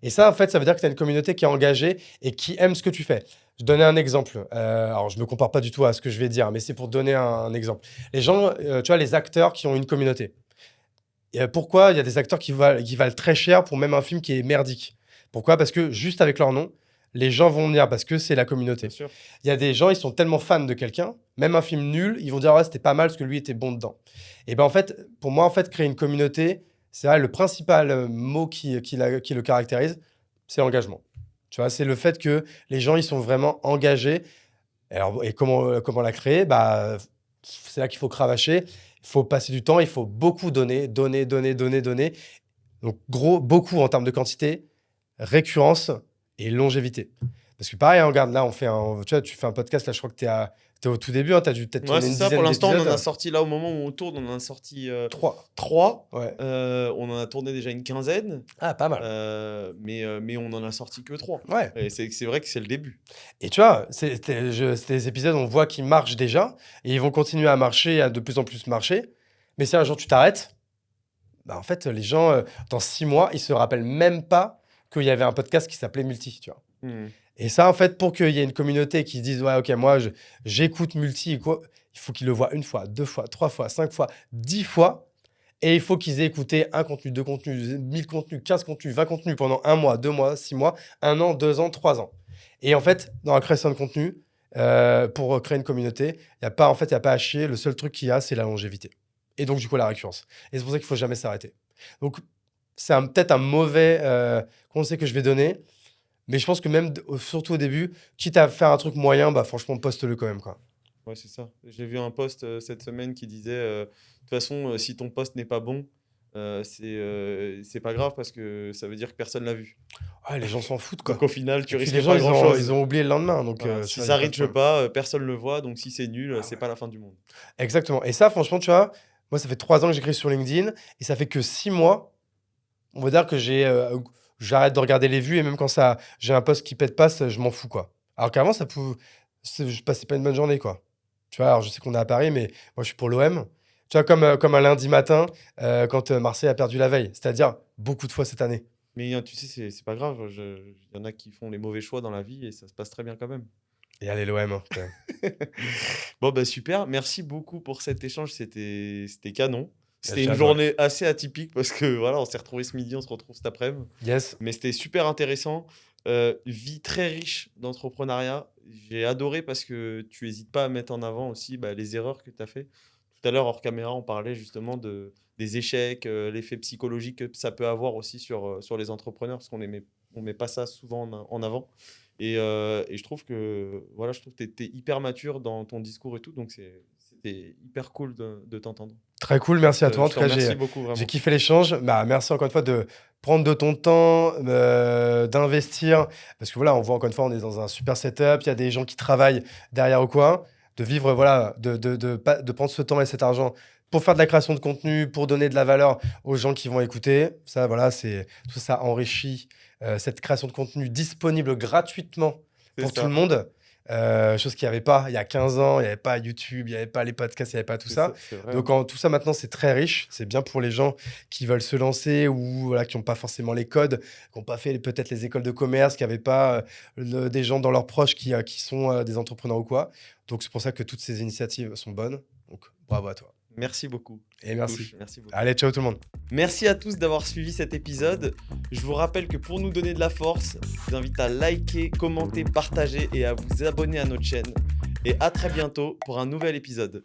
Et ça, en fait, ça veut dire que tu as une communauté qui est engagée et qui aime ce que tu fais. Je donnais un exemple. Alors, je me compare pas du tout à ce que je vais dire, mais c'est pour donner un exemple. Les gens, tu vois, les acteurs qui ont une communauté. Et, pourquoi il y a des acteurs qui valent très cher pour même un film qui est merdique? Pourquoi? Parce que juste avec leur nom, les gens vont venir parce que c'est la communauté. Bien sûr. Il y a des gens, ils sont tellement fans de quelqu'un, même un film nul, ils vont dire ouais, c'était pas mal parce que lui était bon dedans. Et ben en fait, pour moi, en fait, créer une communauté, c'est vrai, le principal mot qui le caractérise, c'est l'engagement. Tu vois, c'est le fait que les gens, ils sont vraiment engagés. Et comment la créer? Bah, c'est là qu'il faut cravacher. Il faut passer du temps, il faut beaucoup donner. Donc, beaucoup en termes de quantité, récurrence et longévité. Parce que pareil, hein, regarde, là, tu fais un podcast, là, je crois que t'es au tout début, hein, t'as dû peut-être Ouais, tourner c'est une ça. dizaine Pour l'instant, on en d'épisodes. a sorti, là, au moment où on tourne, on en a sorti 3. 3. Ouais. On en a tourné déjà une quinzaine. Ah, pas mal. Mais on en a sorti que 3. Ouais. Et c'est vrai que c'est le début. Et tu vois, c'est des épisodes, on voit qu'ils marchent déjà, et ils vont continuer à marcher, à de plus en plus marcher. Mais si un jour tu t'arrêtes, bah en fait, les gens, dans 6 mois, ils se rappellent même pas qu'il y avait un podcast qui s'appelait Multi, tu vois. Et ça, en fait, pour qu'il y ait une communauté qui se dise, ouais, ok, moi, j'écoute Multi, quoi, il faut qu'ils le voient 1 fois, 2 fois, 3 fois, 5 fois, 10 fois. Et il faut qu'ils aient écouté un contenu, 2 contenus, 1000 contenus, 15 contenus, 20 contenus pendant 1 mois, 2 mois, 6 mois, 1 an, 2 ans, 3 ans. Et en fait, dans la création de contenu, pour créer une communauté, il n'y a pas à chier. Le seul truc qu'il y a, c'est la longévité. Et donc, du coup, la récurrence. Et c'est pour ça qu'il ne faut jamais s'arrêter. Donc, c'est peut-être un mauvais conseil que je vais donner. Mais je pense que même, surtout au début, quitte à faire un truc moyen, bah franchement, poste-le quand même, quoi. Ouais, c'est ça. J'ai vu un post cette semaine qui disait de toute façon, si ton post n'est pas bon, c'est pas grave parce que ça veut dire que personne l'a vu. Ouais, les gens s'en foutent, quoi. Donc au final, tu Et puis risques les gens, pas grand-chose. ils ont oublié le lendemain. Donc, Voilà. Si y a ça pas de reach problème. pas, personne le voit. Donc si c'est nul, c'est pas la fin du monde. Exactement. Et ça, franchement, tu vois, moi, ça fait 3 ans que j'écris sur LinkedIn et ça fait que 6 mois, on va dire que j'arrête de regarder les vues et même quand j'ai un post qui pète pas, je m'en fous, quoi. Alors qu'avant, je passais pas une bonne journée, quoi. Tu vois, alors je sais qu'on est à Paris, mais moi, je suis pour l'OM. Tu vois, comme un lundi matin, quand Marseille a perdu la veille. C'est-à-dire beaucoup de fois cette année. Mais tu sais, c'est pas grave. Il y en a qui font les mauvais choix dans la vie et ça se passe très bien quand même. Et allez, l'OM. Hein, Bon, bah super. Merci beaucoup pour cet échange. C'était canon. C'était J'ai une adoré. journée assez atypique parce que voilà, on s'est retrouvés ce midi, on se retrouve cet après-midi. Yes. Mais c'était super intéressant. Vie très riche d'entrepreneuriat. J'ai adoré parce que tu n'hésites pas à mettre en avant aussi les erreurs que tu as fait. Tout à l'heure, hors caméra, on parlait justement des échecs, l'effet psychologique que ça peut avoir aussi sur les entrepreneurs parce qu'on met pas ça souvent en avant. Et je trouve que tu étais hyper mature dans ton discours et tout. Donc, c'était hyper cool de t'entendre. Très cool, merci à toi. En tout cas, merci beaucoup, vraiment. j'ai kiffé l'échange. Bah, merci encore une fois de prendre de ton temps, d'investir. Parce que voilà, on voit encore une fois, on est dans un super setup. Il y a des gens qui travaillent derrière ou quoi. De vivre, voilà, de prendre ce temps et cet argent pour faire de la création de contenu, pour donner de la valeur aux gens qui vont écouter. Ça, voilà, tout ça enrichit cette création de contenu disponible gratuitement pour tout le monde. Chose qu'il n'y avait pas il y a 15 ans, il n'y avait pas YouTube, il n'y avait pas les podcasts, il n'y avait pas tout ça. Donc tout ça maintenant c'est très riche, c'est bien pour les gens qui veulent se lancer ou voilà, qui n'ont pas forcément les codes, qui n'ont pas fait peut-être les écoles de commerce, qui n'avaient pas des gens dans leurs proches qui sont des entrepreneurs ou quoi. Donc c'est pour ça que toutes ces initiatives sont bonnes. Donc bravo à toi. Merci beaucoup. Et merci. Touche, merci beaucoup. Allez, ciao tout le monde. Merci à tous d'avoir suivi cet épisode. Je vous rappelle que pour nous donner de la force, je vous invite à liker, commenter, partager et à vous abonner à notre chaîne. Et à très bientôt pour un nouvel épisode.